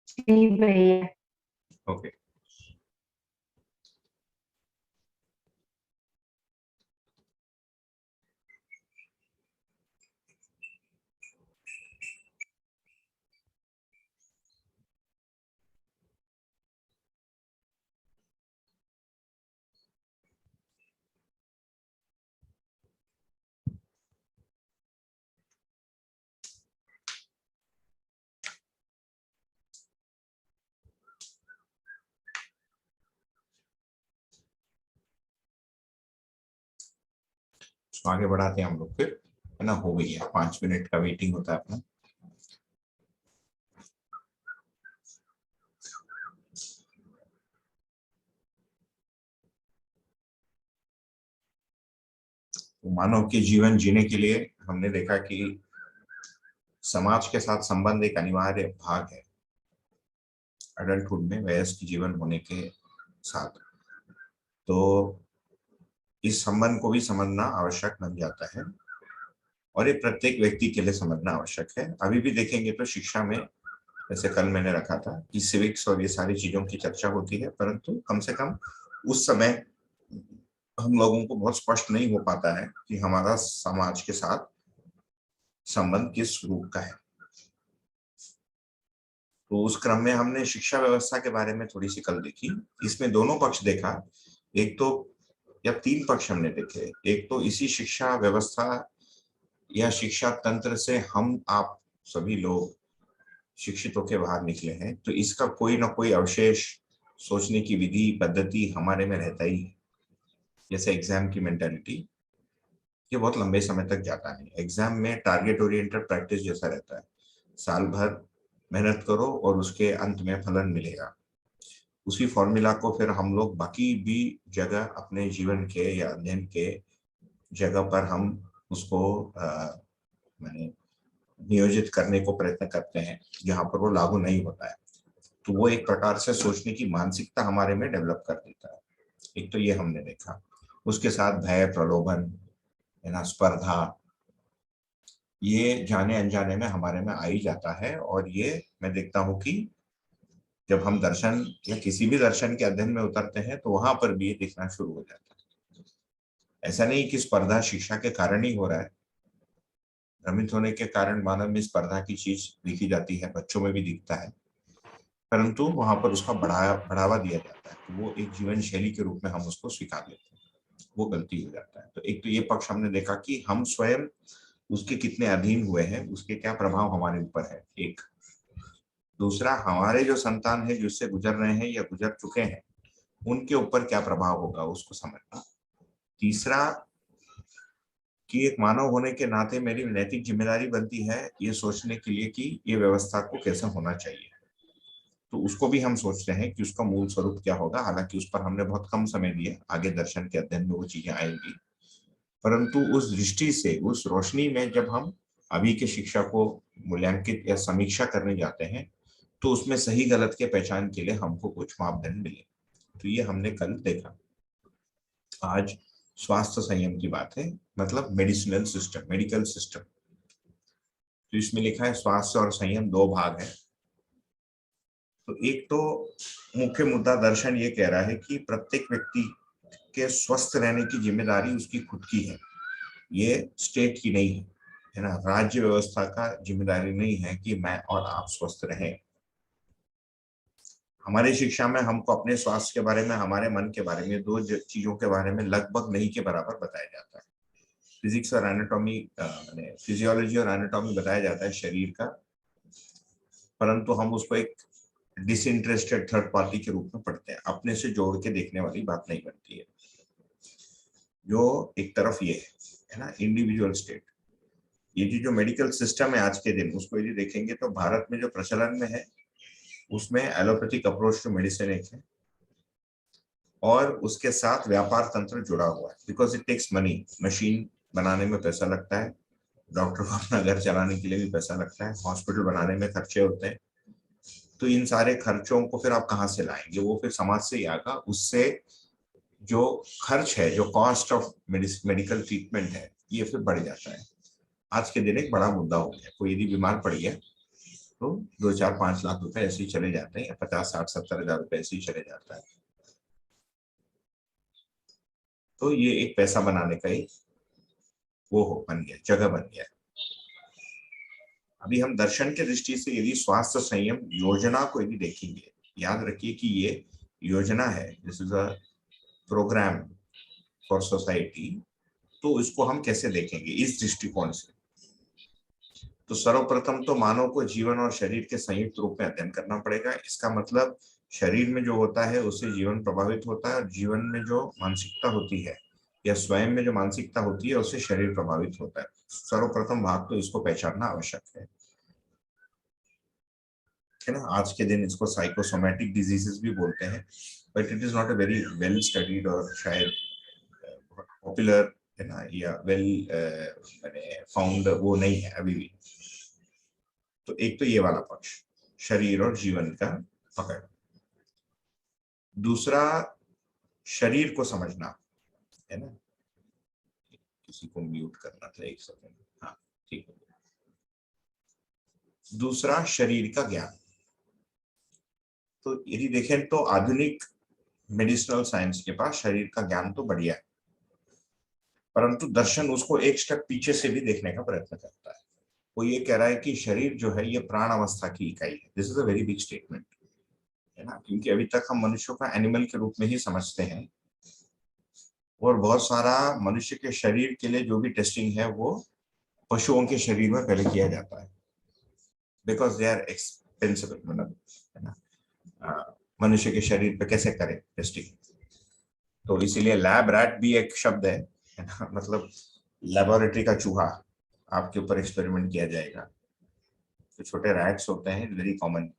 जी भैया। ओके। तो आगे बढ़ाते हैं हम लोग फिर, है ना। हो गई है, 5 मिनट का वेटिंग होता है अपना। तो मानव के जीवन जीने के लिए हमने देखा कि समाज के साथ संबंध एक अनिवार्य भाग है एडल्टहुड में, वयस्क जीवन होने के साथ। तो इस संबंध को भी समझना आवश्यक बन जाता है और ये प्रत्येक व्यक्ति के लिए समझना आवश्यक है। अभी भी देखेंगे तो शिक्षा में, जैसे कल मैंने रखा था कि सिविक्स और ये सारी चीजों की चर्चा होती है, परंतु कम से कम उस समय हम लोगों को बहुत स्पष्ट नहीं हो पाता है कि हमारा समाज के साथ संबंध किस रूप का है। तो उस क्रम में हमने शिक्षा व्यवस्था के बारे में थोड़ी सी कल देखी। इसमें दोनों पक्ष देखा। एक तो, या 3 पक्ष हमने देखे। एक तो इसी शिक्षा व्यवस्था या शिक्षा तंत्र से हम आप सभी लोग शिक्षित होकर बाहर निकले हैं, तो इसका कोई ना कोई अवशेष सोचने की विधि पद्धति हमारे में रहता ही है। जैसे एग्जाम की मेंटालिटी, ये बहुत लंबे समय तक जाता है। एग्जाम में टारगेट ओरिएंटेड प्रैक्टिस जैसा रहता है, साल भर मेहनत करो और उसके अंत में फलन मिलेगा। उसी फॉर्मूला को फिर हम लोग बाकी भी जगह अपने जीवन के या अध्ययन के जगह पर हम उसको मैंने नियोजित करने को प्रयत्न करते हैं जहां पर वो लागू नहीं होता है। तो वो एक प्रकार से सोचने की मानसिकता हमारे में डेवलप कर देता है। एक तो ये हमने देखा। उसके साथ भय, प्रलोभन, है ना, स्पर्धा, ये जाने अनजाने में हमारे में आ ही जाता है। और ये मैं देखता हूँ कि जब हम दर्शन या किसी भी दर्शन के अध्ययन में उतरते हैं तो वहां पर भी ये दिखना शुरू हो जाता है। ऐसा नहीं कि स्पर्धा शिक्षा के कारण ही हो रहा है। भ्रमित होने के कारण मानव में स्पर्धा की चीज दिखी जाती है, बच्चों में भी दिखता है, परंतु वहां पर उसका बढ़ावा दिया जाता है, तो वो एक जीवन शैली के रूप में हम उसको स्वीकार लेते हैं। वो गलती हो जाता है। तो एक तो ये पक्ष हमने देखा कि हम स्वयं उसके कितने अधीन हुए हैं, उसके क्या प्रभाव हमारे ऊपर है। एक दूसरा, हमारे जो संतान है जिससे गुजर रहे हैं या गुजर चुके हैं, उनके ऊपर क्या प्रभाव होगा उसको समझना। तीसरा, कि एक मानव होने के नाते मेरी नैतिक जिम्मेदारी बनती है ये सोचने के लिए कि ये व्यवस्था को कैसे होना चाहिए। तो उसको भी हम सोचते हैं कि उसका मूल स्वरूप क्या होगा। हालांकि उस पर हमने बहुत कम समय दिया, आगे दर्शन के अध्ययन में वो चीजें आएंगी, परंतु उस दृष्टि से, उस रोशनी में जब हम अभी के शिक्षा को मूल्यांकित या समीक्षा करने जाते हैं तो उसमें सही गलत के पहचान के लिए हमको कुछ मापदंड मिले। तो ये हमने कल देखा। आज स्वास्थ्य संयम की बात है, मतलब मेडिसिनल सिस्टम, मेडिकल सिस्टम। तो इसमें लिखा है स्वास्थ्य और संयम 2 भाग है। तो एक तो मुख्य मुद्दा दर्शन ये कह रहा है कि प्रत्येक व्यक्ति के स्वस्थ रहने की जिम्मेदारी उसकी खुद की है, ये स्टेट की नहीं है ना, राज्य व्यवस्था का जिम्मेदारी नहीं है कि मैं और आप स्वस्थ रहें। हमारी शिक्षा में हमको अपने स्वास्थ्य के बारे में, हमारे मन के बारे में, 2 चीजों के बारे में लगभग नहीं के बराबर बताया जाता है। फिजिक्स और एनाटॉमी, फिजियोलॉजी और एनाटॉमी बताया जाता है शरीर का, परंतु हम उसको एक डिसइंटरेस्टेड थर्ड पार्टी के रूप में पढ़ते हैं, अपने से जोड़ के देखने वाली बात नहीं बनती है। जो एक तरफ ये है ना, इंडिविजुअल स्टेट। ये जो मेडिकल सिस्टम है आज के दिन, उसको यदि देखेंगे तो भारत में जो प्रचलन में है उसमें एलोपैथिक अप्रोच टू मेडिसिन एक है, और उसके साथ व्यापार तंत्र जुड़ा हुआ है। Because it takes money, machine बनाने में पैसा लगता है, डॉक्टर को अपना घर चलाने के लिए भी पैसा लगता है, हॉस्पिटल बनाने में खर्चे होते हैं। तो इन सारे खर्चों को फिर आप कहाँ से लाएंगे, वो फिर समाज से ही आएगा। उससे जो खर्च है, जो कॉस्ट ऑफ मेडिकल ट्रीटमेंट है, ये फिर बढ़ जाता है। आज के दिन एक बड़ा मुद्दा हो गया। कोई यदि बीमार पड़ गया तो 2, 4, 5 लाख रुपए ऐसे ही चले जाते हैं, या 50, 60, 70 हजार रुपए ऐसे ही चले जाता है। तो ये एक पैसा बनाने का एक वो बन गया, जगह बन गया। अभी हम दर्शन के दृष्टि से यदि स्वास्थ्य संयम योजना को यदि देखेंगे, याद रखिए कि ये योजना है, this is a programme for society. तो इसको हम कैसे देखेंगे इस दृष्टिकोण से? तो सर्वप्रथम तो मानव को जीवन और शरीर के संयुक्त रूप में अध्ययन करना पड़ेगा। इसका मतलब शरीर में जो होता है उससे जीवन प्रभावित होता है, और जीवन में जो मानसिकता होती है या स्वयं में जो मानसिकता होती है उससे शरीर प्रभावित होता है। सर्वप्रथम भाग तो इसको पहचानना आवश्यक है ना। आज के दिन इसको साइकोसोमैटिक डिजीजेस भी बोलते हैं, but it is not a very well studied और शायद पॉपुलर है ना, या वेल फाउंड वो नहीं है अभी भी। तो एक तो ये वाला पक्ष, शरीर और जीवन का पकड़। दूसरा, शरीर को समझना है ना। किसी को म्यूट करना था, एक सेकंड। हाँ, ठीक है। दूसरा, शरीर का ज्ञान। तो यदि देखें तो आधुनिक मेडिसिनल साइंस के पास शरीर का ज्ञान तो बढ़िया है, परंतु दर्शन उसको एक स्टेप पीछे से भी देखने का प्रयत्न करता है। वो ये कह रहा है कि शरीर जो है ये प्राण अवस्था की इकाई है। This is a very big statement है ना, क्योंकि अभी तक हम मनुष्यों का एनिमल के रूप में ही समझते हैं, और बहुत सारा मनुष्य के शरीर के लिए जो भी टेस्टिंग है वो पशुओं के शरीर में पहले किया जाता है, बिकॉज दे आर एक्सपेंसिव, मतलब है ना। मनुष्य के शरीर पे कैसे करें टेस्टिंग? तो इसीलिए लैब रैट भी एक शब्द है ना, मतलब लेबोरेटरी का चूहा, आपके ऊपर एक्सपेरिमेंट किया जाएगा। तो छोटे रैट्स होते हैं, वेरी कॉमन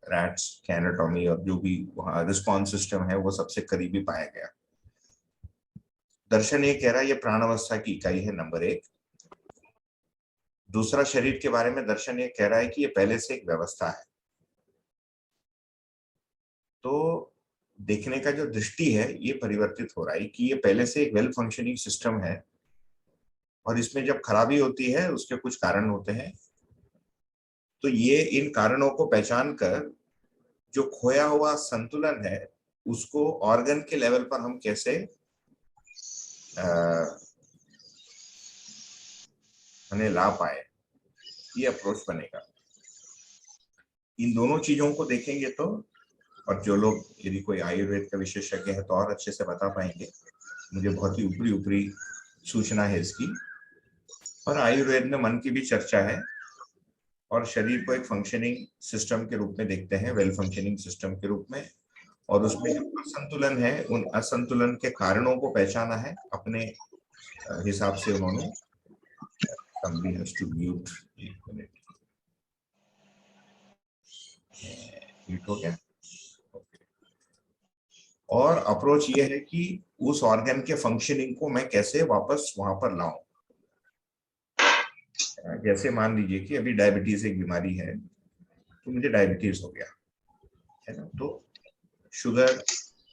रैट्स के एनाटॉमी और जो भी वहाँ रिस्पॉन्स सिस्टम है वो सबसे करीबी पाया गया। दर्शन ये कह रहा है ये प्राणावस्था की इकाई है, नंबर 1। दूसरा, शरीर के बारे में दर्शन ये कह रहा है कि ये पहले से एक व्यवस्था है। तो देखने का जो दृष्टि है ये परिवर्तित हो रहा है कि ये पहले से एक वेल फंक्शनिंग सिस्टम है, और इसमें जब खराबी होती है उसके कुछ कारण होते हैं। तो ये इन कारणों को पहचान कर जो खोया हुआ संतुलन है उसको ऑर्गन के लेवल पर हम कैसे हमें ला पाए, ये अप्रोच बनेगा। इन दोनों चीजों को देखेंगे तो, और जो लोग यदि कोई आयुर्वेद का विशेषज्ञ है तो और अच्छे से बता पाएंगे, मुझे बहुत ही ऊपरी ऊपरी सूचना है इसकी। और आयुर्वेद में मन की भी चर्चा है, और शरीर को एक फंक्शनिंग सिस्टम के रूप में देखते हैं, वेल फंक्शनिंग सिस्टम के रूप में। और उसमें जो असंतुलन है उन असंतुलन के कारणों को पहचाना है अपने हिसाब से उन्होंने। somebody has to mute, एक मिनट, म्यूट हो गया। और अप्रोच ये है कि उस ऑर्गन के फंक्शनिंग को मैं कैसे वापस वहां पर लाऊं। जैसे मान लीजिए कि अभी डायबिटीज एक बीमारी है, तो मुझे डायबिटीज हो गया है ना, तो शुगर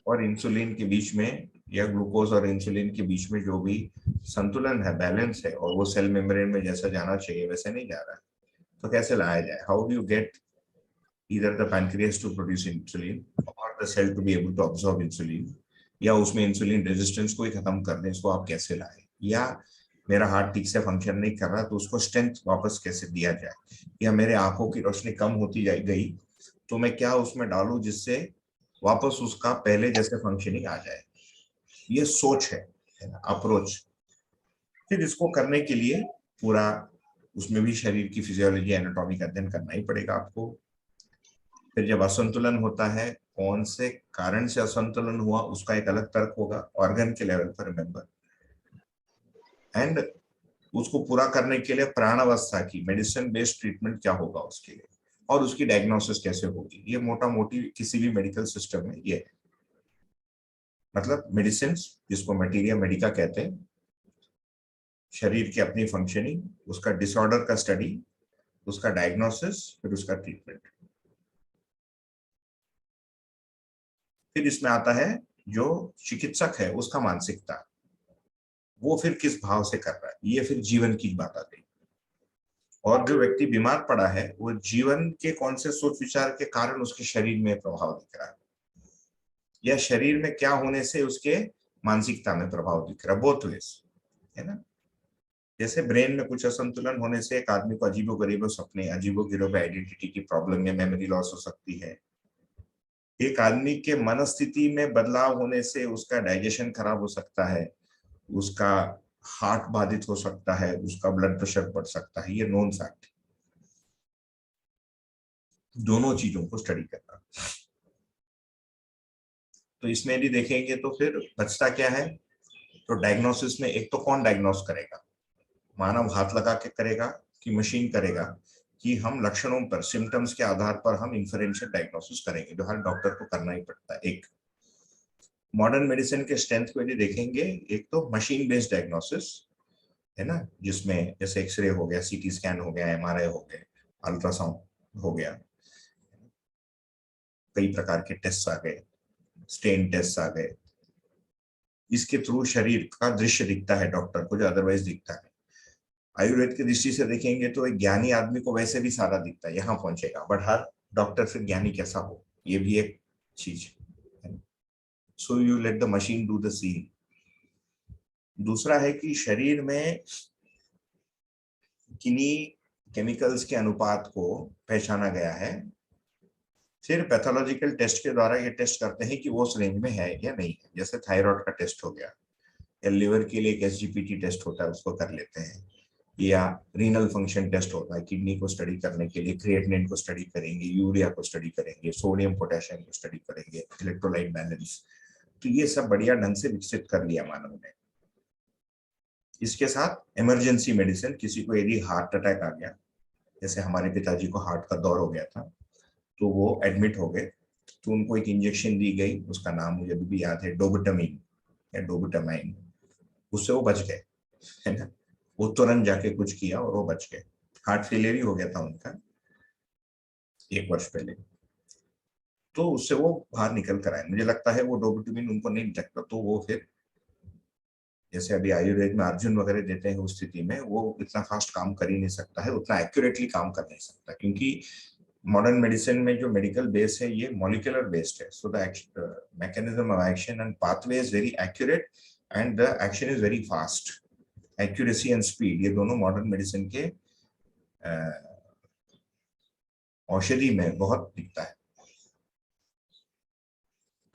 और इंसुलिन के बीच में या ग्लूकोज और इंसुलिन के बीच में जो भी संतुलन है, बैलेंस है, और वो सेल मेम्ब्रेन में जैसा जाना चाहिए वैसे नहीं जा रहा है। तो कैसे लाया जाए? How do you get either the pancreas to produce insulin or the cell to be able to absorb insulin, या उसमें इंसुलिन रेजिस्टेंस को ही खत्म कर दें, इसको आप कैसे लाए? या मेरा हार्ट ठीक से फंक्शन नहीं कर रहा तो उसको स्ट्रेंथ वापस कैसे दिया जाए? या मेरे आंखों की रोशनी कम होती गई तो मैं क्या उसमें डालूं जिससे वापस उसका पहले जैसे फंक्शनिंग आ जाए? ये सोच है ना, अप्रोच। फिर इसको करने के लिए पूरा उसमें भी शरीर की फिजियोलॉजी एनाटॉमी का अध्ययन करना ही पड़ेगा आपको। फिर जब असंतुलन होता है, कौन से कारण से असंतुलन हुआ उसका एक अलग तर्क होगा ऑर्गन के लेवल पर, रिमेंबर। एंड उसको पूरा करने के लिए प्राणावस्था की मेडिसिन बेस्ड ट्रीटमेंट क्या होगा उसके लिए, और उसकी डायग्नोसिस कैसे होगी। ये मोटा मोटी किसी भी मेडिकल सिस्टम में ये है। मतलब मेडिसिन, जिसको मटेरिया मेडिका कहते हैं, शरीर की अपनी फंक्शनिंग, उसका डिसऑर्डर का स्टडी, उसका डायग्नोसिस, फिर उसका ट्रीटमेंट। फिर इसमें आता है जो चिकित्सक है उसका मानसिकता, वो फिर किस भाव से कर रहा है, ये फिर जीवन की बात आ गई। और जो व्यक्ति बीमार पड़ा है वो जीवन के कौन से सोच विचार के कारण उसके शरीर में प्रभाव दिख रहा है, या शरीर में क्या होने से उसके मानसिकता में प्रभाव दिख रहा है, बोथ वेज, है ना। जैसे ब्रेन में कुछ असंतुलन होने से एक आदमी को अजीबोगरीब सपने, अजीबोगरीब आइडेंटिटी की प्रॉब्लम या मेमोरी लॉस हो सकती है। एक आदमी के मनस्थिति में बदलाव होने से उसका डाइजेशन खराब हो सकता है, उसका हार्ट बाधित हो सकता है, उसका ब्लड प्रेशर बढ़ सकता है, ये नोन फैक्ट। दोनों चीजों को स्टडी करना। तो इसमें यदि देखेंगे तो फिर बचता क्या है, तो डायग्नोसिस में एक तो कौन डायग्नोस करेगा, मानव हाथ लगा के करेगा कि मशीन करेगा, कि हम लक्षणों पर, सिम्टम्स के आधार पर हम इंफरेंशियल डायग्नोसिस करेंगे, जो हर डॉक्टर को करना ही पड़ता है। एक मॉडर्न मेडिसिन के स्ट्रेंथ को यदि देखेंगे, एक तो मशीन बेस्ड डायग्नोसिस है ना, जिसमें जैसे एक्सरे हो गया, सीटी स्कैन हो गया, एमआरआई हो गए, अल्ट्रासाउंड हो गया, कई प्रकार के टेस्ट आ गए, स्टेन टेस्ट आ गए। इसके थ्रू शरीर का दृश्य दिखता है डॉक्टर को, जो अदरवाइज दिखता है। आयुर्वेद की दृष्टि से देखेंगे तो एक ज्ञानी आदमी को वैसे भी सारा दिखता है, यहाँ पहुंचेगा, बट हर डॉक्टर फिर ज्ञानी कैसा हो, ये भी एक चीज है। So you let the machine do the scene. दूसरा है कि शरीर में किन्हीं केमिकल्स के अनुपात को पहचाना गया है, फिर पैथोलॉजिकल टेस्ट के द्वारा ये टेस्ट करते हैं कि वो उस रेंज में है या नहीं है। जैसे थायराइड का टेस्ट हो गया, या लिवर के लिए एक एसजीपीटी टेस्ट होता है, उसको कर लेते हैं, या रीनल फंक्शन टेस्ट होता है, किडनी को स्टडी करने के लिए क्रिएटिनिन को स्टडी करेंगे, यूरिया को स्टडी करेंगे, सोडियम पोटेशियम को स्टडी करेंगे, इलेक्ट्रोलाइट बैलेंस। तो ये सब बढ़िया ढंग से विकसित कर लिया मानव ने। इसके साथ इमरजेंसी मेडिसिन, किसी को यदि हार्ट अटैक आ गया, जैसे हमारे पिताजी को हार्ट का दौर हो गया था, तो वो एडमिट हो गए, तो उनको एक इंजेक्शन दी गई, उसका नाम मुझे अभी भी याद है, डोबुटामिन या डोबुटामाइन। उससे वो बच गए, है ना। वो तुरंत जाके कुछ किया और वो बच गए। हार्ट फेलियर ही हो गया था उनका 1 वर्ष पहले, तो उससे वो बाहर निकल कर आए। मुझे लगता है वो डोबुटामिन उनको नहीं लगता, तो वो फिर जैसे अभी आयुर्वेद में अर्जुन वगैरह देते हैं, उस स्थिति में वो इतना फास्ट काम कर ही नहीं सकता है, उतना एक्यूरेटली काम कर नहीं सकता, क्योंकि मॉडर्न मेडिसिन में जो मेडिकल बेस है ये मॉलिक्यूलर बेस्ड है। So the mechanism of action and pathway is very accurate and the action is very fast. Accuracy and speed, ये दोनों मॉडर्न मेडिसिन के औषधि में बहुत दिखता है।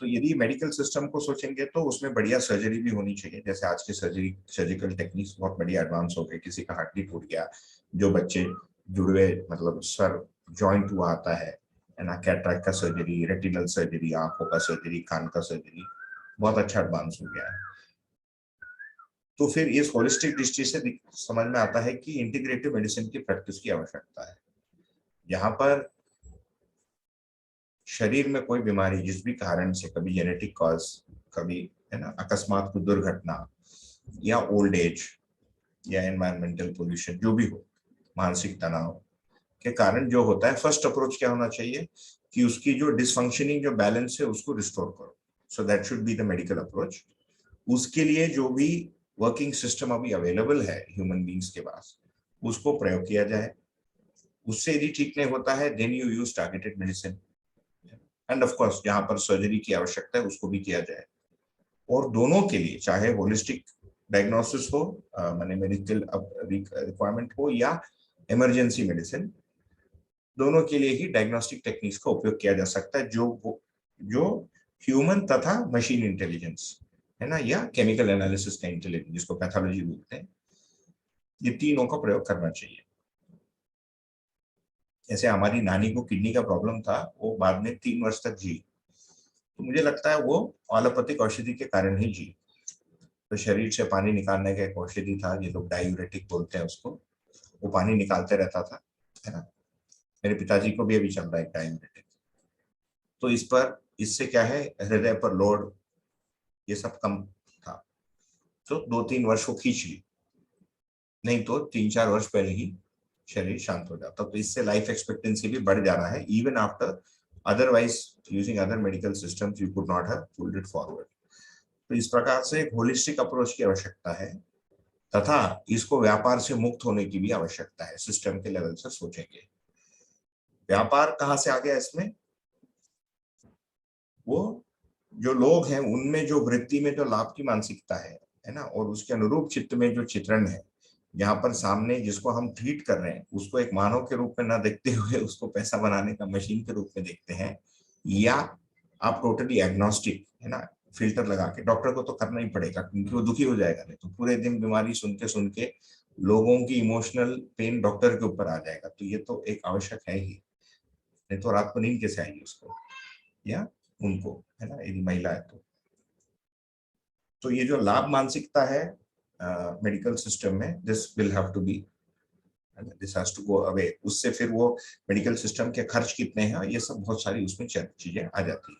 तो यदि मेडिकल सिस्टम को सोचेंगे तो उसमें बढ़िया सर्जरी भी होनी चाहिए। जैसे आज की सर्जिकल टेक्निक्स बहुत बढ़िया एडवांस हो गए। किसी का हड्डी टूट गया, जो बच्चे जुड़वे मतलब सर जॉइंट हुआ आता है ना, कैटरेक्ट का सर्जरी, रेटिनल सर्जरी, आंखों का सर्जरी, कान का सर्जरी, बहुत अच्छा एडवांस हो गया है। तो फिर इस होलिस्टिक दृष्टि से समझ में आता है कि इंटीग्रेटिव मेडिसिन की प्रैक्टिस की आवश्यकता है, यहाँ पर शरीर में कोई बीमारी जिस भी कारण से, कभी जेनेटिक कॉज, कभी है ना अकस्मात कोई दुर्घटना, या ओल्ड एज, या एनवायरमेंटल पोल्यूशन, जो भी हो, मानसिक तनाव के कारण जो होता है, फर्स्ट अप्रोच क्या होना चाहिए कि उसकी जो डिसफंक्शनिंग जो बैलेंस है उसको रिस्टोर करो। So that should be the medical approach. उसके लिए जो भी वर्किंग सिस्टम अभी अवेलेबल है ह्यूमन बींग्स के पास, उसको प्रयोग किया जाए। उससे यदि ठीक नहीं होता है, then you use targeted medicine, and of course जहां पर सर्जरी की आवश्यकता है उसको भी किया जाए। और दोनों के लिए, चाहे होलिस्टिक डायग्नोसिस हो, माने मेडिकल रिक्वायरमेंट हो, या इमरजेंसी मेडिसिन, दोनों के लिए ही डायग्नोस्टिक टेक्निक्स का उपयोग किया जा सकता है, जो ह्यूमन तथा मशीन इंटेलिजेंस है ना, या केमिकल एनालिसिस का इंटेलिजेंस, जिसको पैथोलॉजी बोलते हैं, ये तीनों का प्रयोग करना चाहिए। जैसे हमारी नानी को किडनी का प्रॉब्लम था, वो बाद में 3 वर्ष तक जी, तो मुझे लगता है वो एलोपैथिक औषधि के कारण ही जी। तो शरीर से पानी निकालने का एक औषधि था, ये लोग डायूरेटिक बोलते हैं उसको, वो पानी निकालते रहता था, है ना। मेरे पिताजी को भी अभी चल रहा है डायूरेटिक। तो इससे क्या है, हृदय पर लोड ये सब कम था, तो 2-3 वर्ष वो खींच ली, नहीं तो 3-4 वर्ष पहले ही शरीर शांत हो जाता। तो इससे लाइफ एक्सपेक्टेंसी भी बढ़ जाना है, even after otherwise using other medical systems you could not have pulled it forward. तो इस प्रकार से एक होलिस्टिक अप्रोच की आवश्यकता है, तथा इसको व्यापार से मुक्त होने की भी आवश्यकता है। सिस्टम के लेवल से सोचेंगे, व्यापार कहाँ से आ गया इसमें? वो जो लोग हैं उनमें जो वृत्ति में जो लाभ की मानसिकता है ना, और उसके अनुरूप चित्त में जो चित्रण है, यहाँ पर सामने जिसको हम ट्रीट कर रहे हैं उसको एक मानव के रूप में ना देखते हुए उसको पैसा बनाने का मशीन के रूप में देखते हैं, या आप टोटली एग्नोस्टिक है ना, फिल्टर लगा के, डॉक्टर को तो करना ही पड़ेगा क्योंकि वो दुखी हो जाएगा, नहीं तो पूरे दिन बीमारी सुन के लोगों की इमोशनल पेन डॉक्टर के ऊपर आ जाएगा, तो ये तो एक आवश्यक है ही, नहीं तो रात को नींद कैसे आएगी उसको या उनको, है ना, यदि महिला है तो ये जो लाभ मानसिकता है मेडिकल सिस्टम में, this will have to be, this has to go away. उससे फिर वो मेडिकल सिस्टम के खर्च कितने हैं, ये सब बहुत सारी उसमें चीजें आ जाती है,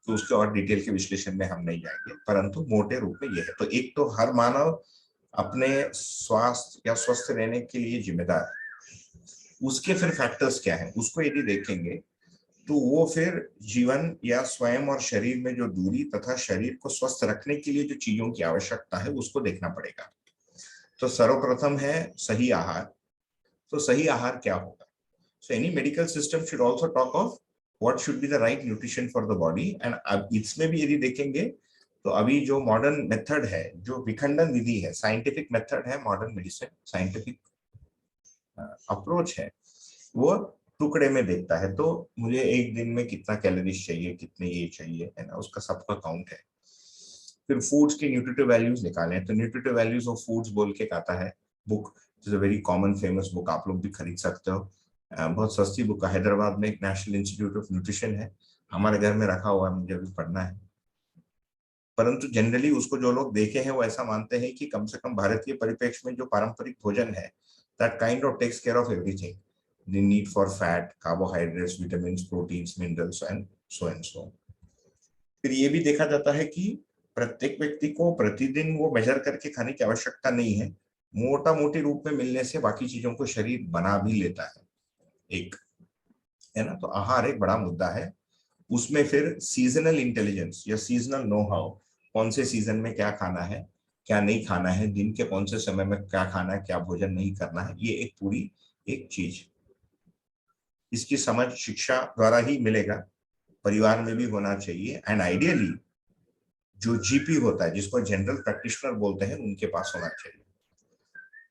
तो उसके और डिटेल के विश्लेषण में हम नहीं जाएंगे, परंतु मोटे रूप में ये है। तो एक तो हर मानव अपने स्वास्थ्य या स्वस्थ रहने के लिए जिम्मेदार है, उसके फिर फैक्टर्स क्या है उसको यदि देखेंगे तो वो फिर जीवन या स्वयं और शरीर में जो दूरी तथा शरीर को स्वस्थ रखने के लिए जो चीजों की आवश्यकता है उसको देखना पड़ेगा। तो सर्वप्रथम है सही आहार। तो सही आहार क्या होगा? So any medical system should also talk of what should be the right nutrition for the body, and अब इसमें भी यदि देखेंगे तो अभी जो मॉडर्न मेथड है, जो विखंडन विधि है, साइंटिफिक मेथड है, मॉडर्न मेडिसिन साइंटिफिक अप्रोच है, वो टुकड़े में देखता है। तो मुझे एक दिन में कितना कैलोरीज चाहिए, कितने ये चाहिए, है ना, उसका सबका काउंट है। फिर फूड्स की न्यूट्रिटिव वैल्यूज निकाले, तो न्यूट्रिटिव वैल्यूज ऑफ फूड्स बोल के आता है book, is a very common famous book, आप लोग भी खरीद सकते हो, बहुत सस्ती बुक है, हैदराबाद में एक नेशनल इंस्टीट्यूट ऑफ न्यूट्रिशन है, हमारे घर में रखा हुआ है, मुझे अभी पढ़ना है। परंतु जनरली उसको जो लोग देखे हैं वो ऐसा मानते हैं कि कम से कम भारतीय परिप्रेक्ष्य में जो पारंपरिक भोजन है, that kind of takes care of everything, the need for fat, carbohydrates, vitamin, proteins, minerals and so. फिर ये भी देखा जाता है कि प्रत्येक व्यक्ति को प्रतिदिन वो मेजर करके खाने की आवश्यकता नहीं है, मोटा मोटी रूप में मिलने से बाकी चीजों को शरीर बना भी लेता है, एक, है ना। तो आहार एक बड़ा मुद्दा है, उसमें फिर सीजनल इंटेलिजेंस या सीजनल नो हाउ, कौन से सीजन में क्या खाना है, क्या नहीं खाना है, दिन के कौन से समय में क्या खाना है, क्या भोजन नहीं करना है, ये एक पूरी एक चीज, इसकी समझ शिक्षा द्वारा ही मिलेगा, परिवार में भी होना चाहिए, एंड आइडियली जो जीपी होता है जिसको जनरल प्रैक्टिशनर बोलते हैं उनके पास होना चाहिए।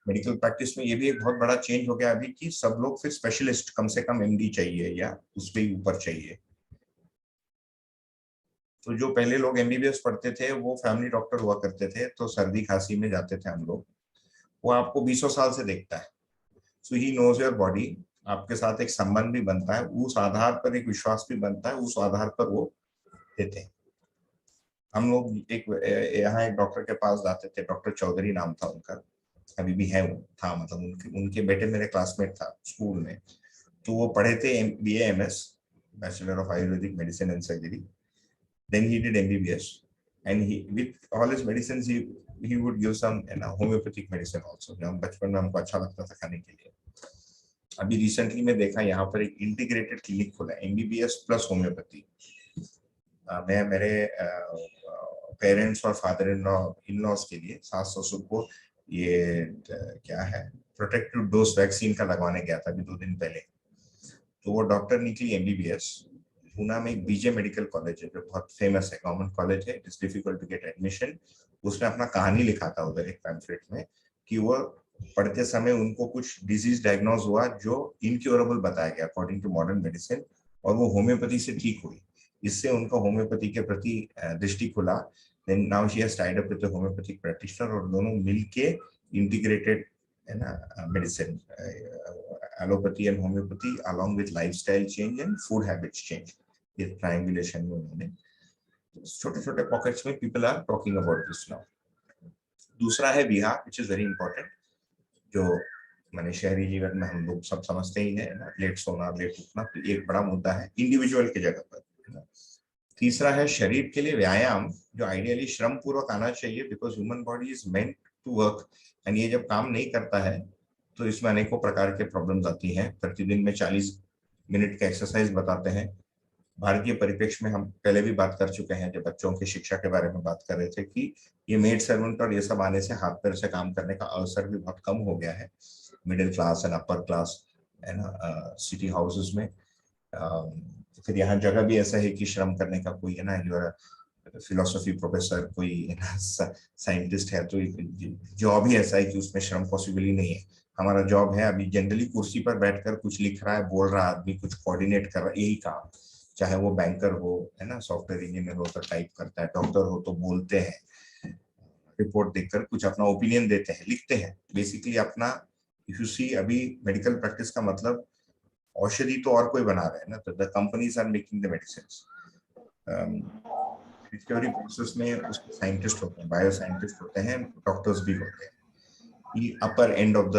मेडिकल प्रैक्टिस में ये भी एक बहुत बड़ा चेंज हो गया अभी कि सब लोग फिर स्पेशलिस्ट, कम से कम एमडी चाहिए या उस पे ऊपर चाहिए। तो जो पहले लोग एमबीबीएस पढ़ते थे वो फैमिली डॉक्टर हुआ करते थे, तो सर्दी खांसी में जाते थे हम लोग, वो आपको 20 साल से देखता है, सो ही नोज योर बॉडी, आपके साथ एक संबंध भी बनता है, उस आधार पर एक विश्वास भी बनता है, उस आधार पर वो देते हैं। हम लोग एक यहाँ एक डॉक्टर के पास जाते थे, डॉक्टर चौधरी नाम था उनका, अभी भी है, वो था, मतलब उनके बेटे मेरे क्लासमेट था स्कूल में, तो वो पढ़े थे BA MS, bachelor of Ayurvedic medicine and surgery, then he did MBBS, and he with all his medicines he would give some homeopathic medicine also, जो हम बचपन में हमको अच्छा लगता था खाने के लिए। अभी रिसेंटली मैं देखा यहाँ पर एक इंटीग्रेटेड क्लिनिक खुला है, MBBS प्लस होम्योपैथी। मैं मेरे पेरेंट्स और फादर इन लॉज के लिए, सास ससुर को ये क्या है प्रोटेक्टिव डोज वैक्सीन का लगवाने गया था अभी 2 दिन पहले, तो वो डॉक्टर निकली MBBS। पूना में एक BJ मेडिकल कॉलेज है जो बहुत फेमस है, गवर्नमेंट कॉलेज है, it is difficult to get admission. उसने अपना कहानी लिखा था उधर एक पैम्फलेट में कि वो पढ़ते समय उनको कुछ डिजीज डायग्नोज हुआ जो इनक्योरेबल बताया गया अकॉर्डिंग टू मॉडर्न मेडिसिन, और वो होम्योपैथी से ठीक हुई, इससे उनका होम्योपैथी के प्रति दृष्टि खुला। Then now she has tied up with the homeopathic practitioner, और दोनों मिलके इंटीग्रेटेड है ना medicine, allopathy and homeopathy along with lifestyle change and food habits change, ये ट्रायंगुलेशन में उन्होंने छोटे छोटे पॉकेट्स में people are talking about this now. दूसरा है विहार, विच इज वेरी इंपॉर्टेंट, जो मैंने शहरी जीवन में हम लोग सब समझते ही है ना, लेट सोना लेट उठना, तो एक बड़ा मुद्दा है इंडिविजुअल की जगह पर, है ना। तीसरा है शरीर के लिए व्यायाम, जो आइडियली श्रम पूर्वक आना चाहिए, because human body is meant to work, and ये जब काम नहीं करता है तो इसमें अनेकों प्रकार के प्रॉब्लम्स आती हैं। प्रतिदिन में 40 मिनट का एक्सरसाइज बताते हैं, भारतीय परिप्रेक्ष्य में हम पहले भी बात कर चुके हैं जब बच्चों की शिक्षा के बारे में बात कर रहे थे कि ये मेड सर्वेंट और ये सब आने से हाथ पैर से काम करने का अवसर भी बहुत कम हो गया है middle class and upper class है ना सिटी हाउसेस में। फिर यहाँ जगह भी ऐसा है कि श्रम करने का कोई है ना, जो फिलोसफी प्रोफेसर कोई है ना साइंटिस्ट है, तो जॉब ही ऐसा है कि उसमें श्रम पॉसिबल ही नहीं है। हमारा जॉब है अभी जनरली कुर्सी पर बैठकर कुछ लिख रहा है, बोल रहा है आदमी, कुछ कोऑर्डिनेट कर रहा है, यही काम। चाहे वो बैंकर हो है ना, सॉफ्टवेयर इंजीनियर हो तो टाइप करता है, डॉक्टर हो तो बोलते हैं, रिपोर्ट देखकर कुछ अपना ओपिनियन देते हैं, लिखते हैं, बेसिकली अपना। इफ यू सी अभी मेडिकल प्रैक्टिस का मतलब औषधि तो और कोई बना रहे हैं ना, तो the companies are making the medicine. Discovery process में उसके साइंटिस्ट होते हैं, बायो साइंटिस्ट होते हैं, डॉक्टर्स भी होते हैं। ये अपर एंड ऑफ द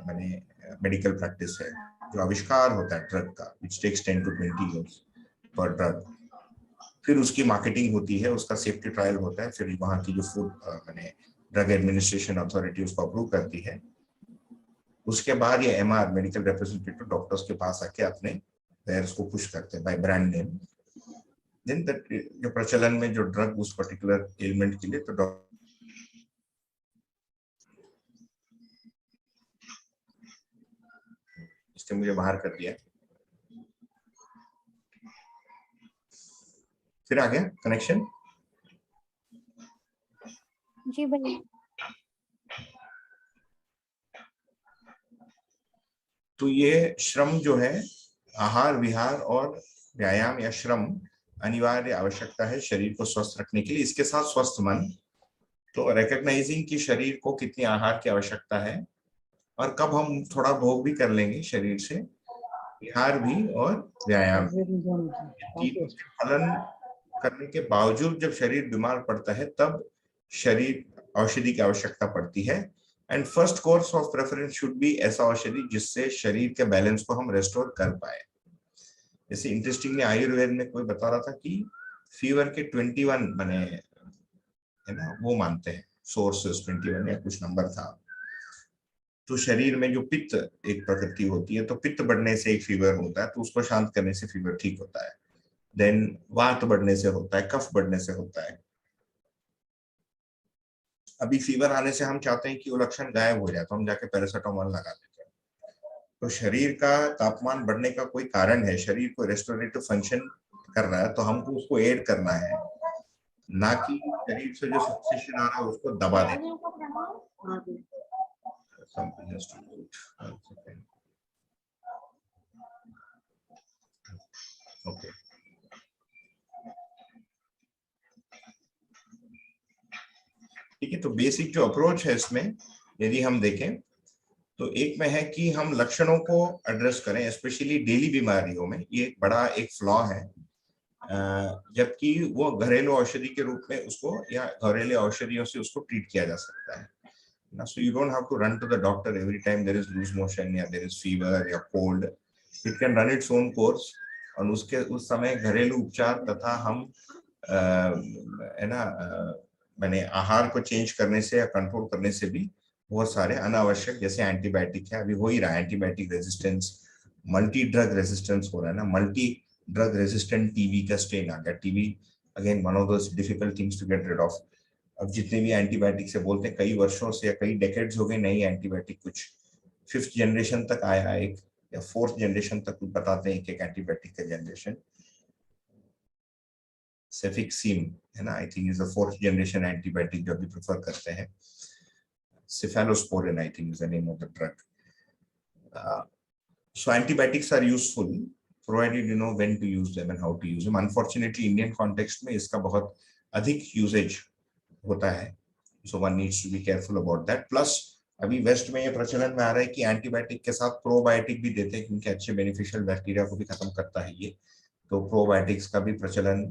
मैंने मेडिकल प्रैक्टिस है। जो आविष्कार होता है ड्रग का, विच टेक्स 10 to 20 years पर ड्रग, फिर उसकी मार्केटिंग होती है, उसका सेफ्टी ट्रायल होता है, फिर वहाँ की जो फूड मैंने ड्रग एडमिनिस्ट्रेशन अथॉरिटी उसको अप्रूव करती है। उसके बाद ये एमआर मेडिकल रिप्रेजेंटेटिव डॉक्टर्स के पास आके अपने वेयर्स को पुश करते हैं बाय ब्रांड नेम। देन जो प्रचलन में जो ड्रग उस पर्टिकुलर एलिमेंट के लिए, तो इसने मुझे बाहर कर दिया, फिर आ गया कनेक्शन जी भैया। तो ये श्रम जो है, आहार विहार और व्यायाम या श्रम अनिवार्य आवश्यकता है शरीर को स्वस्थ रखने के लिए, इसके साथ स्वस्थ मन। तो रिकग्नाइजिंग कि शरीर को कितनी आहार की आवश्यकता है और कब हम थोड़ा भोग भी कर लेंगे शरीर से, विहार भी और व्यायाम भी। तीनों से फलन करने के बावजूद जब शरीर बीमार पड़ता है तब शरीर औषधि की आवश्यकता पड़ती है। And first course of preference should be ऐसा औषधि जिससे शरीर के बैलेंस को हम रेस्टोर कर पाए। जैसे इंटरेस्टिंगली आयुर्वेद में कोई बता रहा था कि फीवर के 21 बने है ना, वो मानते हैं सोर्सेस 21 या कुछ नंबर था। तो शरीर में जो पित्त एक प्रकृति होती है, तो पित्त बढ़ने से एक फीवर होता है, तो उसको शांत करने से फीवर ठीक होता है। देन वात बढ़ने से होता है, कफ बढ़ने से होता है। अभी फीवर आने से हम चाहते हैं कि वो लक्षण गायब हो जाए, तो हम जाके पैरासिटामोल लगा देते हैं। तो शरीर का तापमान बढ़ने का कोई कारण है, शरीर को रेस्टोरेटिव फंक्शन कर रहा है, तो हमको उसको एड करना है, ना कि शरीर से जो सब्सिशन आ रहा है उसको दबा देना। ओके, ठीक है। तो बेसिक जो अप्रोच है इसमें यदि हम देखें तो एक में है कि हम लक्षणों को एड्रेस करें, स्पेशली डेली बीमारियों में ये एक बड़ा एक फ्लॉ है। जबकि वो घरेलू औषधि के रूप में उसको या घरेलू औषधियों से उसको ट्रीट किया जा सकता है ना। So you don't have to run to the doctor every time there is loose motion या देयर इज फीवर या cold. It can run its own course. और उसके उस समय घरेलू उपचार तथा हम है ना मैंने आहार को चेंज करने से या कंट्रोल करने से भी बहुत सारे अनावश्यक, जैसे एंटीबायोटिक है, अभी हो ही रहा है antibiotic resistance, multi drug resistance हो रहा है ना, मल्टी ड्रग रेजिस्टेंट टीबी का स्ट्रेन आ गया। TB again one of those difficult things to get rid of. अब जितने भी एंटीबायोटिक से बोलते हैं, कई वर्षों से या कई डेकेड्स हो गए नई एंटीबायोटिक, कुछ 5th जनरेशन तक आया एक, या 4th जनरेशन तक बताते हैं एक एंटीबायोटिक का जनरेशन। सेफिक्सिम है ना, I think is the 4th generation antibiotic जो भी प्रेफर करते हैं। Cephalosporin, I think, is the name of the drug. So antibiotics are useful provided you know when to use them and how to use them. Unfortunately, Indian context में इसका बहुत अधिक usage होता है, so one needs to be careful about that. Plus अभी waste में ये प्रचलन में आ रहा है कि एंटीबायोटिक के साथ प्रोबायोटिक भी देते हैं, क्योंकि अच्छे बेनिफिशियल बैक्टीरिया को भी खत्म करता है ये। तो प्रोबायोटिक्स का भी प्रचलन,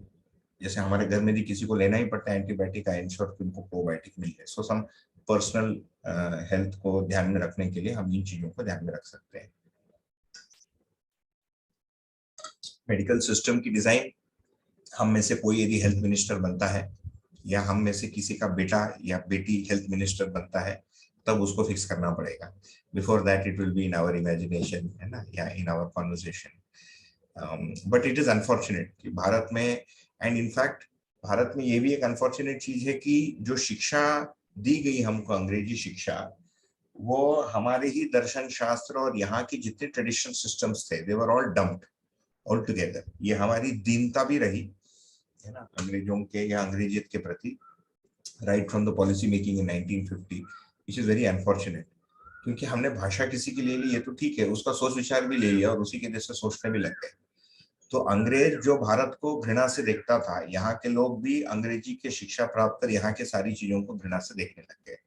जैसे हमारे घर में भी किसी को लेना ही पड़ता है एंटीबायोटिक, आई इंश्योर कि उनको प्रोबायोटिक मिल जाए। सो सम पर्सनल हेल्थ को ध्यान में रखने के लिए हम इन चीजों को ध्यान में रख सकते हैं। मेडिकल सिस्टम की डिजाइन, हम में से कोई यदि हेल्थ मिनिस्टर बनता है या हम में से किसी का बेटा या बेटी हेल्थ मिनिस्टर बनता है, तब उसको फिक्स करना पड़ेगा। Before that it will be in our imagination है ना, या in our conversation. But it is unfortunate कि भारत में, एंड इनफैक्ट भारत में ये भी एक अनफॉर्चुनेट चीज है कि जो शिक्षा दी गई हमको, अंग्रेजी शिक्षा, वो हमारे ही दर्शन शास्त्र और यहाँ की जितने ट्रेडिशनल सिस्टम्स थे, they were all dumped all together. ये हमारी दीनता भी रही है ना अंग्रेजों के या अंग्रेजियत के प्रति, right from the policy making in 1950, which is very unfortunate. क्योंकि हमने भाषा किसी की ले ली, ये तो ठीक है, उसका सोच विचार भी ले लिया और उसी के जैसे सोचने भी लग गए। तो अंग्रेज जो भारत को घृणा से देखता था, यहाँ के लोग भी अंग्रेजी की शिक्षा प्राप्त कर यहाँ के सारी चीजों को घृणा से देखने लग गए।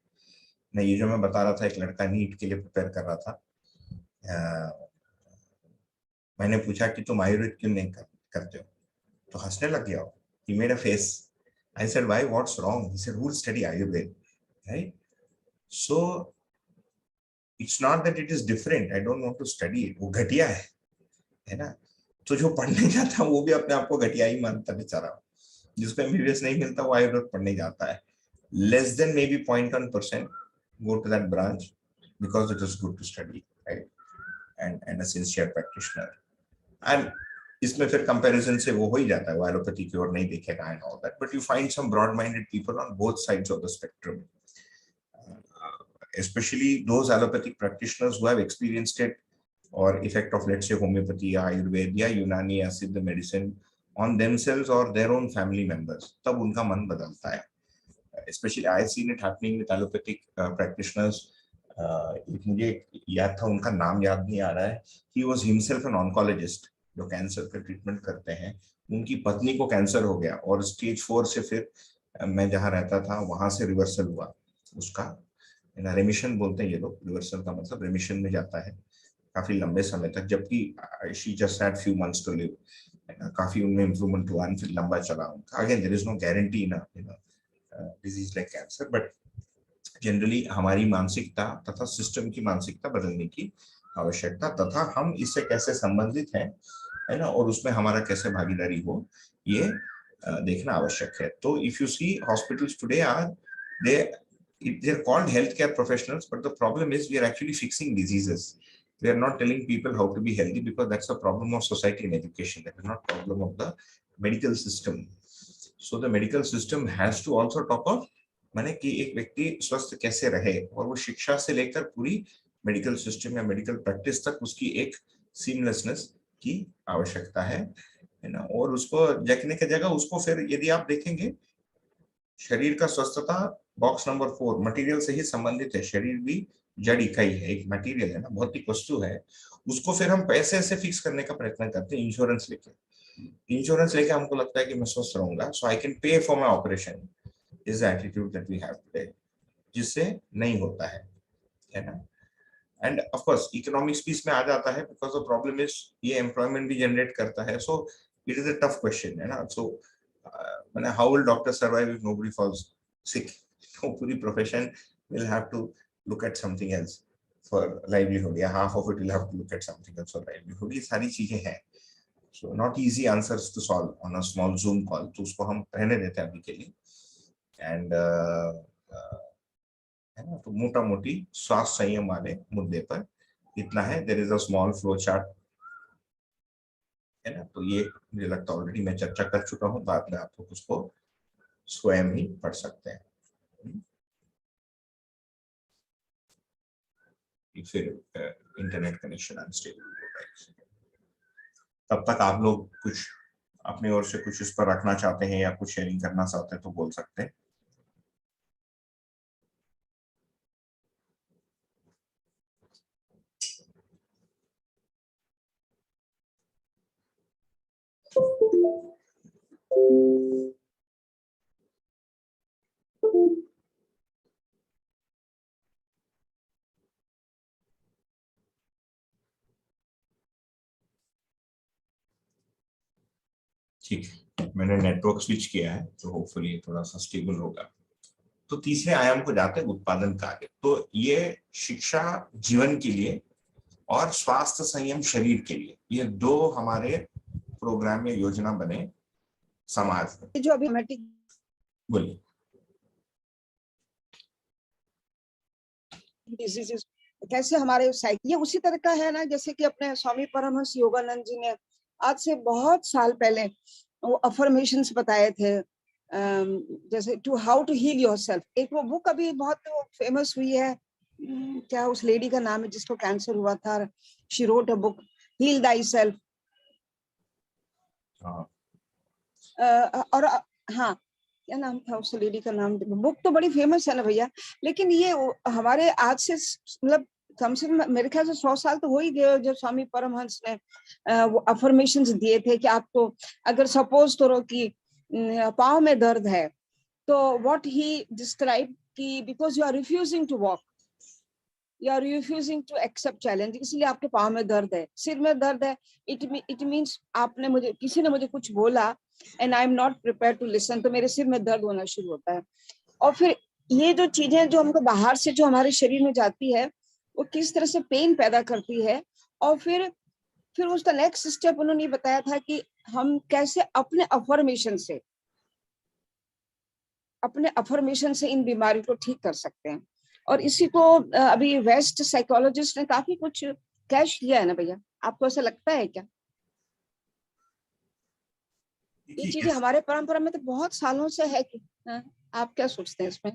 नहीं, ये जो मैं बता रहा था, एक लड़का नीट के लिए प्रिपेयर कर रहा था, मैंने पूछा कि तुम आयुर्वेद क्यों नहीं करते हो, तो हंसने लग गया। He made a face. I said, why? What's wrong? He said, who will study Ayurveda? Right? So it's not that it is different. I don't want to study it. वो घटिया है ना? तो जो पढ़ने जाता है वो भी अपने आप को घटिया ही मानता बेचारा। जिसको एमबीबीएस नहीं मिलता वो आयुर्वेद पढ़ने जाता है। Less than maybe 0.1% go to that branch because it is good to study, right? And a sincere practitioner. And इसमें फिर कंपैरिजन से वो हो ही जाता है, वो एलोपैथी की ओर नहीं देखेगा and all that, but you find some broad minded people on both sides of the spectrum, especially those allopathic practitioners who have experienced it or effect of, let's say, homeopathy या आयुर्वेद या यूनानी या सिद्ध medicine on themselves or their own family members, तब उनका मन बदलता है। Especially I have seen it happening with allopathic practitioners. एक मुझे याद था, उनका नाम याद नहीं आ रहा है, he was himself an oncologist, जो कैंसर का ट्रीटमेंट करते हैं। उनकी पत्नी को कैंसर हो गया और स्टेज 4 से फिर मैं जहाँ रहता था वहां से रिवर्सल हुआ उसका, रेमिशन बोलते हैं ये लोग, रिवर्सल का मतलब रेमिशन में जाता है काफी लंबे समय तक, जबकि she just had few months to live. काफी उनमें इम्प्रूवमेंट हुआ, फिर लंबा चला उनका। Again there is no guarantee in disease like cancer, but generally हमारी मानसिकता तथा सिस्टम की मानसिकता बदलने की आवश्यकता, तथा हम इससे कैसे संबंधित हैं, है ना, और उसमें हमारा कैसे भागीदारी हो, ये देखना आवश्यक है। तो if you see hospitals today are they they're called healthcare professionals, but the problem is we are actually fixing diseases. We are not telling people how to be healthy, because that's a problem of society and education. That is not problem of the medical system. So the medical system has to also talk of माने कि एक व्यक्ति स्वस्थ कैसे रहे, और वो शिक्षा से लेकर पूरी मेडिकल सिस्टम या मेडिकल प्रैक्टिस तक उसकी एक सीमलेसनेस की आवश्यकता है ना। और उसको देखने की जगह उसको फिर यदि आप देखेंगे, शरीर का स्वस्थता बॉक्स नंबर 4 मटेरियल से ही संबंधित है। शरीर भी जड़ इकाई है, एक मटेरियल है ना, भौतिक वस्तु है। उसको फिर हम पैसे से फिक्स करने का प्रयत्न करते हैं, इंश्योरेंस लेके हमको लगता है कि मैं स्वस्थ रहूंगा, so I can pay for my operation, is the attitude that we have today, जिससे नहीं होता है ना। एंड ऑफ कोर्स इकोनॉमिक्स भी इसमें आ जाता है, बिकॉज द प्रॉब्लम इज ये एम्प्लॉयमेंट भी जनरेट करता है। So it is a tough question है ना। सो मैंने how will doctor survive if nobody falls sick? तो पूरी profession will have to look at something else for livelihood, या half of it will have to look at something else for livelihood. ये सारी चीजें हैं। So not easy answers to solve on a small zoom call, तो उसको हम रहने देते हैं अभी के लिए। एंड है ना, तो मोटा मोटी स्वास्थ्य संयम वाले मुद्दे पर इतना है। There is a small flow chart, है ना। तो ये मुझे लगता है ऑलरेडी मैं चर्चा कर चुका हूँ, बाद में आप लोग उसको स्वयं ही पढ़ सकते हैं। फिर इंटरनेट कनेक्शन अनस्टेबल होता है, तब तक आप लोग कुछ अपनी ओर से कुछ इस पर रखना चाहते हैं या कुछ शेयरिंग करना चाहते हैं तो बोल सकते हैं। ठीक है, मैंने नेटवर्क स्विच किया है तो होपफुली थोड़ा सा स्टेबल होगा। तो तीसरे आयाम को जाते हैं उत्पादन कार्य। तो ये शिक्षा जीवन के लिए और स्वास्थ्य संयम शरीर के लिए, ये दो हमारे प्रोग्राम में योजना बने समाज में। जो अभी बोलिए। कैसे हमारे साइकिल ये उसी तरह का है ना, जैसे कि अपने स्वामी परमहंस योगानंद जी ने आज से बहुत साल पहले वो अफर्मेशंस बताए थे, जैसे to how to heal yourself. एक वो बुक अभी बहुत फेमस हुई है, क्या उस लेडी का नाम है जिसको कैंसर हुआ था, she wrote a book, heal thy self. और हाँ, क्या नाम था उस लेडी का नाम, बुक तो बड़ी फेमस है ना भैया। लेकिन ये हमारे आज से मतलब कम से कम मेरे ख्याल से 100 साल तो हो ही गए जब स्वामी परमहंस ने वो अफर्मेशंस दिए थे कि आपको अगर सपोज करो कि पाँव में दर्द है, तो व्हाट ही डिस्क्राइब कि because you are refusing to walk, you are refusing to accept challenge, इसलिए आपके पाँव में दर्द है, सिर में दर्द है, इट मीन्स आपने मुझे, किसी ने मुझे कुछ बोला and I am not prepare to listen, तो मेरे सिर में दर्द होना शुरू होता है। और फिर ये जो चीजें जो हमको बाहर से जो हमारे शरीर में जाती है वो किस तरह से पेन पैदा करती है। और फिर उसका नेक्स्ट स्टेप उन्होंने बताया था कि हम कैसे अपने अफर्मेशन से इन बीमारी को ठीक कर सकते हैं। और इसी को अभी वेस्ट साइकोलॉजिस्ट ने काफी कुछ कैच किया है ना भैया, आपको ऐसा लगता है क्या? ये चीजें हमारे परंपरा में तो बहुत सालों से है कि आप क्या सोचते हैं इसमें?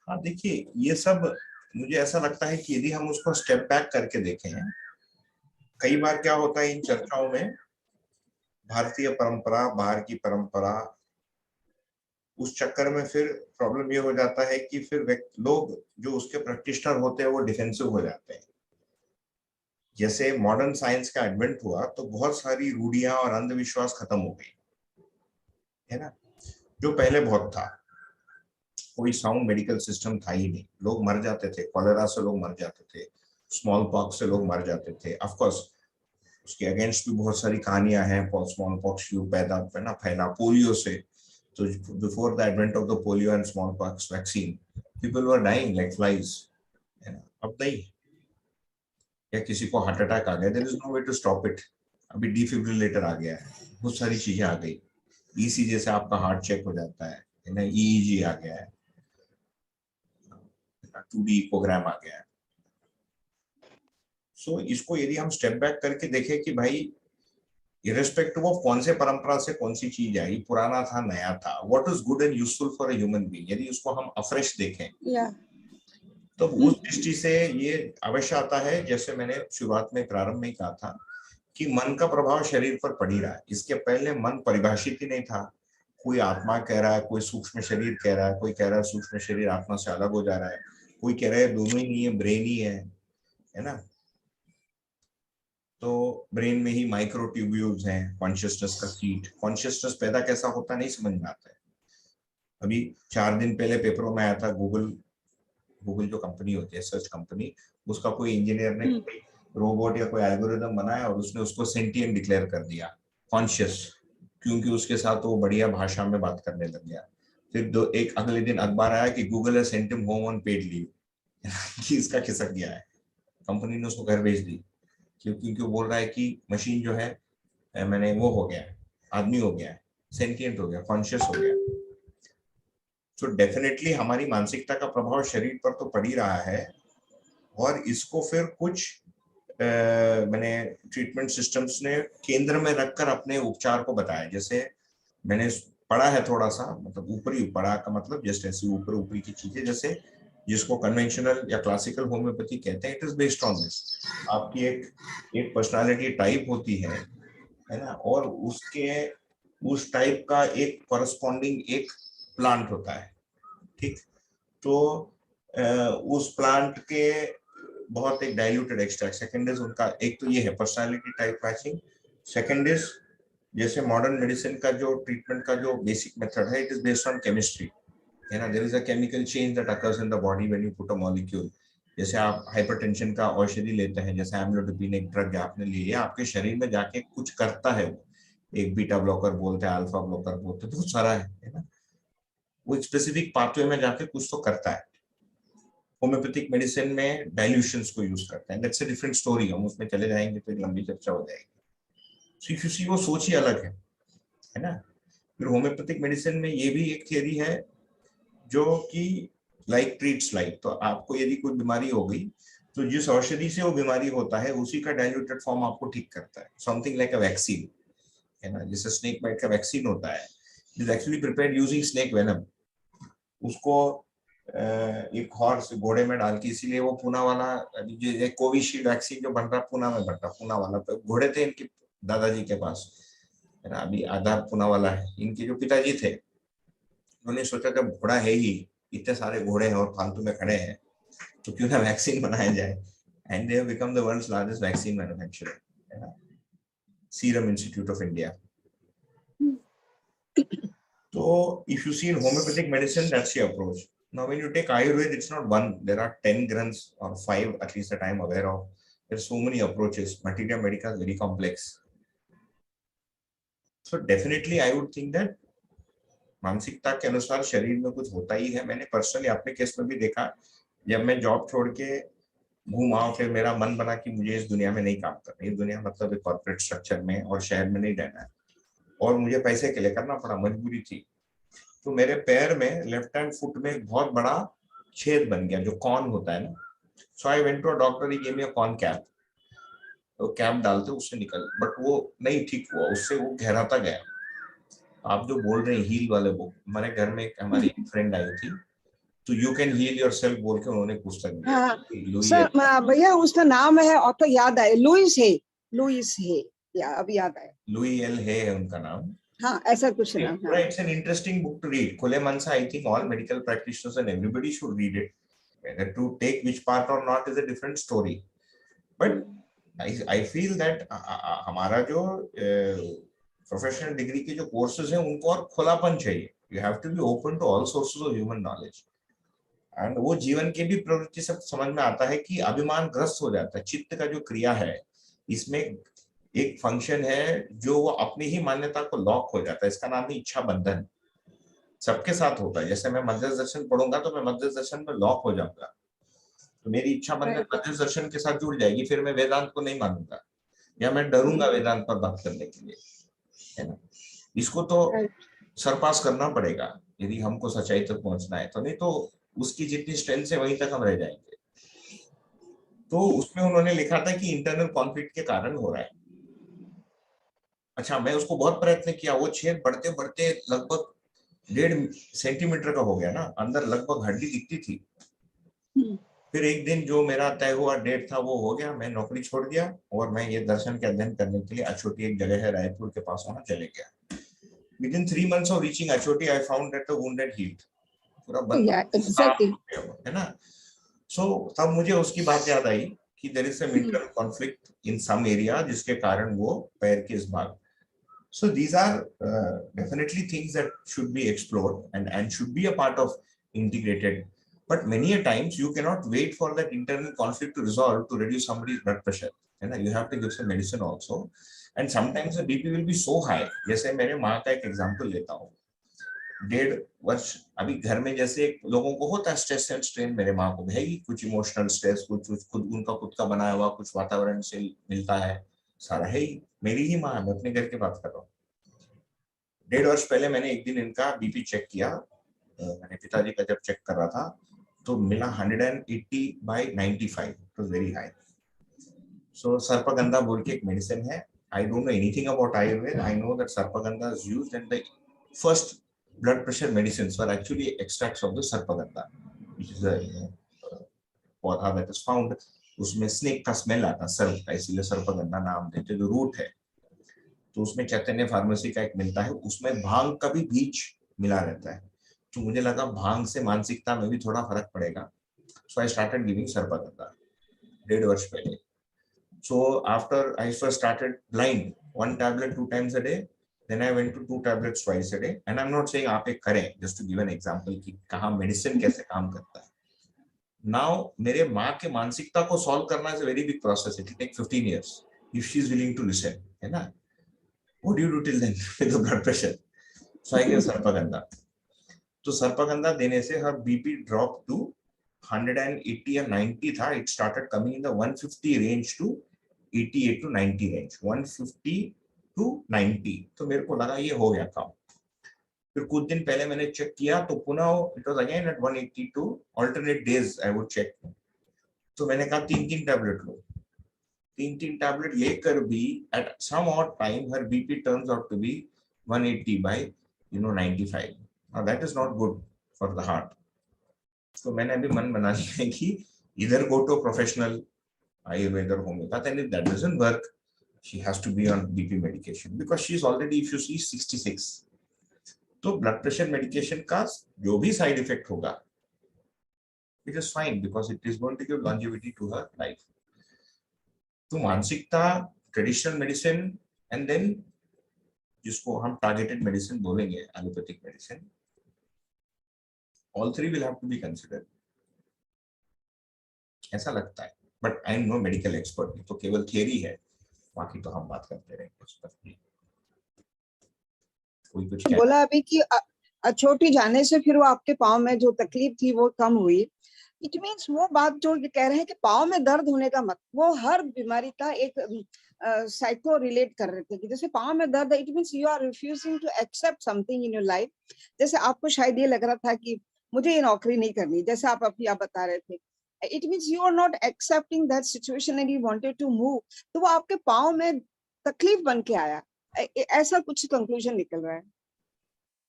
हाँ देखिए, ये सब मुझे ऐसा लगता है कि यदि हम उसको स्टेप बैक करके देखें, कई बार क्या होता है इन चर्चाओं में, भारतीय परंपरा, बाहर की परंपरा, उस चक्कर में फिर प्रॉब्लम ये हो जाता है कि फिर लोग जो उसके प्रैक्टिशनर होते हैं वो डिफेंसिव हो जाते हैं। जैसे मॉडर्न साइंस का एडवेंट हुआ तो बहुत सारी रूढ़ियां और अंधविश्वास खत्म हो गई, है ना, जो पहले बहुत था। कोई साउंड मेडिकल सिस्टम था ही नहीं, लोग मर जाते थे, कॉलेरा से लोग मर जाते थे, स्मॉल पॉक्स से लोग मर जाते थे। ऑफ कोर्स उसके अगेंस्ट भी बहुत सारी कहानियां हैं, स्मॉल पॉक्स पैदा फैला पोलियो से। तो before the advent of the polio and small pox vaccine, people were dying like flies, है ना। अब नहीं, या किसी को हार्ट अटैक आ गया, there is no way to stop it. अभी डिफिब्रिलेटर आ गया है, बहुत सारी चीजें आ गई, ईसीजी से आपका हार्ट चेक हो जाता है ना, ईईजी आ गया है, 2D इकोग्राम आ गया है। सो इसको यदि हम स्टेप बैक करके देखें कि भाई इरेस्पेक्टिव ऑफ कौन से परंपरा से कौन सी चीज आई, पुराना था नया था, what is good and useful for a human being, यदि उसको हम अफ्रेश देखें तो उस दृष्टि से ये अवश्य आता है। जैसे मैंने शुरुआत में प्रारंभ में कहा था कि मन का प्रभाव शरीर पर पड़ ही रहा है। इसके पहले मन परिभाषित ही नहीं था। कोई आत्मा कह रहा है, कोई सूक्ष्म शरीर कह रहा है, कोई कह रहा है सूक्ष्म शरीर आत्मा से अलग हो जा रहा है, कोई कह रहा है दोनों ही नहीं है, ब्रेन ही है ना। तो ब्रेन में ही माइक्रो ट्यूब्यूल्स हैं, कॉन्शियसनेस का सीट, कॉन्शियसनेस पैदा कैसा होता नहीं समझ में आता है। अभी 4 दिन पहले पेपरों में आया था, गूगल जो कंपनी होती है, सर्च कंपनी, उसका कोई इंजीनियर ने कोई रोबोट या कोई एल्गोरिदम बनाया और उसने उसको सेंटिएंट डिक्लेयर कर दिया, कॉन्शियस, क्योंकि उसके साथ वो बढ़िया भाषा में बात करने लग गया। फिर एक अगले दिन अखबार आया कि गूगल है sent him home on paid leave, कि इसका खिसक गया है, कंपनी ने उसको घर भेज दी, क्योंकि वो बोल रहा है कि मशीन जो है मैंने वो हो गया है, आदमी हो गया है, सेंटिएंट हो गया, कॉन्शियस हो गया। तो डेफिनेटली हमारी मानसिकता का प्रभाव शरीर पर तो पड़ ही रहा है, और इसको फिर कुछ मैंने ट्रीटमेंट सिस्टम्स ने केंद्र में रखकर अपने उपचार को बताया। जैसे मैंने पढ़ा है थोड़ा सा, मतलब ऊपरी पढ़ा का मतलब जैसे ऐसी ऊपर ऊपरी की चीजें, जैसे जिसको कन्वेंशनल या क्लासिकल होम्योपैथी कहते हैं, it is based on this. आपकी एक पर्सनालिटी टाइप होती है ना, और उस टाइप का एक कॉरेस्पॉन्डिंग एक प्लांट होता है, ठीक। तो उस प्लांट के बहुत एक डाइल्यूटेड एक्सट्रैक्ट, सेकंड इज उनका, एक तो ये है personality type matching, second is जैसे मॉडर्न मेडिसिन का जो ट्रीटमेंट का जो बेसिक मेथड है, it is based on chemistry, है ना। There is a chemical change that occurs in the body when you put a molecule. जैसे आप हाइपरटेंशन का औषधि लेते हैं, जैसे एम्लोडोपिन एक ड्रग आपने लिया, आपके शरीर में जाके कुछ करता है, वो एक बीटा ब्लॉकर बोलते हैं, अल्फा ब्लॉकर बोलते हैं, बहुत सारा है ना, वो एक स्पेसिफिक पाथवे में जाके कुछ तो करता है। होम्योपैथिक मेडिसिन में डाइल्यूशंस को यूज करते हैं, दैट्स अ डिफरेंट स्टोरी, हम उसमें चले जाएंगे तो एक लंबी चर्चा हो जाएगी। वो सोच ही अलग है ना। फिर होम्योपैथिक मेडिसिन में ये भी एक थियरी है जो कि लाइक ट्रीट्स लाइक, तो आपको यदि कोई बीमारी हो गई तो जिस औषधि से वो बीमारी होता है उसी का डाइल्यूटेड फॉर्म आपको ठीक करता है, समथिंग लाइक अ वैक्सीन, है ना, जैसे स्नेक बाइट का वैक्सीन होता है, it is actually prepared using snake venom. उसको एक हॉर्स घोड़े में डाल के, इसीलिए वो पूना वाला जो कोविशील्ड वैक्सीन जो बन रहा पूना में बन रहा, पूना वाला घोड़े थे इनके दादाजी के पास, है ना, अभी आधार पूना वाला है, इनके जो पिताजी थे उन्होंने सोचा जब घोड़ा है ही, इतने सारे घोड़े हैं और फालतू में खड़े हैं, तो क्यों ना वैक्सीन बनाया जाए, and they have become the world's largest vaccine manufacturer, है ना, serum institute of India. So if you see in homeopathic medicine, that's the approach. Now when you take Ayurveda, it's not one, there are 10 grunts or 5 at least that I'm aware of. There's so many approaches. Materia medica is very complex. So definitely I would think that मानसिकता के अनुसार शरीर में कुछ होता ही है। मैंने personally अपने केस में भी देखा, जब मैं जॉब छोड़ के घूमा, फिर मेरा मन बना कि मुझे इस दुनिया में नहीं काम करना, ये दुनिया मतलब एक कॉर्पोरेट स्ट्रक्चर में और शहर में नहीं रहना है, और मुझे पैसे के लिए करना पड़ा, मजबूरी थी। तो मेरे पैर में लेफ्ट हैंड फुट में एक बहुत बड़ा छेद बन गया, जो कॉर्न होता है ना। So I went to a doctor, he gave me a corn cap, तो कैप डालते उससे निकल, बट वो नहीं ठीक हुआ, उससे वो गहराता गया। आप जो बोल रहे हैं हील वाले बुक, हमारे घर में एक हमारी फ्रेंड आई थी, तो यू कैन हील योरसेल्फ बोल के उन्होंने पुस्तक दिया, हाँ लुई सर, भैया उसका नाम है, ऑथर याद आए, लुइस है, लुइस है, या अभी याद आया, लुई एल है उनका नाम। हाँ ऐसा कुछ नाम, हाँ। It's an interesting book to read. खुले मन से I think all medical practitioners and everybody should read it. Whether to take which part or not is a different story. But I feel that हमारा जो professional degree के जो courses हैं उनको और खुलापन चाहिए। You have to be open to all sources of human knowledge. And वो जीवन की भी प्रवृत्ति से समझ में आता है कि अभिमान ग्रस्त हो जाता है। चित्त का जो क्रिया है, इसमें एक फंक्शन है जो वो अपनी ही मान्यता को लॉक हो जाता है, इसका नाम है इच्छा बंधन। सबके साथ होता है, जैसे मैं मध्यस्थ दर्शन पढ़ूंगा तो मैं मध्यस्थ दर्शन में लॉक हो जाऊंगा, तो मेरी इच्छा बंधन मध्यस्थ दर्शन के साथ जुड़ जाएगी, फिर मैं वेदांत को नहीं मानूंगा या मैं डरूंगा वेदांत पर बात करने के लिए, है ना। इसको तो सरपास करना पड़ेगा यदि हमको सच्चाई तक पहुंचना है, तो नहीं तो उसकी जितनी स्ट्रेंथ है वहीं तक हम रह जाएंगे। तो उसमें उन्होंने लिखा था कि इंटरनल कॉन्फ्लिक्ट के कारण हो रहा है। अच्छा, मैं उसको बहुत प्रयत्न किया, वो छेद बढ़ते बढ़ते लगभग 1.5 सेंटीमीटर का हो गया ना, अंदर लगभग हड्डी दिखती थी। फिर एक दिन जो मेरा तय हुआ डेट था वो हो गया, मैं नौकरी छोड़ दिया और मैं ये दर्शन के अध्ययन करने के लिए अछोटी एक जगह है रायपुर के पास, वहां चले गया। Within 3 months of reaching Achoti, I found that the wound had healed. पूरा बंद है ना। So तब मुझे उसकी बात याद आई कि there is some internal conflict in some area जिसके कारण वो पैर के इस भाग। So these are definitely things that should be explored and should be a part of integrated. But many a times you cannot wait for that internal conflict to resolve to reduce somebody's blood pressure. And you have to give some medicine also. And sometimes the BP will be so high. जैसे मेरे माँ का एक example लेता हूँ, 1.5 वर्ष अभी घर में जैसे लोगों को होता है स्ट्रेस एंड स्ट्रेन, मेरे माँ को है ही कुछ इमोशनल स्ट्रेस, कुछ खुद उनका खुद का बनाया हुआ कुछ वातावरण से मिलता है, सारा है ही। मेरी ही माँ है, मैं अपने घर की बात कर रहा हूँ। 1.5 वर्ष पहले मैंने एक दिन इनका बीपी चेक किया, मैंने पिताजी का जब चेक कर रहा था तो मिला 180/95, इट वाज वेरी हाई। सो सर्पगंधा बोल के एक मेडिसिन है, I don't know anything about Ayurveda. I know that Sarpagandha is used, and the first blood pressure medicines were actually extracts of the Sarpagandha, which is a पौधा that is found. उसमें snake का smell आता सर्प का, इसीलिए सर्पगंधा नाम देते, जो रूट है। तो उसमें चैतन्य फार्मेसी का एक मिलता है, उसमें भांग का भी बीज मिला रहता है। तो मुझे लगा भांग से मानसिकता में भी थोड़ा फर्क पड़ेगा, सो आई स्टार्टेड गिविंग सर्पगंधा 1.5 वर्ष पहले। So after I first started blind, 1 tablet 2 times a day, then I went to 2 tablets twice a day. And I'm not saying आप एक करें, just to give an example कि कहाँ मेडिसिन कैसे काम करता है। Now मेरे माँ के मानसिकता को सॉल्व करना is a very big process. It will take 15 years if she is willing to listen, है ना? What do you do till then with the blood pressure? So I gave सर्पगंधा। तो सर्पगंधा देने से her BP dropped to 180 या 90 था, it started coming in the 150 range to 88 to 90 range, 150 to 90। तो मेरे को लगा ये हो गया काम। फिर कुछ दिन पहले मैंने चेक किया तो पुनः it was again at 182, alternate days I would check. तो मैंने कहा 3-3 टैबलेट लो। 3-3 टैबलेट लेकर भी at some odd time her BP turns out to be 180 by 95. Now that is not good for the heart. तो मैंने अभी मन बना लिया है कि either go to a professional Ayurveda or homeopath, and if that doesn't work, she has to be on BP medication because she is already, if you see, 66. तो blood pressure medication का जो भी साइड इफेक्ट होगा, it is fine because it is going to give longevity to her life. तो मानसिकता, traditional medicine, and then जिसको हम targeted medicine बोलेंगे, allopathic medicine, all three will have to be considered. ऐसा लगता है, but I am no medical expert, तो केवल थियरी है, बाकी तो हम बात करते रहेंगे उस पर। कोई कुछ बोला अभी कि छोटी जाने से फिर वो आपके पाँव में जो तकलीफ थी वो कम हुई। इट मीन्स वो बात जो ये कह रहे हैं कि पाँव में दर्द होने का मत, वो हर बीमारी का एक साइको रिलेट कर रहे थे कि जैसे पाँव में दर्द है, it means you are refusing to accept something in your life. जैसे आपको शायद ये लग रहा था कि मुझे ये नौकरी नहीं करनी, जैसे आप अभी आप बता रहे थे, it means you are not accepting that situation and you wanted to move, तो वो आपके पाँव में तकलीफ बन के आया, ऐसा कुछ कंक्लूजन निकल रहा है।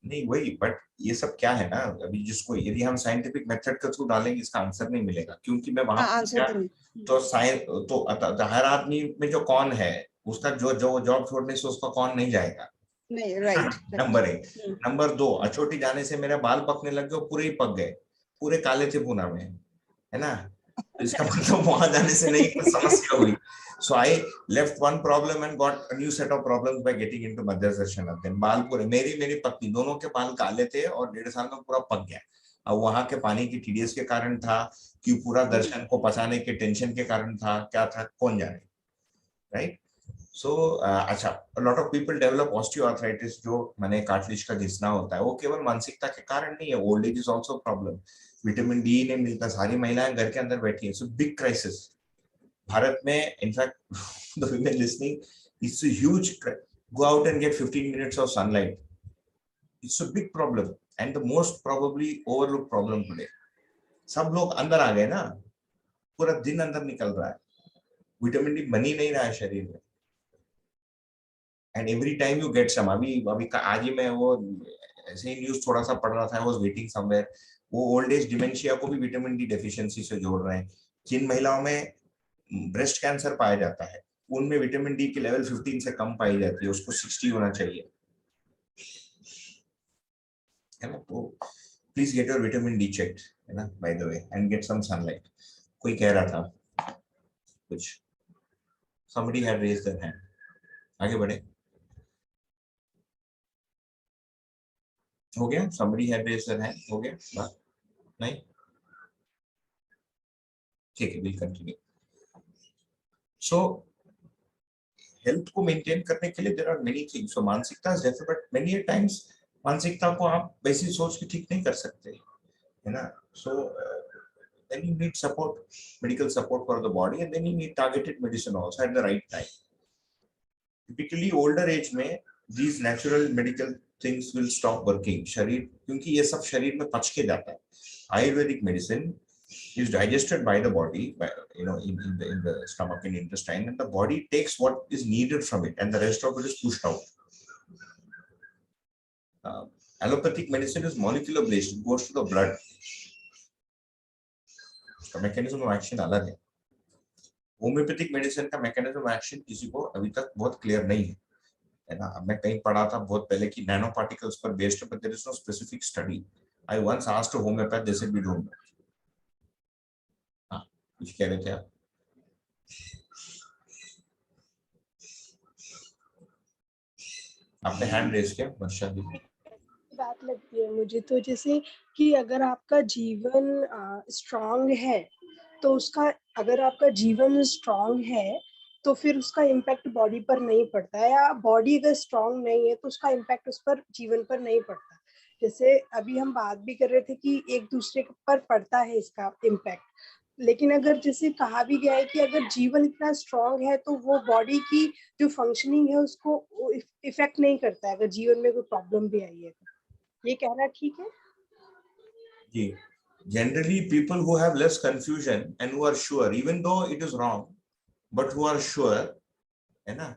नहीं वही, बट ये सब क्या है ना, अभी जिसको यदि हम साइंटिफिक मेथड के थ्रू डालेंगे इसका आंसर नहीं मिलेगा, क्योंकि मैं वहां तो हर आदमी में जो कौन है उसका जो जॉब छोड़ने से उसका कौन नहीं जाएगा, नहीं, राइट। नंबर 1। नंबर 2, अछोटी जाने से मेरे बाल पकने लग गए, पूरे ही पक गए, पूरे काले थे पूना में, है ना, इसका मतलब वहां जाने से नहीं, कुछ समस्या हुई। So I left one problem and got a new set of problems by getting into Madhya Darshan. Then बाल पूरे, मेरी पत्नी दोनों के बाल काले थे और 1.5 साल में पूरा पक गया। अब वहां के पानी की TDS के कारण था कि पूरा दर्शन को पचाने के टेंशन के कारण था, क्या था कौन जाने, राइट। सो अच्छा, lot of people develop osteoarthritis, जो माने कार्टिलेज का घिसना होता है, वो केवल मानसिकता के कारण नहीं है, old age is also problem. Vitamin D नहीं मिलता, सारी महिलाएं घर के अंदर बैठी हैं, सो बिग क्राइसिस भारत में। In fact the women listening, it's a huge, go out and get 15 minutes of sunlight, it's a big problem and the most probably overlooked problem today. सब लोग अंदर आ गए ना, पूरा दिन अंदर निकल रहा है, विटामिन डी बनी नहीं रहा है शरीर में, and every time you get some. अभी आज ही मैं वो ऐसे ही न्यूज थोड़ा सा पढ़ रहा था, आई वाज वेटिंग समवेयर, वो ओल्ड एज डिमेंशिया को भी विटामिन डी डेफिशिएंसी से जोड़ रहे हैं। जिन महिलाओं में ब्रेस्ट कैंसर पाया जाता है उनमें विटामिन डी की लेवल 15 से कम पाई जाती है, उसको 60 होना चाहिए, है ना। तो please get your vitamin D checked, है ना, by the way, and get some sunlight. कोई कह रहा था कुछ, somebody had raised their hand, आगे बढ़े, हो गया, somebody had raised their hand, हो गया बात, नहीं, ठीक है, we'll continue. So हेल्थ को मेंटेन करने के लिए देयर आर मेनी थिंग्स। सो मानसिकता जैसे, बट मेनी टाइम्स मानसिकता को आप वैसी सोच के ठीक नहीं कर सकते, है ना। सो then you need support, medical support for the body, and then you need targeted medicine also at the right time. Typically older age में these natural medical things will stop working, शरीर, क्योंकि ये सब शरीर में पच के जाता है। Ayurvedic medicine is digested by the body, by, in the stomach and intestine, and the body takes what is needed from it and the rest of it is pushed out. Allopathic medicine is molecular based, it goes to the blood, उसका mechanism of action अलग है। Homeopathic medicine का mechanism of action किसी को अभी तक बहुत clear नहीं है ना। मैं कहीं पढ़ा था बहुत पहले कि नैनो पार्टिकल्स पर based, but there is no specific study. I once asked a homeopath, they said we don't know. कुछ कह रहे थे आप? आपने हैंड रेज किया, वर्षा दी। बात लगती है मुझे तो, जैसे कि अगर आपका जीवन स्ट्रांग है तो उसका, अगर आपका जीवन स्ट्रांग है तो फिर उसका इम्पैक्ट बॉडी पर नहीं पड़ता है, या बॉडी अगर स्ट्रांग नहीं है तो उसका इम्पैक्ट उस पर जीवन पर नहीं पड़ता। जैसे अभी हम बात भी कर रहे थे कि एक दूसरे पर पड़ता है इसका इम्पैक्ट, लेकिन अगर जैसे कहा भी गया है कि अगर जीवन इतना स्ट्रांग है तो वो बॉडी की जो फंक्शनिंग है उसको इफेक्ट नहीं करता है, अगर जीवन में कोई प्रॉब्लम भी आई है तो। ये कहना ठीक है? जी, generally people who have less confusion and who are sure, even though it is wrong, but who are sure, है ना,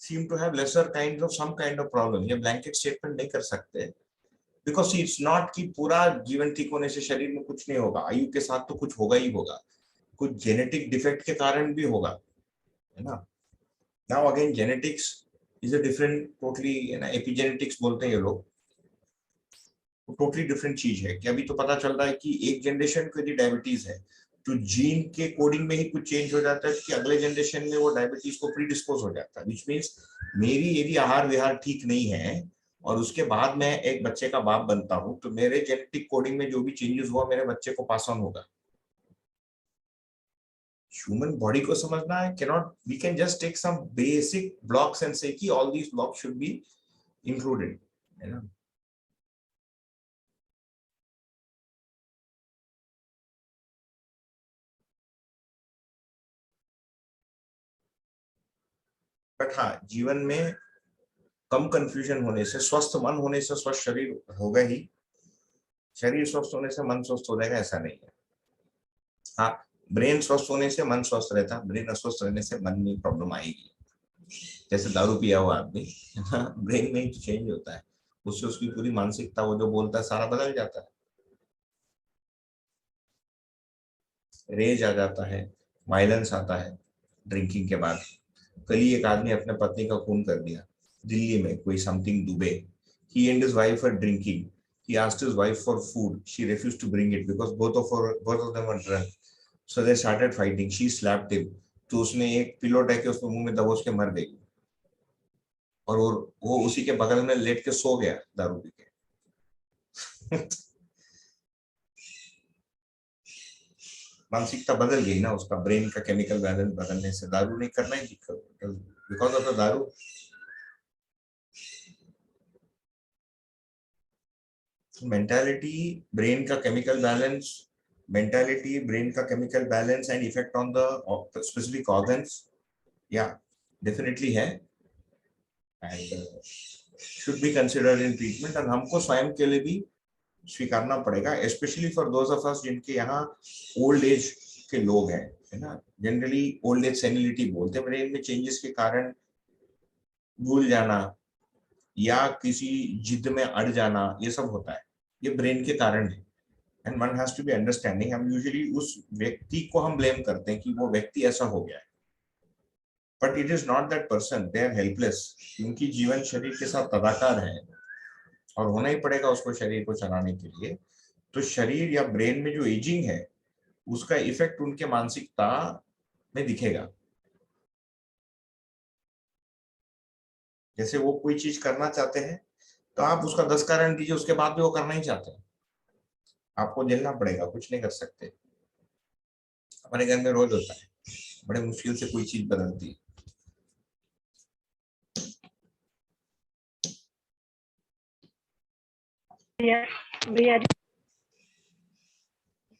seem to have lesser kinds of some kind of problem. ये blanket statement नहीं कर सकते, because it's not कि पूरा जीवन ठीक होने से शरीर में कुछ नहीं होगा, आयु के साथ तो कुछ होगा ही होगा, कुछ जेनेटिक डिफेक्ट के कारण भी होगा, है ना. Now again genetics is a different totally, है ना, epigenetics बोलते हैं ये लोग, टोटली डिफरेंट चीज है कि अभी तो पता चल रहा है कि एक जनरेशन को यदि डायबिटीज है तो जीन के कोडिंग में ही कुछ चेंज हो जाता है कि अगले जनरेशन में वो डायबिटीज को प्रीडिस्पोज हो जाता है, विच मीन्स मेरी यदि आहार विहार ठीक नहीं है और उसके बाद मैं एक बच्चे का बाप बनता हूं तो मेरे जेनेटिक कोडिंग में जो भी चेंजेस हुआ मेरे बच्चे को पास ऑन होगा. ह्यूमन बॉडी को समझना है, cannot, we can just take some basic blocks and say कि all these blocks should be included, है ना. बट हाँ, जीवन में कम कंफ्यूजन होने से, स्वस्थ मन होने से स्वस्थ शरीर होगा ही. शरीर स्वस्थ होने से मन स्वस्थ हो जाएगा ऐसा नहीं है. हाँ, ब्रेन स्वस्थ होने से मन स्वस्थ रहता, ब्रेन अस्वस्थ रहने से मन में प्रॉब्लम आएगी. जैसे दारू पिया हुआ आदमी, ब्रेन में ही चेंज होता है, उससे उसकी पूरी मानसिकता, वो जो बोलता है सारा बदल जाता है. रेज आ जाता है, वायलेंस आता है ड्रिंकिंग के बाद. कल ही एक आदमी अपने पत्नी का खून कर दिया दिल्ली में, कोई something Dubey. He and his wife were drinking. He asked his wife for food. She refused to bring it because both of them were drunk. So they started fighting. She slapped him. तो उसने एक pillow उठा के उसके मुंह में दबोच के मर गई. और वो उसी के बगल में लेट के सो गया दारू पी के. मानसिकता बदल गई ना उसका, ब्रेन का केमिकल बैलेंस बदलने से. दारू नहीं करना ही बिकॉज ऑफ द दारू. मेंटालिटी, ब्रेन का केमिकल बैलेंस, मेंटालिटी, ब्रेन का chemical balance and effect on the specific organs, या डेफिनेटली है and should be considered in treatment. और हमको स्वयं के लिए भी स्वीकारना पड़ेगा, specially for those of us जिनके यहाँ ओल्ड एज के लोग हैं, है ना. जनरली ओल्ड एज सेनिलिटी बोलते हैं, ब्रेन में चेंजेस के कारण भूल जाना या किसी जिद में अड़ जाना, ये सब होता है, ये ब्रेन के कारण है. And one has to be understanding. हम यूजुअली उस व्यक्ति को हम ब्लेम करते हैं कि वो व्यक्ति ऐसा हो गया है, but it is not that person, they are helpless. उनकी जीवन शरीर के साथ तदाकार है और होना ही पड़ेगा उसको शरीर को चलाने के लिए. तो शरीर या ब्रेन में जो एजिंग है उसका इफेक्ट उनके मानसिकता में दिखेगा. जैसे वो कोई चीज करना चाहते हैं तो आप उसका 10 कारण दीजिए, उसके बाद भी वो करना ही चाहते हैं, आपको झेलना पड़ेगा, कुछ नहीं कर सकते. हमारे घर में रोज होता है, बड़े मुश्किल से कोई चीज बदलती है. भैया जी,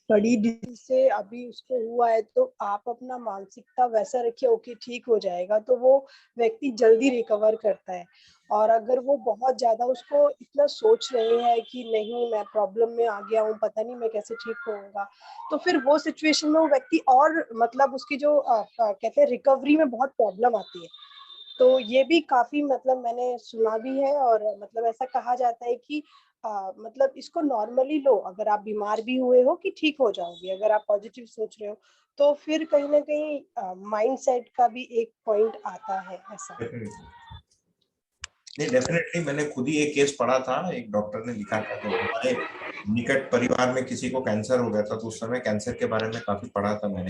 बड़ी डिजीज से अभी उसको हुआ है तो आप अपना मानसिकता वैसा रखिए, ओके ठीक हो जाएगा, तो वो व्यक्ति जल्दी रिकवर करता है. और अगर वो बहुत ज्यादा उसको इतना सोच रहे हैं कि नहीं मैं प्रॉब्लम में आ गया हूँ, पता नहीं मैं कैसे ठीक होऊंगा, तो फिर वो सिचुएशन में वो व्यक्ति और मतलब उसकी जो कहते हैं रिकवरी में बहुत प्रॉब्लम आती है. तो ये भी काफी मतलब मैंने सुना भी है, और मतलब ऐसा कहा जाता है कि मतलब इसको नॉर्मली लो, अगर आप बीमार भी हुए हो कि ठीक हो जाओगे, अगर आप पॉजिटिव सोच रहे हो तो फिर कहीं ना कहीं माइंड सेट का भी एक पॉइंट आता है ऐसा. नहीं, डेफिनेटली मैंने खुद ही एक केस पढ़ा था. एक डॉक्टर ने लिखा था कि हमारे निकट परिवार में किसी को कैंसर हो गया था, तो उस समय कैंसर के बारे में काफी पढ़ा था मैंने,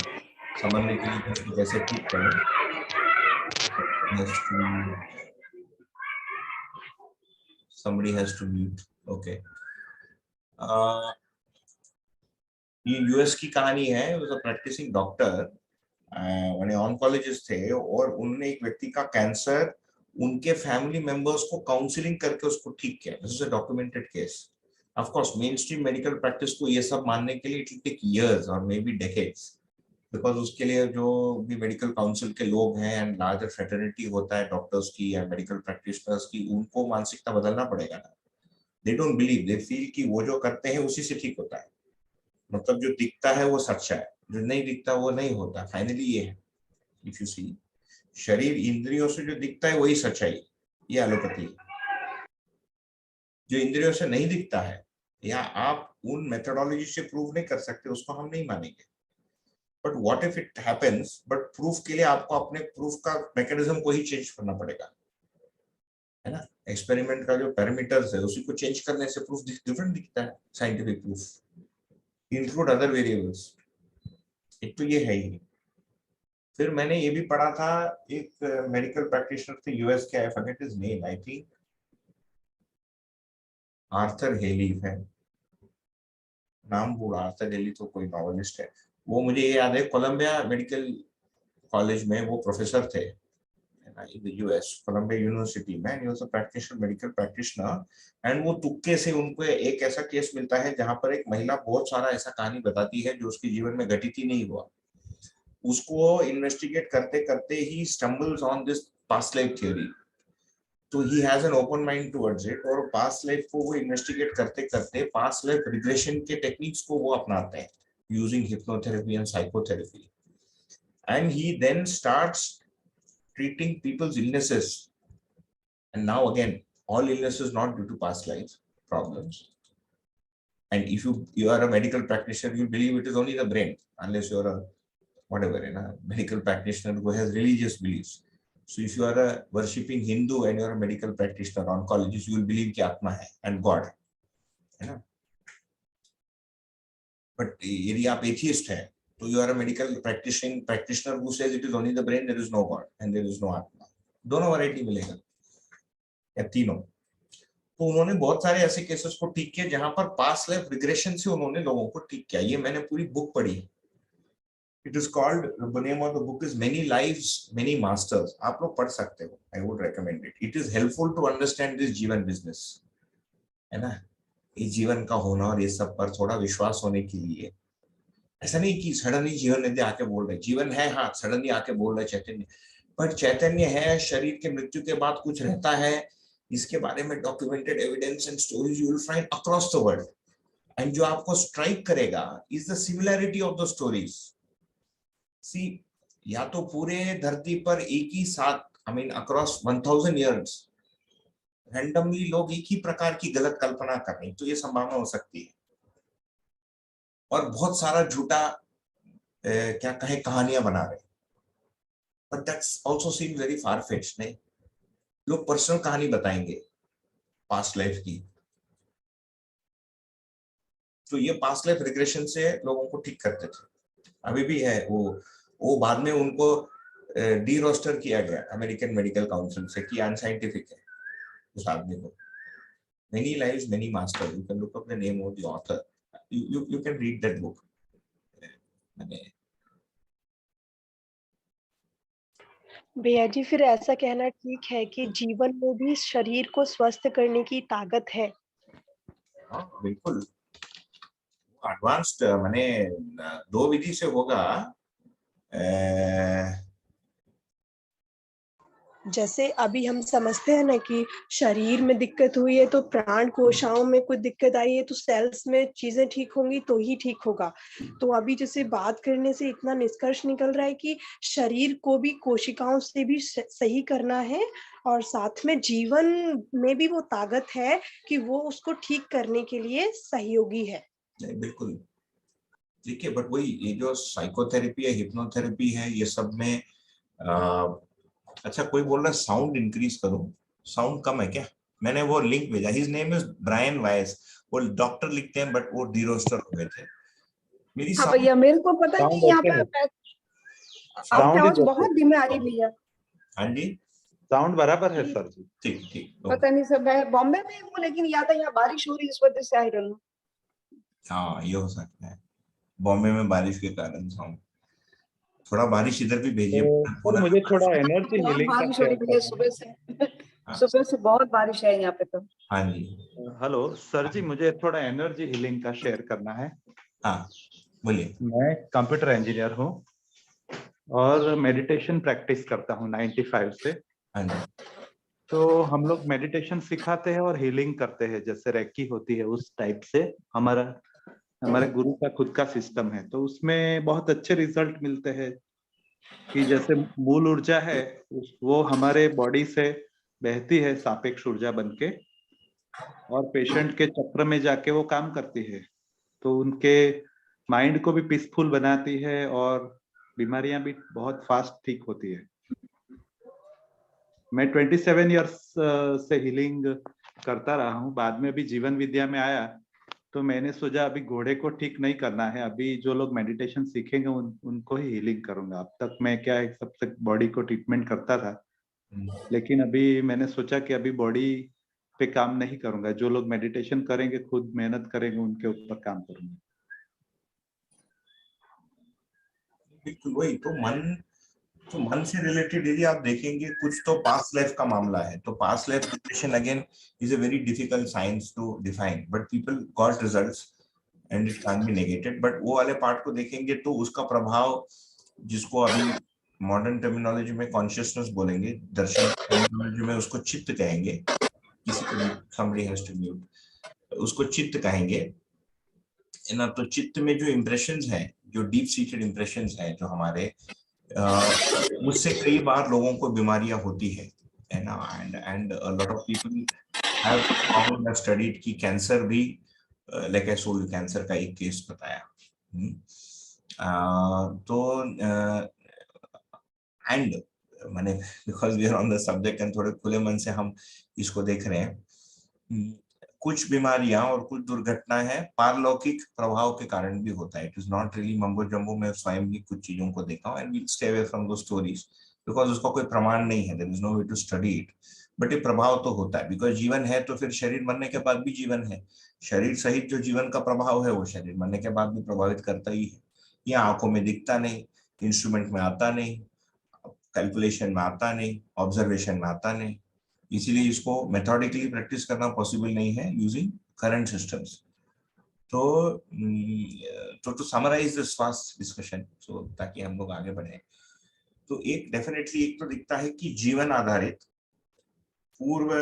समझने के लिए कि उसको कैसे ठीक करें. somebody has to mute. Okay. ये यूएस की कहानी है. प्रैक्टिसिंग डॉक्टर, ऑन्कोलॉजिस्ट थे, और उन्होंने एक व्यक्ति का कैंसर उनके फैमिली मेंबर्स को काउंसलिंग करके उसको ठीक किया. This is a documented case. Of course main stream medical practice को ये सब मानने के लिए इट विल टेक इयर्स और मे बी डेकेड्स, बिकॉज उसके लिए जो भी मेडिकल काउंसिल के लोग हैं एंड लार्जर फ्रेटर्निटी होता है डॉक्टर्स की या मेडिकल प्रैक्टिशनर्स की, उनको मानसिकता बदलना पड़ेगा ना. They don't believe, they feel कि वो जो करते हैं उसी से ठीक होता है, मतलब जो दिखता है वो सच्चा है, जो नहीं दिखता वो नहीं होता। फाइनली ये है, इफ यू सी, शरीर इंद्रियों से जो दिखता है वही सच्चाई, ये एलोपैथी। जो इंद्रियों से नहीं दिखता है या आप उन मेथोडोलॉजी से प्रूव नहीं कर सकते, उसको हम नहीं मानेंगे। But what if it happens, but proof के लिए आपको अपने प्रूफ का मैकेनिज्म को ही चेंज करना पड़ेगा, है ना। एक्सपेरिमेंट का जो पैरामीटर्स है उसी को चेंज करने से प्रूफ डिफरेंट दिखता है, scientific proof include other variables. एक तो ये है ही। फिर मैंने ये भी पढ़ा था, एक मेडिकल प्रैक्टिशनर थे यूएस के, I forget his name, I think Arthur Hailey है नाम, वो आर्थर हेली तो कोई नॉवेलिस्ट है, वो मुझे ये याद है कोलंबिया मेडिकल कॉलेज में वो प्रोफेसर थे in the US, Columbia University में, he was a practitioner, medical practitioner, and वो तुक्के से उनको एक ऐसा केस मिलता है जहां पर एक महिला बहुत सारा ऐसा कहानी बताती है जो उसके जीवन में घटित ही नहीं हुआ। उसको इन्वेस्टिगेट करते करते ही stumbles on this past life theory, तो he has an open mind towards it, और past life को वो इन्वेस्टिगेट करते करते past life regression के टेक्निक्स को वो अपनाते हैं using hypnotherapy and psychotherapy, and he then starts treating people's illnesses. And now again, all illnesses not due to past life problems. And if you are a medical practitioner, you believe it is only the brain, unless you are a whatever, medical practitioner who has religious beliefs. So if you are a worshipping Hindu and you are a medical practitioner, oncologist, you will believe कि आत्मा है and God, है ना. But यदि आप atheist हैं, तो you are a medical practitioner who says it is only the brain, there is no God and there is no आत्मा. दोनों वैरायटी मिलेगा या तीनों। तो उन्होंने बहुत सारे ऐसे केसेस को ठीक किया जहां पर पास्ट लाइफ रिग्रेशन से उन्होंने लोगों को ठीक किया। ये मैंने पूरी बुक पढ़ी। It is called, the name of the book is many lives many masters. आप लोग पढ़ सकते हो, I would recommend it. It is helpful to understand this जीवन बिजनेस, है ना। ये जीवन का होना और ये सब पर थोड़ा विश्वास होने के लिए, ऐसा नहीं कि सडनली जीवन यदि आके बोल रहे जीवन है, हाँ सडनली आके बोल रहे चैतन्य, पर चैतन्य है, शरीर के मृत्यु के बाद कुछ रहता है, इसके बारे में documented evidence and stories you will find across the world. And जो आपको स्ट्राइक करेगा is the similarity of the stories. See, या तो पूरे धरती पर एक ही साथ, I mean across 1000 years randomly लोग एक ही प्रकार की गलत कल्पना कर रहे हैं, तो ये संभावना हो सकती है। और बहुत सारा झूठा क्या कहे कहानियां बना रहे, but that's also seem very far fetched. नहीं, लोग पर्सनल कहानी बताएंगे पास्ट लाइफ की, तो ये पास्ट लाइफ रिग्रेशन से लोगों को ठीक करते थे, अभी भी है वो बाद में उनको डी रोस्टर किया गया अमेरिकन मेडिकल काउंसिल से कि अनसाइंटिफिक है उस आदमी को। Many lives many master, you can look up the name of the author, you can read that book. भैया जी, फिर ऐसा कहना ठीक है कि जीवन में भी शरीर को स्वस्थ करने की ताकत है? हाँ बिल्कुल, एडवांस्ड माने 2 विधि से होगा। जैसे अभी हम समझते हैं ना कि शरीर में दिक्कत हुई है तो प्राण कोशिकाओं में कुछ दिक्कत आई है तो सेल्स में चीजें ठीक होंगी तो ही ठीक होगा। तो अभी जैसे बात करने से इतना निष्कर्ष निकल रहा है कि शरीर को भी कोशिकाओं से भी सही करना है, और साथ में जीवन में भी वो ताकत है कि वो उसको ठीक करने के लिए सहयोगी है। नहीं बिल्कुल ठीक है, बट वही ये जो साइकोथेरेपी है, हिप्नोथेरेपी है, ये सब में अच्छा कोई बोल रहा है साउंड इंक्रीज करो, साउंड कम है क्या? मैंने वो लिंक भेजा, his name is Brian Weiss, वो डॉक्टर लिखते हैं बट वो डी-रोस्टर हो गए थे। मेरी हाँ भैया, मेरे को पता नहीं यहाँ पे आपकी आवाज बहुत धीमी आ रही भैया। हाँ जी, साउंड बराबर है सर जी। ठीक ठीक, पता नहीं सर, मैं बॉम्बे में हूँ लेकिन या तो यहाँ बारिश हो रही है इस वजह से, आई डोंट नो। हाँ ये हो सकता है, बॉम्बे में बारिश के कारण साउंड। थोड़ा बारिश इधर भी भेजिए। तो मुझे थोड़ा एनर्जी हिलिंग का बारिश हो रही है सुबह से बहुत बारिश है यहाँ पे तो। हाँ जी, हेलो सर जी, मुझे थोड़ा एनर्जी हीलिंग का शेयर करना है। हाँ बोलिए। मैं कंप्यूटर इंजीनियर हूँ और मेडिटेशन प्रैक्टिस करता हूँ 95 से। हाँ जी। तो हम लोग मेडिटेशन सिखाते हैं और हीलिंग करते हैं, जैसे रेकी होती है उस टाइप से हमारे गुरु का खुद का सिस्टम है। तो उसमें बहुत अच्छे रिजल्ट मिलते हैं कि जैसे मूल ऊर्जा है वो हमारे बॉडी से बहती है सापेक्ष ऊर्जा बनके, और पेशेंट के चक्र में जाके वो काम करती है, तो उनके माइंड को भी पीसफुल बनाती है और बीमारियां भी बहुत फास्ट ठीक होती है। मैं 27 इयर्स से हीलिंग करता रहा हूँ। बाद में भी जीवन विद्या में आया तो मैंने सोचा अभी घोड़े को ठीक नहीं करना है, अभी जो लोग मेडिटेशन सीखेंगे उनको ही हीलिंग करूंगा। अब तक मैं क्या है, सबसे बॉडी को ट्रीटमेंट करता था, लेकिन अभी मैंने सोचा कि अभी बॉडी पे काम नहीं करूंगा, जो लोग मेडिटेशन करेंगे खुद मेहनत करेंगे उनके ऊपर काम करूंगा। बिल्कुल वही तो मन से रिलेटेड यदि आप देखेंगे कुछ तो पास्ट लाइफ का मामला है, तो past life regression again is a very difficult science to define, but people got results and it can be negated. But वो वाले पार्ट को देखेंगे तो उसका प्रभाव, जिसको अभी मॉडर्न टर्मिनोलॉजी में कॉन्शियसनेस बोलेंगे, दर्शन टर्मिनोलॉजी में उसको चित्त कहेंगे, किसी को somebody has to mute, उसको चित्त कहेंगे है ना। तो चित्त में जो इम्प्रेशंस हैं, जो डीप सीटेड इम्प्रेशंस हैं, जो हमारे उससे कई बार लोगों को बीमारियां होती है ना। And lot of people have found and studied कि कैंसर भी, लाइक आई सोल्ड कैंसर का एक केस बताया। तो एंड माने because we are on the subject and थोड़े खुले मन से हम इसको देख रहे हैं, कुछ बीमारियां और कुछ दुर्घटनाएं पारलौकिक प्रभाव के कारण भी होता है। It is not really mumbo jumbo. मैं स्वयं भी कुछ चीजों को देखा हूं and we stay away from those stories because उसका कोई प्रमाण नहीं है, there is no way to study it, but ये प्रभाव तो होता है। बिकॉज जीवन है तो फिर शरीर मरने के बाद भी जीवन है, शरीर सहित जो जीवन का प्रभाव है वो शरीर मरने के बाद भी प्रभावित करता ही है। ये आंखों में दिखता नहीं, इंस्ट्रूमेंट में आता नहीं, कैलकुलेशन में आता नहीं, ऑब्जर्वेशन में आता नहीं, इसीलिए इसको मेथोडिकली प्रैक्टिस करना पॉसिबल नहीं है यूजिंग करंट सिस्टम्स। तो to summarize this fast discussion, so ताकि हम लोग आगे बढ़े, तो एक डेफिनेटली एक तो दिखता है कि जीवन आधारित पूर्व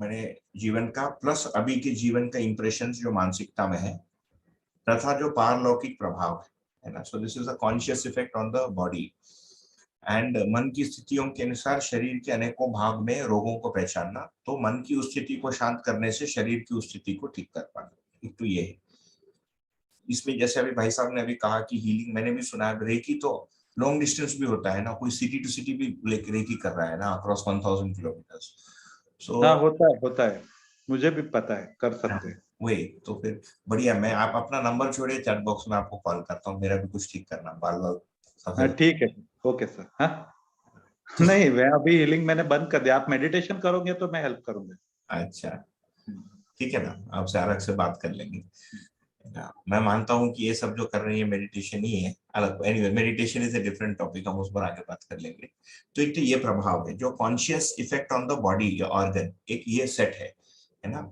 मैंने जीवन का प्लस अभी के जीवन का इंप्रेशन जो मानसिकता में है, तथा जो पारलौकिक प्रभाव है ना। सो this is a conscious effect on the body and मन की स्थितियों के अनुसार शरीर के अनेकों भाग में रोगों को पहचानना, तो मन की उस स्थिति को शांत करने से शरीर की उस स्थिति को ठीक कर पाना। एक तो ये है। इसमें जैसे अभी भाई साहब ने अभी कहा कि हीलिंग, मैंने भी सुना है रेकी तो लॉन्ग डिस्टेंस भी होता है ना, कोई सिटी टू सिटी भी रेकी कर रहा है ना, अक्रॉस 1000 किलोमीटर्स। सो हाँ होता है, मुझे भी पता है, कर सकते हैं। वही तो फिर बढ़िया। मैं आप अपना नंबर छोड़िए, चैट बॉक्स में आपको कॉल करता हूँ, मेरा भी कुछ ठीक करना, बाल बाल हाँ ठीक है, ओके सर। हाँ नहीं, मैं अभी हीलिंग मैंने बंद कर दिया, आप मेडिटेशन करोगे तो मैं हेल्प करूंगा। अच्छा ठीक है ना, आपसे अलग से बात कर लेंगे। मैं मानता हूं कि ये सब जो कर रही है मेडिटेशन ही है, अलग anyway meditation is a different topic, हम उस पर आगे बात कर लेंगे। तो एक तो ये प्रभाव है जो conscious effect on the body या ऑर्गन, एक ये सेट है ना।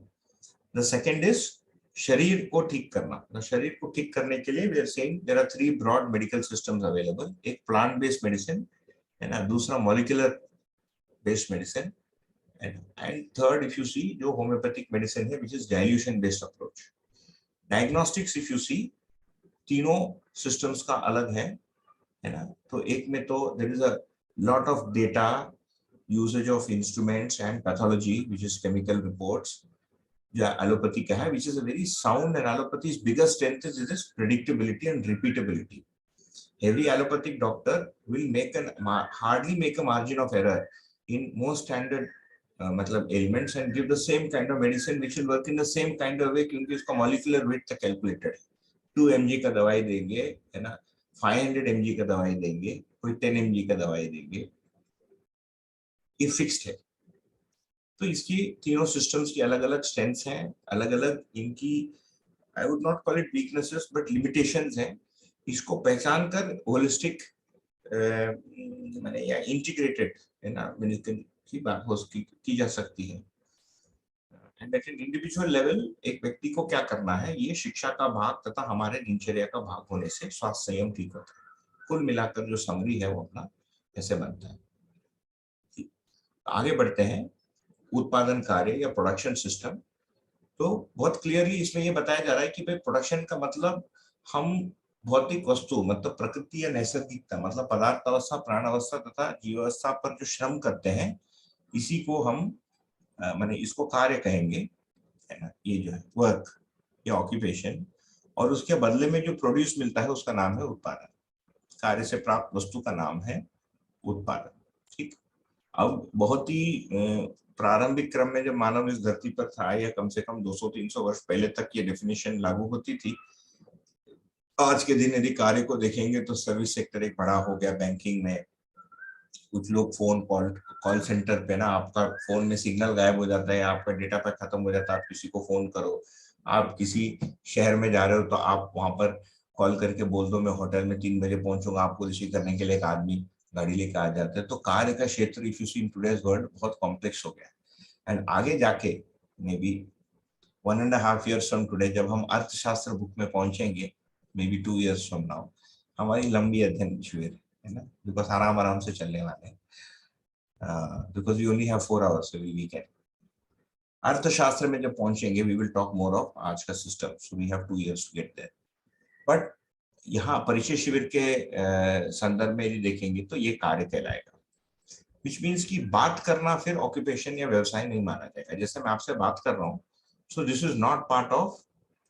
द सेकेंड इज शरीर को ठीक करना। तो शरीर को ठीक करने के लिए we are saying there are 3 broad medical systems available. एक प्लांट बेस्ड मेडिसिन है ना, दूसरा molecular based medicine, and third if you see जो homeopathic medicine है which is dilution based approach. Diagnostics if you see तीनों systems का अलग है ना। तो एक में तो there is a lot of data, usage of instruments and pathology which is chemical reports, जो allopathy का है, which is a very sound, and allopathy's biggest strength is its predictability and repeatability. Every allopathic doctor will hardly make a margin of error in most standard मतलब elements and give the same kind of medicine which will work in the same kind of वे, क्योंकि उसका molecular weight तक calculated है। 2 mg का दवाई देंगे है ना, 500 mg का दवाई देंगे, कोई 10 mg का दवाई देंगे, ये फिक्स्ड है। तो इसकी तीनों सिस्टम्स की अलग अलग स्ट्रेंथ्स हैं, अलग अलग इनकी I would not call it weaknesses but limitations हैं। इसको पहचान कर होलिस्टिक माने या इंटीग्रेटेड है ना मेडिसिन की बात की जा सकती है। And at an individual level एक व्यक्ति को क्या करना है, ये शिक्षा का भाग तथा हमारे दिनचर्या का भाग होने से स्वास्थ्य संयम ठीक होता है। कुल मिलाकर जो समरी है वो अपना ऐसे बनता है। आगे बढ़ते हैं उत्पादन कार्य या प्रोडक्शन सिस्टम। तो बहुत क्लियरली इसमें ये बताया जा रहा है कि भाई प्रोडक्शन का मतलब हम भौतिक वस्तु मतलब प्रकृति या नैसर्गिकता मतलब पदार्थ अवस्था, प्राण अवस्था तथा जीवावस्था पर जो श्रम करते हैं इसी को हम माने इसको कार्य कहेंगे, है ना। ये जो है वर्क या ऑक्यूपेशन, और उसके बदले में जो प्रोड्यूस मिलता है उसका नाम है उत्पादन। कार्य से प्राप्त वस्तु का नाम है उत्पादन। ठीक। अब बहुत ही प्रारंभिक क्रम में जब मानव इस धरती पर था या कम से कम 200-300 वर्ष पहले तक ये डेफिनेशन लागू होती थी। आज के दिन यदि कार्य को देखेंगे तो सर्विस सेक्टर एक बड़ा हो गया, बैंकिंग में कुछ लोग फोन कॉल सेंटर पे ना आपका फोन में सिग्नल गायब हो जाता है, आपका डेटा पैक खत्म हो जाता है, आप किसी को फोन करो, आप किसी शहर में जा रहे हो तो आप वहां पर कॉल करके बोल दो मैं होटल में 3 बजे पहुंचूंगा, आपको रिसीव करने के लिए एक आदमी गाड़ी लेके आ जाते हैं। तो कार्य का क्षेत्र if you see in today's world बहुत कॉम्प्लेक्स हो गया। एंड आगे जाके maybe 1.5 years from today जब हम अर्थशास्त्र बुक में पहुंचेंगे, maybe 2 years from now, हमारी लंबी अध्ययन शिविर है ना, बिकॉज आराम से चलने वाले हैं, because we only have 4 hours every weekend. अर्थशास्त्र में जब पहुंचेंगे we will talk more of आज का system, so we have 2 years to get there. But यहाँ परिचय शिविर के संदर्भ में यदि देखेंगे तो ये कार्य कहलाएगा, विच मीन्स की बात करना फिर ऑक्यूपेशन या व्यवसाय नहीं माना जाएगा। जैसे मैं आपसे बात कर रहा हूँ, so this is not part of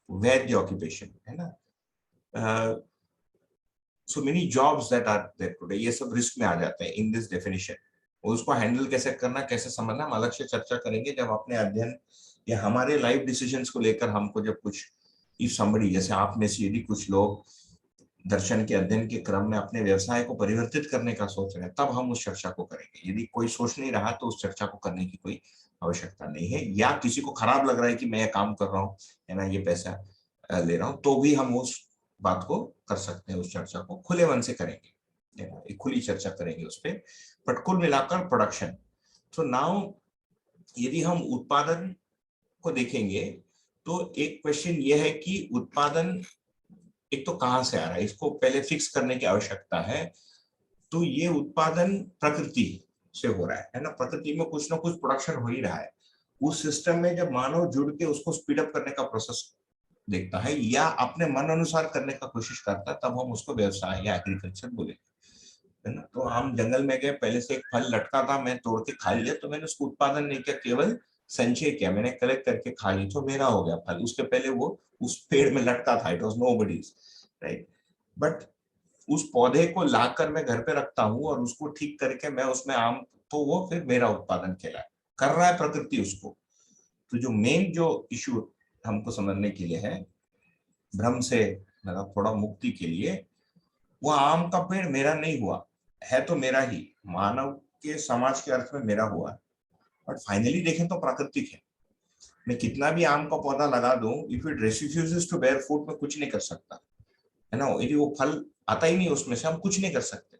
वैद्य ऑक्यूपेशन, है ना। So many jobs that are there today, ये सब रिस्क में आ जाते हैं इन दिस डेफिनेशन। उसको हैंडल कैसे करना, कैसे समझना, हम अलग से चर्चा करेंगे जब अपने अध्ययन या हमारे लाइफ डिसीजंस को लेकर हमको जब कुछ इफ समबडी जैसे आप में से यदि कुछ लोग दर्शन के अध्ययन के क्रम में अपने व्यवसाय को परिवर्तित करने का सोच रहे हैं तब हम उस चर्चा को करेंगे। यदि कोई सोच नहीं रहा तो उस चर्चा को करने की कोई आवश्यकता नहीं है, या किसी को खराब लग रहा है कि मैं ये काम कर रहा हूँ है ना, ये पैसा ले रहा हूँ, तो भी हम उस बात को कर सकते हैं। उस चर्चा को खुले मन से करेंगे, एक खुली चर्चा करेंगे उस पर। बट कुल मिलाकर प्रोडक्शन, तो नाउ यदि हम उत्पादन को देखेंगे तो एक क्वेश्चन ये है कि उत्पादन एक तो कहां से आ रहा है, इसको पहले फिक्स करने की आवश्यकता है। तो ये उत्पादन प्रकृति से हो रहा है ना, प्रकृति में कुछ ना कुछ प्रोडक्शन हो ही रहा है। उस सिस्टम में जब मानव जुड़ के उसको स्पीड अप करने का प्रोसेस देखता है या अपने मन अनुसार करने का कोशिश करता है तब हम उसको व्यवसाय या एग्रीकल्चर बोलेंगे, है ना। तो हम जंगल में गए, पहले से एक फल लटका था, मैं तोड़ के खा लिया तो मैंने उसको उत्पादन नहीं किया, केवल संचय किया, मैंने कलेक्ट करके खा ली तो मेरा हो गया फल। उसके पहले वो उस पेड़ में लटका था, it was nobody's, right. But उस पौधे को लाकर मैं घर पे रखता हूँ और उसको ठीक करके मैं उसमें आम, तो वो फिर मेरा उत्पादन कहलाए, कर रहा है प्रकृति उसको। तो जो मेन जो इशू हमको समझने के लिए है, भ्रम से मतलब थोड़ा मुक्ति के लिए, वो आम का पेड़ मेरा नहीं हुआ है, तो मेरा ही मानव के समाज के अर्थ में मेरा हुआ है, बट फाइनली देखें तो प्राकृतिक है। मैं कितना भी आम का पौधा लगा दूं, if it refuses to bear fruit, मैं कुछ नहीं कर सकता, है ना। यदि वो फल आता ही नहीं उसमें से, हम कुछ नहीं कर सकते।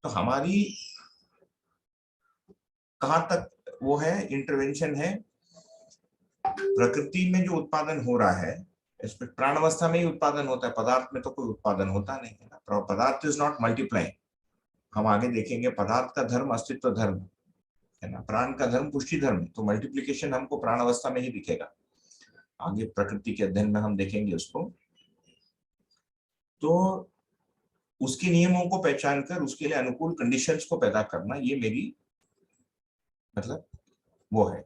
तो हमारी कहां तक वो है इंटरवेंशन है, प्रकृति में जो उत्पादन हो रहा है, इसमें प्राण अवस्था में ही उत्पादन होता है, पदार्थ में तो कोई उत्पादन होता नहीं है ना। पदार्थ इज नॉट मल्टीप्लाइंग, हम आगे देखेंगे पदार्थ का धर्म अस्तित्व धर्म है ना, प्राण का धर्म पुष्टि धर्म, तो मल्टीप्लिकेशन हमको प्राण अवस्था में ही दिखेगा। आगे प्रकृति के अध्ययन में हम देखेंगे उसको। तो उसके नियमों को पहचान कर उसके लिए अनुकूल कंडीशंस को पैदा करना, ये मेरी मतलब वो है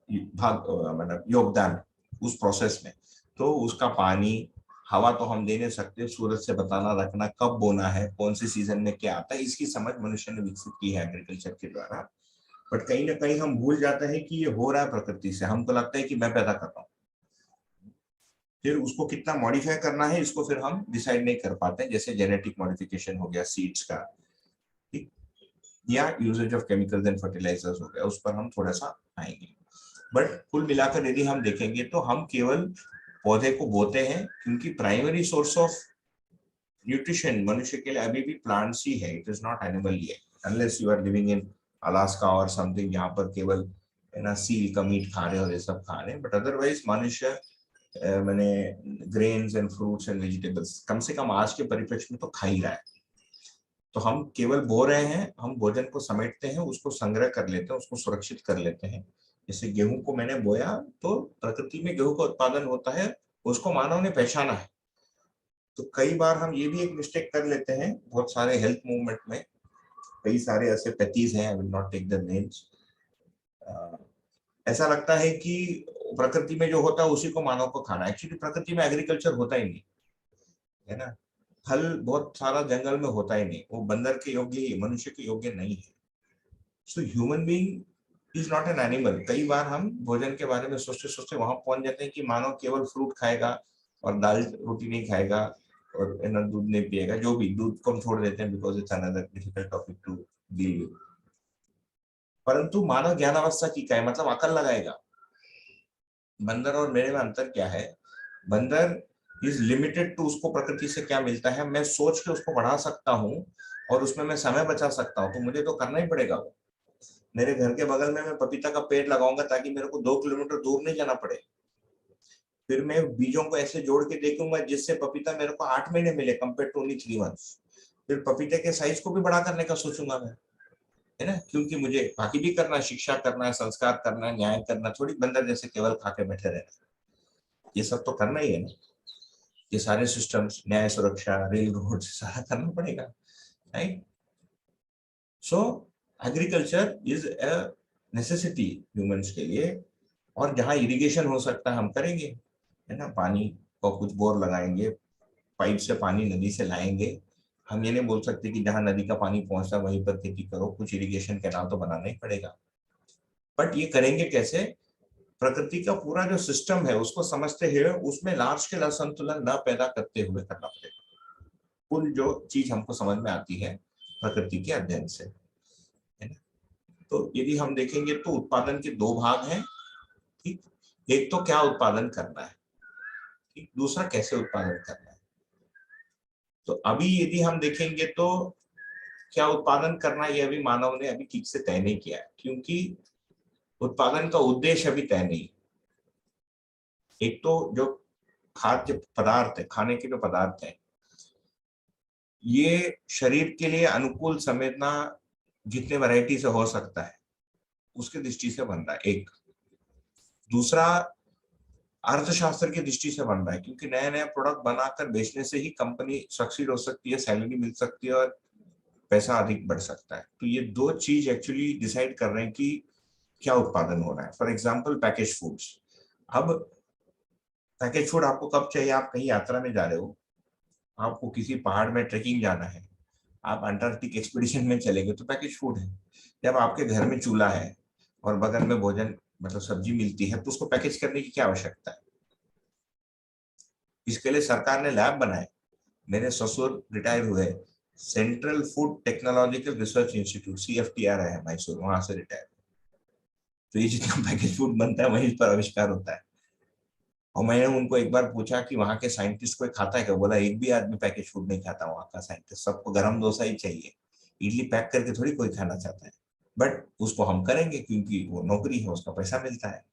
भाग मतलब योगदान उस प्रोसेस में। तो उसका पानी हवा तो हम दे नहीं सकते, सूरज से बताना रखना कब बोना है, कौन से सीजन में क्या आता है, इसकी समझ मनुष्य ने विकसित की है एग्रीकल्चर के द्वारा। बट कहीं ना कहीं हम भूल जाते हैं कि ये हो रहा है प्रकृति से, हमको लगता है कि मैं पैदा कर रहा हूँ। फिर उसको कितना मॉडिफाई करना है इसको फिर हम डिसाइड नहीं कर पाते, जैसे जेनेटिक मॉडिफिकेशन हो गया सीड्स का, ठीक, या uses of chemicals and fertilisers हो गया, उस पर हम थोड़ा सा आएंगे। बट कुल मिलाकर यदि हम देखेंगे तो हम केवल पौधे को बोते हैं, क्योंकि प्राइमरी सोर्स ऑफ न्यूट्रिशन मनुष्य के लिए अभी भी प्लांट्स ही है, it is not animal yet, unless you are living in Alaska और समथिंग, यहाँ पर केवल है ना सील का मीट खा रहे और ये सब खा रहे हैं। बट अदरवाइज मनुष्य मैंने grains and fruits and vegetables कम से कम आज के परिप्रेक्ष्य में तो खा ही रहा है। तो हम केवल बो रहे हैं, हम भोजन को समेटते हैं, उसको संग्रह कर लेते हैं, उसको सुरक्षित कर लेते हैं। जैसे गेहूं को मैंने बोया तो प्रकृति में गेहूं का उत्पादन होता है, उसको मानव ने पहचाना है। तो कई बार हम ये भी एक मिस्टेक कर लेते हैं, बहुत सारे हेल्थ मूवमेंट में कई सारे ऐसे पैथीज हैं, I will not take the names. ऐसा लगता है कि प्रकृति में जो होता है उसी को मानव को खाना। एक्चुअली प्रकृति में एग्रीकल्चर होता ही नहीं है ना, फल बहुत सारा जंगल में होता ही नहीं, वो बंदर के योग्य ही, मनुष्य के योग्य नहीं है। So human being is not an animal. कई बार हम भोजन के बारे में सोचते सोचते वहां पहुंच जाते हैं कि मानव केवल फ्रूट खाएगा और दाल रोटी नहीं खाएगा और दूध नहीं पिएगा। जो भी, दूध को हम छोड़ देते हैं because it's another difficult topic to deal with. परंतु मानव ज्ञान अवस्था की क्या है, मतलब अकल लगाएगा। बंदर और मेरे में अंतर क्या है, बंदर इज लिमिटेड टू उसको प्रकृति से क्या मिलता है, मैं सोच के उसको बढ़ा सकता हूँ और उसमें मैं समय बचा सकता हूँ, तो मुझे तो करना ही पड़ेगा वो। मेरे घर के बगल में मैं पपीता का पेड़ लगाऊंगा ताकि मेरे को 2 किलोमीटर दूर नहीं जाना पड़े। फिर मैं बीजों को ऐसे जोड़ के देखूंगा जिससे पपीता मेरे को 8 महीने मिले कंपेयर टू ओनली 3 मंथ्स। फिर पपीते के साइज को भी बड़ा करने का सोचूंगा मैं, है ना, क्योंकि मुझे बाकी भी करना है, शिक्षा करना है, संस्कार करना है, न्याय करना, थोड़ी बंदर जैसे केवल खा के बैठे रहना। ये सब तो करना ही है ना, ये सारे सिस्टम्स, न्याय, सुरक्षा, रेल रोड, सारा करना पड़ेगा, right. So agriculture is a necessity humans के लिए, और जहाँ इरिगेशन हो सकता है हम करेंगे, है ना, पानी को कुछ बोर लगाएंगे, पाइप से पानी नदी से लाएंगे। हम ये नहीं बोल सकते कि जहाँ नदी का पानी पहुंचता है वहीं पर खेती करो, कुछ इरिगेशन कैनाल तो बनाना ही पड़ेगा। बट ये करेंगे कैसे, प्रकृति का पूरा जो सिस्टम है उसको समझते हुए, उसमें लार्ज स्केल असंतुलन न पैदा करते हुए करना पड़ेगा। कुल जो चीज हमको समझ में आती है प्रकृति के अध्ययन से, है ना। तो यदि हम देखेंगे तो उत्पादन के 2 भाग हैं, ठीक। एक तो क्या उत्पादन करना है, ठीक, दूसरा कैसे उत्पादन करना है। तो अभी यदि हम देखेंगे तो क्या उत्पादन करना, ये अभी मानव ने अभी ठीक से तय नहीं किया है, क्योंकि उत्पादन का उद्देश्य अभी तय नहीं। एक तो जो खाद्य पदार्थ है, खाने के जो पदार्थ है, ये शरीर के लिए अनुकूल संवेदना जितने वैरायटी से हो सकता है उसके दृष्टि से बन रहा है एक। दूसरा अर्थशास्त्र की दृष्टि से बन रहा है, क्योंकि नया नया प्रोडक्ट बनाकर बेचने से ही कंपनी सक्सीड हो सकती है, सैलरी मिल सकती है और पैसा अधिक बढ़ सकता है। तो ये 2 चीज एक्चुअली डिसाइड कर रहे हैं कि क्या उत्पादन हो रहा है। For example package foods. अब पैकेज फूड आपको कब चाहिए, आप कहीं यात्रा में जा रहे हो, आपको किसी पहाड़ में ट्रेकिंग जाना है, आप अंटार्कटिक एक्सपीडिशन में चले गए तो पैकेज फूड है। जब आपके घर में चूल्हा है और बगल में भोजन मतलब सब्जी मिलती है तो उसको पैकेज करने की क्या आवश्यकता है। इसके लिए सरकार ने लैब बनाए। मेरे ससुर रिटायर हुए, central food technological research institute CFTR है मैसूर, वहां से रिटायर। तो ये जितना पैकेज फूड बनता है वहीं पर आविष्कार होता है। और मैंने उनको एक बार पूछा कि वहां के साइंटिस्ट कोई खाता है क्या, बोला एक भी आदमी पैकेज फूड नहीं खाता वहां का साइंटिस्ट, सबको गरम डोसा ही चाहिए, इडली पैक करके थोड़ी कोई खाना चाहता है। बट उसको हम करेंगे क्योंकि वो नौकरी है, उसका पैसा मिलता है।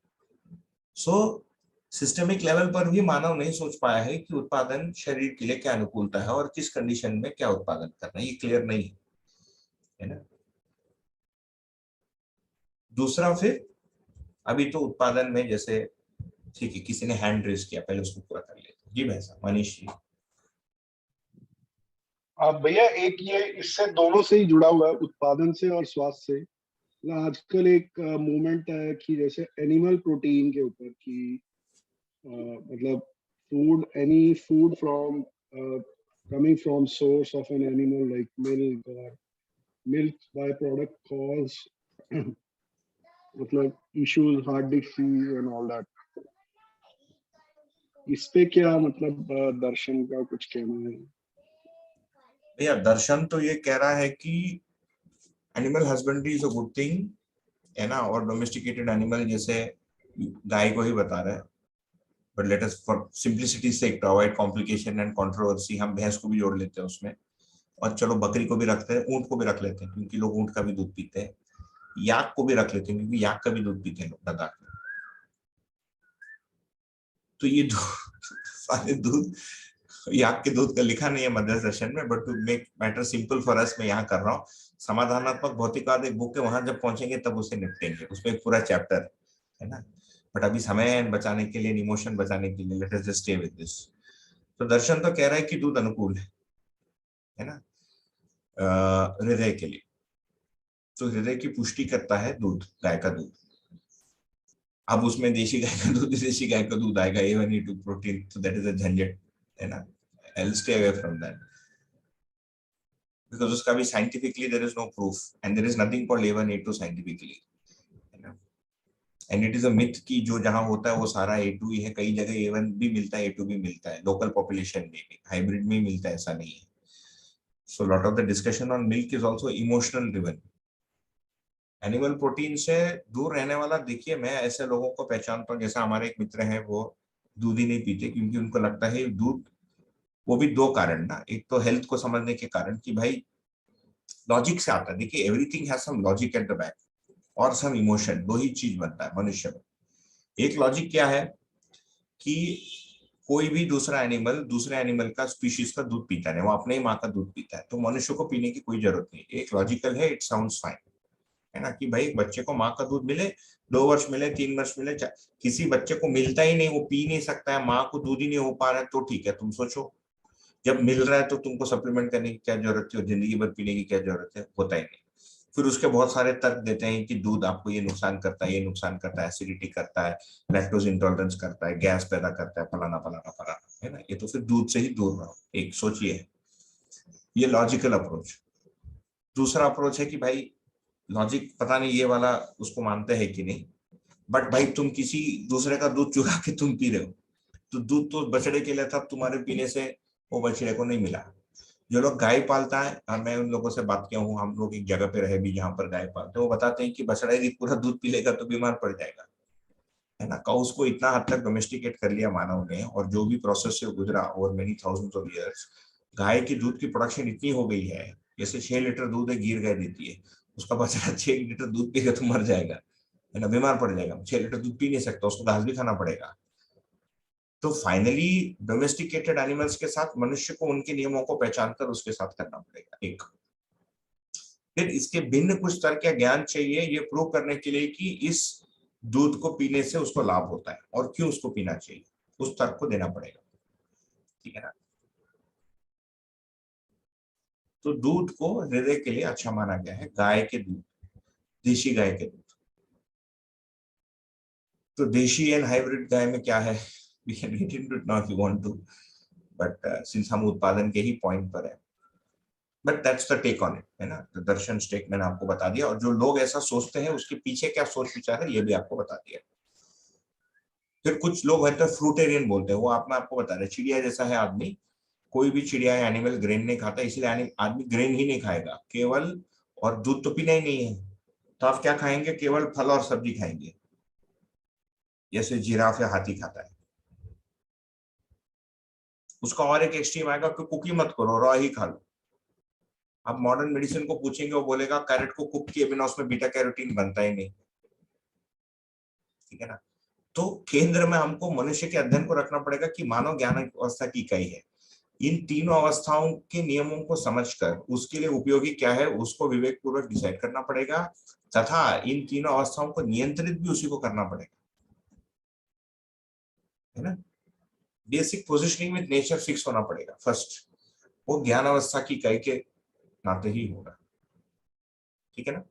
सो सिस्टमिक लेवल पर भी मानव नहीं सोच पाया है कि उत्पादन शरीर के लिए क्या अनुकूलता है और किस कंडीशन में क्या उत्पादन करना है, ये क्लियर नहीं है ना। दूसरा फिर अभी तो उत्पादन में जैसे, ठीक है, किसी ने हैंड रेस किया, पहले उसको पूरा कर लेते। जी भाई साहब, मनीष जी। भैया एक ये इससे दोनों से ही जुड़ा हुआ है, उत्पादन से और स्वास्थ्य से। आजकल एक मूवमेंट है कि जैसे एनिमल प्रोटीन के ऊपर कि मतलब food, any food from coming from source of an animal like milk और मिल्क बाय प्रोडक्ट कॉज मतलब issues, heart disease and all that. इस पे क्या मतलब दर्शन का कुछ कहना है? भैया दर्शन तो ये कह रहा है कि animal husbandry is a good thing, है ना, और डोमेस्टिकेटेड एनिमल जैसे गाय को ही बता रहा है। But let us for simplicity sake to avoid complication and controversy हम भैंस को भी जोड़ लेते हैं उसमें, और चलो बकरी को भी रखते हैं, ऊंट को भी रख लेते हैं क्योंकि लोग ऊंट का भी दूध पीते हैं, याक को भी रख लेते हैं क्योंकि याक का भी दूध पीते हैं लोग लद्दाख में। तो ये सारे दूध याक के दूध का लिखा नहीं है मदर्स दर्शन में, but to make matter simple for us मैं यहाँ कर रहा हूँ। समाधानात्मक भौतिकवाद एक बुक है, वहां जब पहुंचेंगे तब उसे निपटेंगे, उसमें एक पूरा चैप्टर है ना। बट अभी समय बचाने के लिए, इमोशन बचाने के लिए, let us just stay with this. तो दर्शन तो कह रहा है कि दूध अनुकूल है ना हृदय के लिए। तो हृदय की पुष्टि करता है दूध, गाय का दूध। अब उसमें देशी गाय का दूध, देशी गाय का दूध आएगा A1A2 प्रोटीन, तो दैट इज अ झंझट है ना। I'll stay away from that because उसका भी scientifically there is no proof and there is nothing called A1A2 scientifically, है ना। And it is a myth कि जो जहां होता है वो सारा A2 ही है। कई जगह A1 भी मिलता है, A2 भी मिलता है, लोकल पॉपुलेशन में भी, हाइब्रिड में ही मिलता है, ऐसा नहीं है। So lot of the discussion on milk is also emotional driven। Animal protein से दूर रहने वाला, देखिए मैं ऐसे लोगों को पहचानता हूँ, जैसा हमारे एक मित्र हैं, वो दूध ही नहीं पीते क्योंकि उनको लगता है दूध, वो भी दो कारण ना, एक तो हेल्थ को समझने के कारण कि भाई लॉजिक से आता है। देखिए everything has some logic at the back और सम इमोशन, दो ही चीज बनता है मनुष्य में। एक लॉजिक क्या है कि कोई भी दूसरा एनिमल दूसरे एनिमल का स्पीशीज का दूध पीता है, वो अपने ही माँ का दूध पीता है, तो मनुष्य को पीने की कोई जरूरत नहीं। एक लॉजिकल है, इट साउंड्स फाइन, है ना, कि भाई एक बच्चे को माँ का दूध मिले, 2 वर्ष मिले, 3 वर्ष मिले, किसी बच्चे को मिलता ही नहीं, वो पी नहीं सकता है, माँ को दूध ही नहीं हो पा रहा है, तो ठीक है, तुम सोचो जब मिल रहा है तो तुमको सप्लीमेंट करने की क्या जरूरत है और जिंदगी भर पीने की क्या जरूरत है, होता ही नहीं। फिर उसके बहुत सारे तर्क देते हैं कि दूध आपको ये नुकसान करता है, ये नुकसान करता है, एसिडिटी करता है, लैक्टोज इंटॉलरेंस करता है, गैस पैदा करता है, फलाना फलाना फलाना, है ना। ये तो फिर दूध से ही दूर रहो, एक सोचिए, ये लॉजिकल अप्रोच। दूसरा अप्रोच है कि भाई लॉजिक पता नहीं ये वाला उसको मानते हैं कि नहीं, बट भाई तुम किसी दूसरे का दूध चुरा के तुम पी रहे हो, तो दूध तो बछड़े के लिए था, तुम्हारे पीने से वो बछड़े को नहीं मिला। जो लोग गाय पालता है, और मैं उन लोगों से बात किया हूँ, हम लोग एक जगह पे रहे भी जहाँ पर गाय पालते हैं, वो बताते हैं कि बछड़ा यदि पूरा दूध पी लेगा तो बीमार पड़ जाएगा, है ना। काउस को इतना हद तक डोमेस्टिकेट कर लिया मानव ने, और जो भी प्रोसेस से गुजरा over many thousands of years, गाय की दूध की प्रोडक्शन इतनी हो गई है, जैसे 6 लीटर दूध है गिर गाय देती है, उसका बछड़ा 6 लीटर दूध पीगा तो मर जाएगा, है ना, बीमार पड़ जाएगा। 6 लीटर दूध पी नहीं सकता, उसको घास भी खाना पड़ेगा। तो फाइनली डोमेस्टिकेटेड एनिमल्स के साथ मनुष्य को उनके नियमों को पहचान कर उसके साथ करना पड़ेगा। एक फिर इसके भिन्न कुछ तर्क या ज्ञान चाहिए ये प्रूव करने के लिए कि इस दूध को पीने से उसको लाभ होता है और क्यों उसको पीना चाहिए, उस तर्क को देना पड़ेगा, ठीक है ना। तो दूध को हृदय के लिए अच्छा माना गया है, गाय के दूध, देशी गाय के दूध। तो देशी एंड हाइब्रिड गाय में क्या है, we can get into it now if you want to, but since हम उत्पादन के ही पॉइंट पर है, but that's the take on it, है ना। तो दर्शन स्टेक मैंने आपको बता दिया, और जो लोग ऐसा सोचते हैं उसके पीछे क्या सोच विचार है ये भी आपको बता दिया। फिर कुछ लोग है तो फ्रूटेरियन बोलते हैं, वो आपको बता रहे, चिड़िया जैसा है आदमी, कोई भी चिड़िया या एनिमल ग्रेन नहीं खाता, इसलिए आदमी ग्रेन ही नहीं खाएगा केवल, और दूध तो पीना ही नहीं है, तो आप क्या खाएंगे, केवल फल और सब्जी खाएंगे, जैसे जिराफ या हाथी खाता है। उसका और एक एक्सट्रीम आएगा कि कुकी मत करो, रॉ ही खा लो। आप मॉडर्न मेडिसिन को पूछेंगे, वो बोलेगा कैरेट को कुक किए बिना उसमें बीटा कैरोटीन बनता ही नहीं, ठीक है ना। तो केंद्र में हमको मनुष्य के अध्ययन को रखना पड़ेगा कि मानव ज्ञान अवस्था की इकाई है। इन तीनों अवस्थाओं के नियमों को समझकर उसके लिए उपयोगी क्या है उसको विवेक पूर्वक डिसाइड करना पड़ेगा, तथा इन तीनों अवस्थाओं को नियंत्रित भी उसी को करना पड़ेगा, है ना। Basic positioning with nature fix होना पड़ेगा फर्स्ट, वो ज्ञान अवस्था की इकाई के नाते ही होगा, ठीक है ना।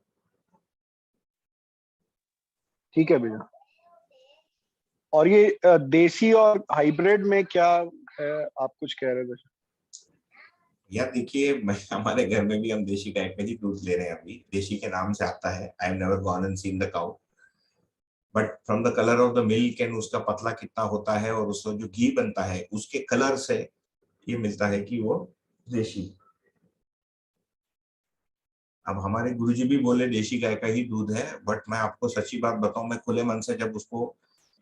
ठीक है भैया। और ये देसी और हाइब्रिड में क्या है, आप कुछ कह रहे थे? यार देखिए, मैं हमारे घर में भी हम देशी गाय का ही दूध ले रहे हैं अभी, देशी के नाम से आता है। I have never gone and seen the cow, but from the colour of the milk and उसका पतला कितना होता है और उसका जो घी बनता है उसके कलर से ये मिलता है कि वो देशी। अब हमारे गुरुजी भी बोले देशी गाय का ही दूध है, बट मैं आपको सच्ची बात बताऊं, मैं खुले मन से जब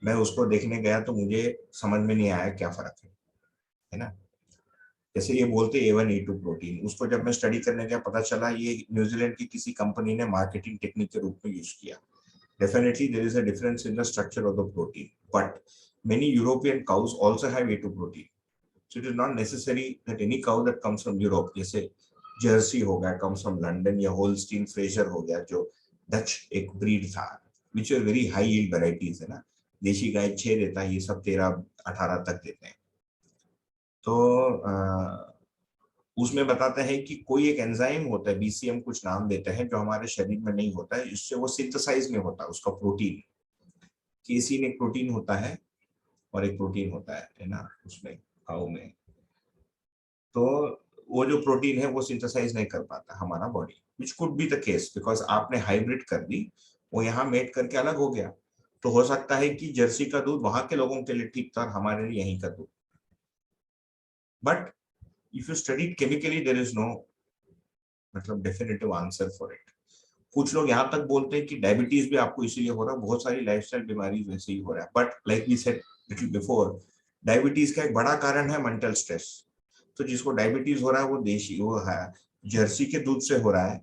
मैं उसको देखने गया तो मुझे समझ में नहीं आया क्या फर्क है ना। जैसे ये बोलते A1A2 प्रोटीन, उसको जब मैं स्टडी करने गया पता चला ये न्यूजीलैंड की किसी कंपनी ने मार्केटिंग टेक्निक के रूप में यूज किया। Definitely there is a difference in the structure of the protein, but many European cows also have A2 protein. So it is not necessary that any cow that comes from Europe, जैसे Jersey हो गया, comes from London, या Holstein Fraser हो गया जो Dutch एक breed था, which are very high yield varieties है ना, देशी गाय 6 देता है, ये सब 13-18 तक देते हैं। तो उसमें बताते हैं कि कोई एक एंजाइम होता है, बीसीएम कुछ नाम देते हैं, जो हमारे शरीर में नहीं होता है, इससे वो सिंथेसाइज में होता है, उसका प्रोटीन, केसीन एक प्रोटीन होता है और एक प्रोटीन होता है ना उसमें काऊ में, तो वो जो प्रोटीन है वो सिंथेसाइज नहीं कर पाता हमारा body, which could be the case because आपने हाइब्रिड कर दी, वो यहाँ मेट करके अलग हो गया, तो हो सकता है कि जर्सी का दूध वहां के लोगों के लिए ठीक था और हमारे लिए यहीं का दूध। But if you study it chemically, there is no मतलब definitive answer for it। कुछ लोग यहाँ तक बोलते हैं कि डायबिटीज भी आपको इसीलिए हो रहा है, बहुत सारी लाइफस्टाइल बीमारी वैसे ही हो रहा है, but like we said little before, diabetes का एक बड़ा कारण है मेंटल स्ट्रेस। तो जिसको डायबिटीज हो रहा है वो देशी, वो है जर्सी के दूध से हो रहा है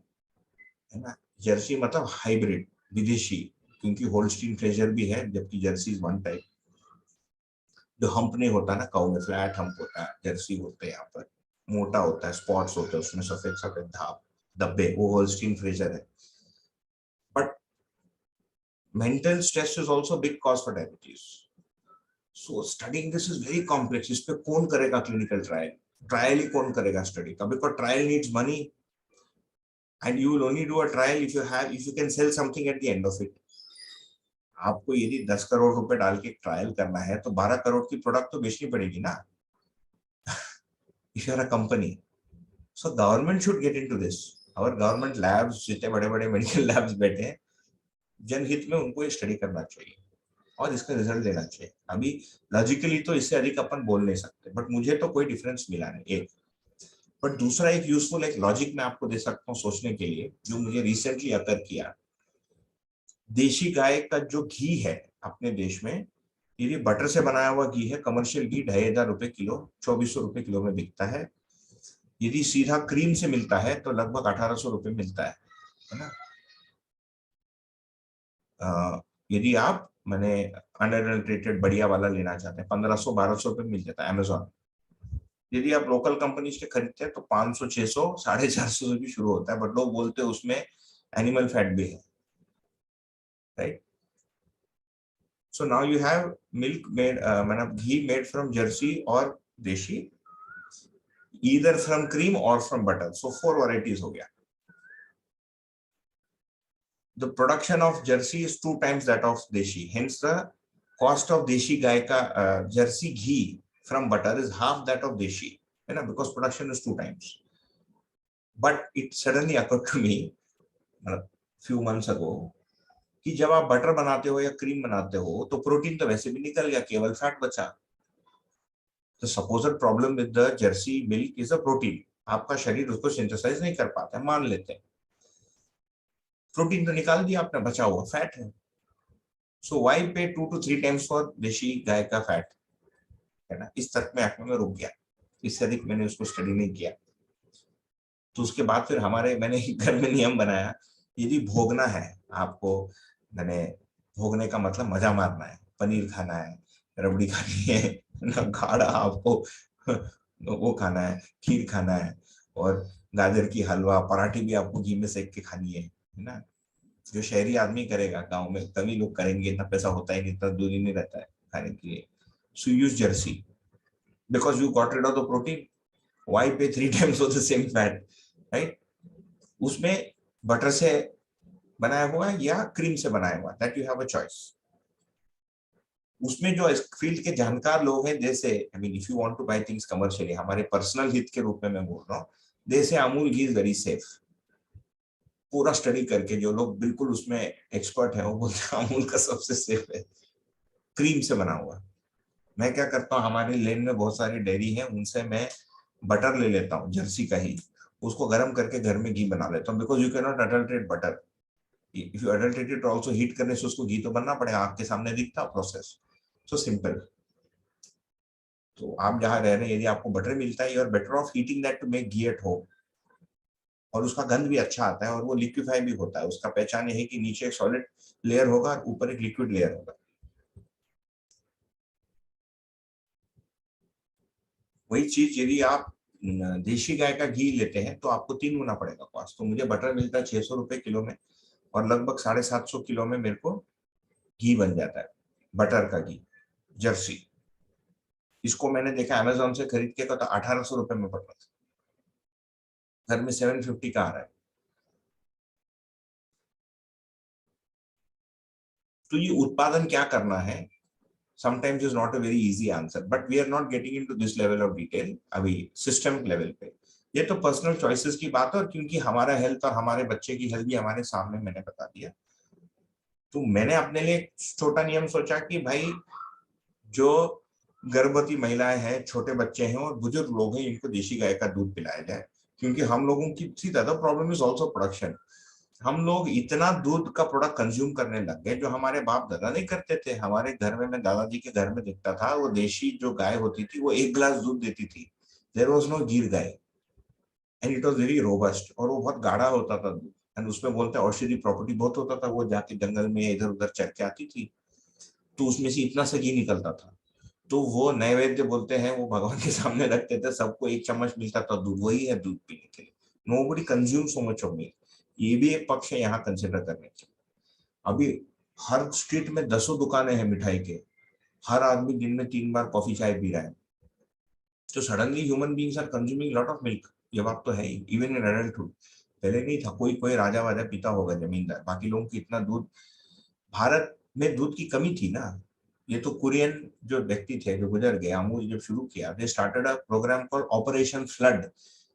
ना। जर्सी मतलब हाइब्रिड, विदेशी, क्योंकि होल्स्टीन फ्रेजर भी है, जबकि जर्सी इज वन टाइप। जो हम्प नहीं होता ना काऊ में, फ्लैट हम्प होता है, जर्सी होते हैं यहाँ पर, मोटा होता है, स्पॉट्स होते हैं उसमें, सफेद सफेद धाप धब्बे, वो होल्स्टीन फ्रेजर है। But mental stress is also big cause for diabetes. So studying this is very complex. इस पे कौन करेगा क्लिनिकल ट्रायल? ट्रायल ही कौन करेगा स्टडी का? Because trial needs money and you will only do a trial if you can sell something at the end of it. आपको यदि 10 करोड़ रुपए डाल के ट्रायल करना है तो 12 करोड़ की प्रोडक्ट तो बेचनी पड़ेगी ना। If you are a company, so government should get into this. Our government labs, जितने बड़े-बड़े मेडिकल लैब्स बैठे हैं, जनहित में उनको ये स्टडी करना चाहिए और इसका रिजल्ट देना चाहिए। अभी लॉजिकली तो इससे अधिक अपन बोल नहीं सकते, बट मुझे तो कोई डिफरेंस मिला नहीं एक। बट दूसरा एक यूजफुल एक लॉजिक मैं आपको दे सकता हूँ सोचने के लिए, जो मुझे रिसेंटली अकर किया। देशी गाय का जो घी है अपने देश में, ये बटर से बनाया हुआ घी है, कमर्शियल घी 2500 रुपए किलो, 2400 रुपए किलो में बिकता है। यदि सीधा क्रीम से मिलता है तो लगभग 1800 रुपए मिलता है ना। यदि आप मैंने अनएडल्ट्रेटेड बढ़िया वाला लेना चाहते हैं 1500-1200 रुपए मिल जाता है अमेजोन। यदि आप लोकल कंपनी से खरीदते हैं तो 500, 600, 450 से भी शुरू होता है, बट लोग बोलते हैं उसमें एनिमल फैट भी है, right. So now you have milk made, ghee made from Jersey or Deshi, either from cream or from butter. So 4 varieties हो गया। The production of Jersey is 2 times that of Deshi. Hence the cost of Deshi गाय का Jersey ghee from butter is half that of Deshi, है ना, because production is 2 times. But it suddenly occurred to me few months ago कि जब आप butter बनाते हो या cream बनाते हो तो प्रोटीन तो वैसे भी निकल गया, केवल फैट बचा। तो supposed problem with the Jersey milk is a protein. आपका शरीर उसको सिंथेसाइज नहीं कर पाता है, मान लेते हैं, प्रोटीन तो निकाल दिया आपने, बचा हुआ फैट है। सो व्हाई पे 2 to 3 टाइम्स फॉर देशी गाय का फैट, है ना। इस तक में आंखों में रुक गया, इससे अधिक मैंने उसको स्टडी नहीं किया। तो उसके बाद फिर मैंने घर में नियम बनाया, यदि भोगना है आपको, मैंने भोगने का मतलब मजा मारना है, पनीर खाना है, रबड़ी खानी है ना, गाढ़ा आपको वो खाना है, खीर खाना है, और गाजर की हलवा पराठी भी आपको घी में सेक के खानी है ना। जो शहरी आदमी करेगा, गांव में कभी लोग करेंगे, इतना पैसा होता ही नहीं, इतना दूर ही नहीं रहता है खाने के लिए। So use Jersey because you got rid of the protein. Why pay 3 times for the same fat, right. उसमें बटर से बनाया हुआ या क्रीम से बनाया हुआ, that you have a choice. उसमें जो फील्ड के जानकार लोग हैं, जैसे I mean if you want to buy things commercially, हमारे पर्सनल हित के रूप में मैं बोल रहा हूँ, जैसे Amul ghee is very safe. पूरा स्टडी करके जो लोग बिल्कुल उसमें एक्सपर्ट है वो बोलते हैं अमूल का सबसे सेफ है, क्रीम से बना हुआ। मैं क्या करता हूँ, हमारे लेन में बहुत सारी डेयरी है, उनसे मैं बटर ले लेता हूँ जर्सी का ही, उसको गर्म करके घर में घी बना लेता हूँ। Because you can not adulterate butter, if you adulterate it also heat करने से उसको घी तो बनना पड़ेगा, आंख के सामने दिखता प्रोसेस। So simple. तो आप जहां रह रहे हैं, यदि आपको बटर मिलता है, you are better off heating that to make ghee at home. और उसका गंध भी अच्छा आता है और वो लिक्विफाई भी होता है। उसका पहचान ये है कि नीचे एक सॉलिड लेयर होगा और ऊपर एक लिक्विड लेयर होगा। वही चीज यदि आप देशी गाय का घी लेते हैं तो आपको 3 गुना पड़ेगा कॉस्ट। तो मुझे बटर मिलता है 600 रुपए किलो में, और लगभग 750 किलो में मेरे को घी बन जाता है, बटर का घी जर्सी। इसको मैंने देखा अमेजोन से खरीद के, तो 1800 रुपए में पड़ रहा था, घर में 750 का आ रहा है। तो ये उत्पादन क्या करना है, sometimes is not a very easy answer, but we are not getting into this level of detail अभी सिस्टम लेवल पे। ये तो पर्सनल चॉइसेस की बात है, और क्योंकि हमारा हेल्थ और हमारे बच्चे की हेल्थ भी हमारे सामने मैंने बता दिया, तो मैंने अपने लिए छोटा नियम सोचा कि भाई जो गर्भवती महिलाएं हैं, छोटे बच्चे हैं और बुजुर्ग लोग हैं, इनको देशी गाय का दूध पिलाया जाए। क्योंकि हम लोगों की ज्यादा प्रॉब्लम इज ऑल्सो प्रोडक्शन। हम लोग इतना दूध का प्रोडक्ट कंज्यूम करने लग गए जो हमारे बाप दादा नहीं करते थे। हमारे घर में, मैं दादाजी के घर में देखता था, वो देशी जो गाय होती थी वो 1 गिलास दूध देती थी। There was no Gir gai, and it was very robust, और वो बहुत गाढ़ा होता था दूध। एंड उसमें बोलते हैं औषधि प्रॉपर्टी बहुत होता था। वो जाके जंगल में इधर उधर चर के आती थी, तो उसमें से इतना सा घी निकलता था। तो वो नैवेद्य बोलते हैं, वो भगवान के सामने रखते थे, सबको 1 चम्मच मिलता था दूध, वही है दूध पीने के लिए। Nobody consume so much of milk. ये भी एक पक्ष है यहाँ कंसिडर करने के। अभी हर स्ट्रीट में 10 दुकानें हैं मिठाई के, हर आदमी दिन में 3 बार कॉफी चाय पी रहा है। तो suddenly human beings are consuming lot of milk. ये बात तो है ही, इवन इन एडल्टहुड। पहले नहीं था, कोई कोई राजा वाजा पीता होगा, जमींदार, बाकी लोगों की इतना दूध। भारत में दूध की कमी थी ना। ये तो कुरियन जो व्यक्ति थे जो गुजर गए, अमूल जब शुरू किया, they started a programme called operation flood,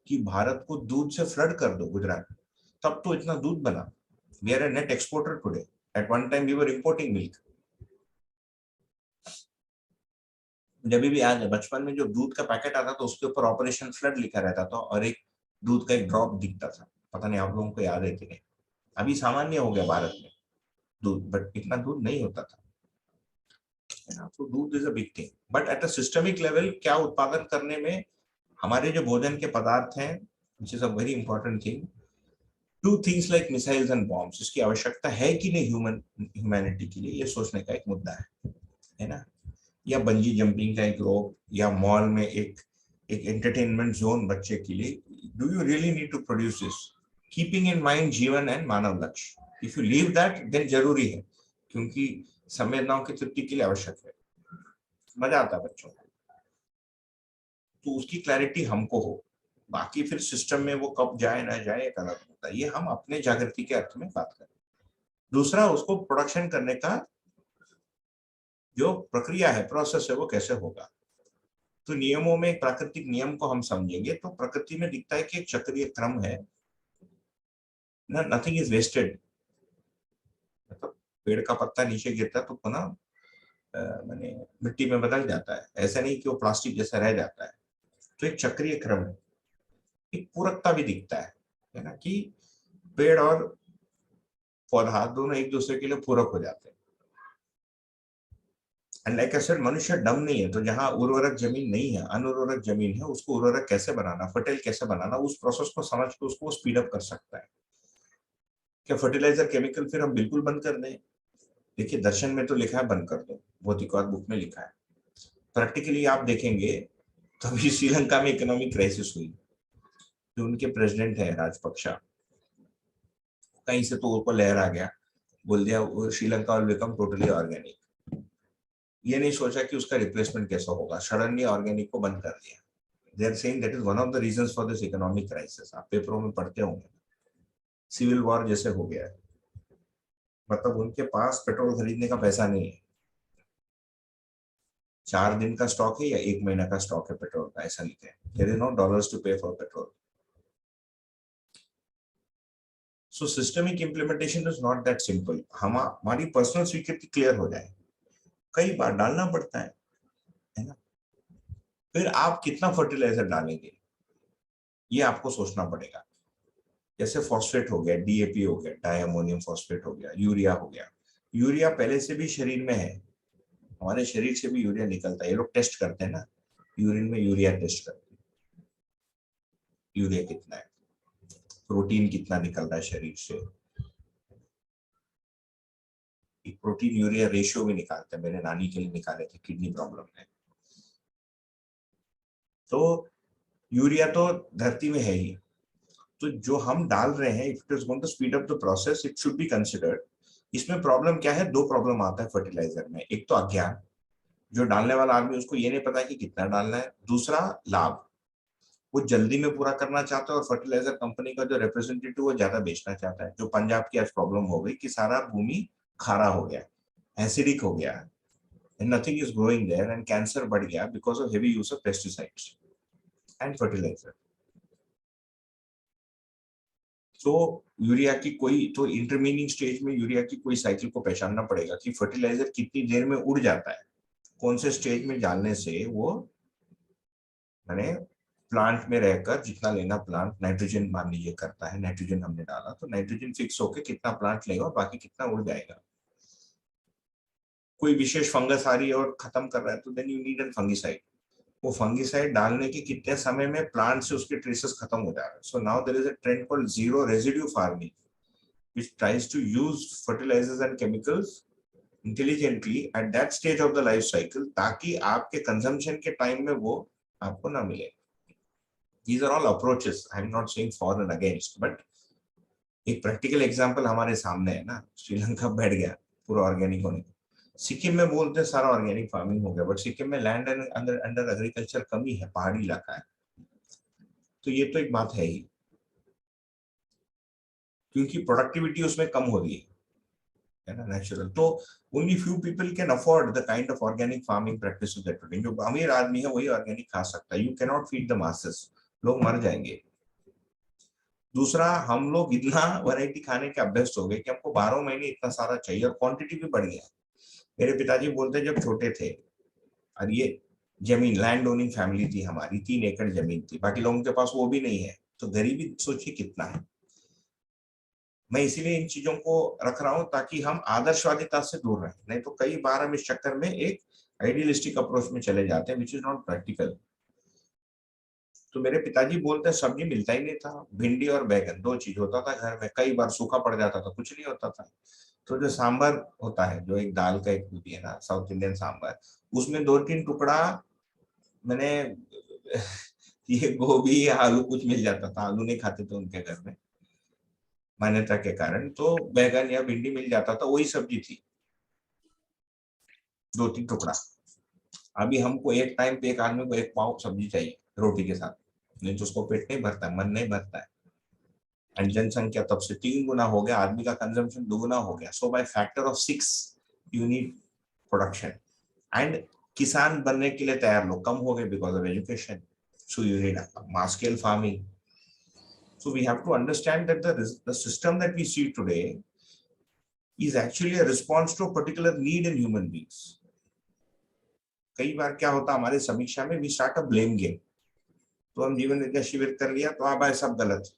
कि भारत को दूध से फ्लड कर दो गुजरात में, तब तो इतना दूध बना। We are a net exporter today, at one time we were importing milk. जब भी आज बचपन में जो दूध का पैकेट आता था उसके ऊपर ऑपरेशन फ्लड लिखा रहता था, और एक दूध का एक ड्रॉप दिखता था। पता नहीं आप लोगों को याद है कि नहीं। अभी सामान्य हो गया भारत में दूध, बट इतना दूध नहीं होता था। तो दूध is a big thing, but at a systemic level क्या उत्पादन करने में हमारे जो भोजन के पदार्थ हैं, which is a very important thing. 2 things like missiles and bombs, इसकी आवश्यकता है कि नहीं ह्यूमैनिटी के लिए, ये सोचने का एक मुद्दा है ना। या बंजी जंपिंग का एक रोप, या मॉल में एक एंटरटेनमेंट जोन बच्चे के लिए, do you really need to produce this, keeping in mind जीवन एंड मानव लक्ष्य। If you leave that then जरूरी है, क्योंकि संवेदनाओं की तृप्ति के लिए आवश्यक है, मजा आता है बच्चों को। तो उसकी क्लैरिटी हमको हो, बाकी फिर सिस्टम में वो कब जाए ना जाए एक अलग होता है। ये हम अपने जागृति के अर्थ में बात करें। दूसरा, उसको प्रोडक्शन करने का जो प्रक्रिया है, प्रोसेस है, वो कैसे होगा। तो नियमों में प्राकृतिक नियम को हम समझेंगे तो प्रकृति में दिखता है कि एक चक्रीय क्रम है ना, नथिंग इज वेस्टेड। मतलब पेड़ का पत्ता नीचे गिरता है तो पुनः माने मिट्टी में बदल जाता है, ऐसा नहीं कि वो प्लास्टिक जैसा रह जाता है। तो एक चक्रीय क्रम है, एक पूरकता भी दिखता है ना, कि पेड़ और पौधा दोनों एक दूसरे के लिए पूरक हो जाते हैं। एंड लाइक आई सेड, मनुष्य डम नहीं है। तो जहां उर्वरक जमीन नहीं है, अनुर्वरक जमीन है, उसको उर्वरक कैसे बनाना, फर्टाइल कैसे बनाना, उस प्रोसेस को समझ के उसको स्पीड अप कर सकता है। क्या फर्टिलाइजर केमिकल फिर हम बिल्कुल बंद कर दें? देखिए, दर्शन में तो लिखा है बंद कर दो, भौतिकवाद बुक में लिखा है। प्रैक्टिकली आप देखेंगे तो अभी श्रीलंका में इकोनॉमिक क्राइसिस हुई, जो उनके प्रेसिडेंट है राजपक्षा, कहीं से तो ऊपर लहर आ गया, बोल दिया Sri Lanka will become totally organic. ये नहीं सोचा कि उसका रिप्लेसमेंट कैसा होगा, सडनली ऑर्गेनिक को बंद कर दिया। They are saying that is one of the reasons for this economic crisis. आप पेपरों में पढ़ते होंगे, सिविल वॉर जैसे हो गया है। मतलब उनके पास पेट्रोल खरीदने का पैसा नहीं है, 4 दिन का स्टॉक है या 1 महीना का स्टॉक है पेट्रोल का, ऐसा लिखे है। There is no dollars to pay for petrol. So systemic implementation is not that simple. हमारी पर्सनल स्वीकृति क्लियर हो जाए, कई बार डालना पड़ता है ना। फिर आप कितना फर्टिलाइजर डालेंगे ये आपको सोचना पड़ेगा। जैसे फॉस्फेट हो गया, डीएपी हो गया, डाई अमोनियम फॉस्फेट हो गया, यूरिया हो गया। यूरिया पहले से भी शरीर में है, हमारे शरीर से भी यूरिया निकलता है। ये लोग टेस्ट करते हैं ना, यूरिन में यूरिया टेस्ट करते हैं, यूरिया कितना है, प्रोटीन कितना निकल रहा है शरीर से। एक प्रोटीन यूरिया रेशियो भी निकालते हैं, मेरे नानी के लिए निकाले थे, किडनी प्रॉब्लम है। तो यूरिया तो धरती में है ही, तो जो हम डाल रहे हैं, if it is going to speed up the process, it should be considered. इसमें प्रॉब्लम क्या है? 2 प्रॉब्लम आता है फर्टिलाइजर में। एक तो अज्ञान, जो डालने वाला आदमी उसको ये नहीं पता कि कितना डालना है। दूसरा लाभ, वो जल्दी में पूरा करना चाहता है, और फर्टिलाइजर कंपनी का जो रिप्रेजेंटेटिव वो ज्यादा बेचना चाहता है। जो पंजाब की आज प्रॉब्लम हो गई कि सारा भूमि खारा हो गया, एसिडिक हो गया, and nothing is growing there, and cancer बढ़ गया because of heavy use of pesticides and fertilizer. तो यूरिया की कोई तो इंटरमीनिंग स्टेज में यूरिया की कोई साइकिल को पहचानना पड़ेगा कि फर्टिलाइजर कितनी देर में उड़ जाता है, कौन से स्टेज में डालने से वो मैंने प्लांट में रहकर जितना लेना प्लांट नाइट्रोजन मान लीजिए करता है, नाइट्रोजन हमने डाला तो नाइट्रोजन फिक्स होकर कितना प्लांट लेगा और बाकी कितना उड़ जाएगा। कोई विशेष फंगस आ रही है और खत्म कर रहा है तो then you need an fungicide. वो फंगिसाइड डालने के कितने समय में प्लांट से उसके ट्रेसेस खत्म हो जा रहे हैं। So now there is a trend called zero residue farming which tries to use fertilisers and chemicals intelligently at that stage of the life cycle, ताकि आपके कंजम्पशन के टाइम में वो आपको ना मिले। These are all approaches. I am not saying for and against, but एक practical example हमारे सामने है ना, श्रीलंका बैठ गया पूरा ऑर्गेनिक होने को। सिक्किम में बोलते हैं सारा ऑर्गेनिक फार्मिंग हो गया, बट सिक्किम में लैंड अंडर एग्रीकल्चर कमी है, पहाड़ी इलाका है। तो ये तो एक बात है ही, क्योंकि प्रोडक्टिविटी उसमें कम हो रही है ना, नेचुरल। तो only few people can afford the kind of organic farming practices that today. जो अमीर आदमी है वही ऑर्गेनिक खा सकता है। You can not feed the masses, लोग मर जाएंगे। दूसरा, हम लोग इतना वैरायटी खाने के अभ्यस्त हो गए कि हमको 12 महीने इतना सारा चाहिए और क्वांटिटी भी बढ़ गया। मेरे पिताजी बोलते जब छोटे थे, और ये जमीन लैंड ओनिंग फैमिली थी हमारी, 3 एकड़ जमीन थी, बाकी लोगों के पास वो भी नहीं है, तो गरीबी सोचिए कितना है। मैं इसीलिए इन चीजों को रख रहा हूं ताकि हम आदर्शवादिता से दूर रहें, नहीं तो कई बार हम इस चक्कर में एक आइडियलिस्टिक अप्रोच में चले जाते हैं, विच इज नॉट प्रैक्टिकल। तो मेरे पिताजी बोलते हैं सब्जी मिलता ही नहीं था, भिंडी और बैगन 2 चीज होता था घर में, कई बार सूखा पड़ जाता था, कुछ नहीं होता था। तो जो सांबर होता है, जो एक दाल का एक होती है ना साउथ इंडियन सांबर, उसमें 2-3 टुकड़ा मैंने ये गोभी या आलू कुछ मिल जाता था। आलू नहीं खाते थे उनके घर में मान्यता के कारण, तो बैगन या भिंडी मिल जाता था, वही सब्जी थी 2-3 टुकड़ा। अभी हमको एक टाइम पे एक आदमी को 1 पाव सब्जी चाहिए रोटी के साथ, नहीं तो उसको पेट नहीं भरता, मन नहीं भरता है। एंड जनसंख्या तब से 3 गुना हो गया, आदमी का कंजम्पशन 2 गुना हो गया। So by factor of 6 you need production. And किसान बनने के लिए तैयार लोग कम हो गए because of education, so you need mass scale farming. So we have to understand that the system that we see today is actually a response to a particular need in human beings. कई बार क्या होता है हमारे समीक्षा में, we start a blame game। तो हम जीवन विद्या शिविर कर लिया तो आप आए सब गलत,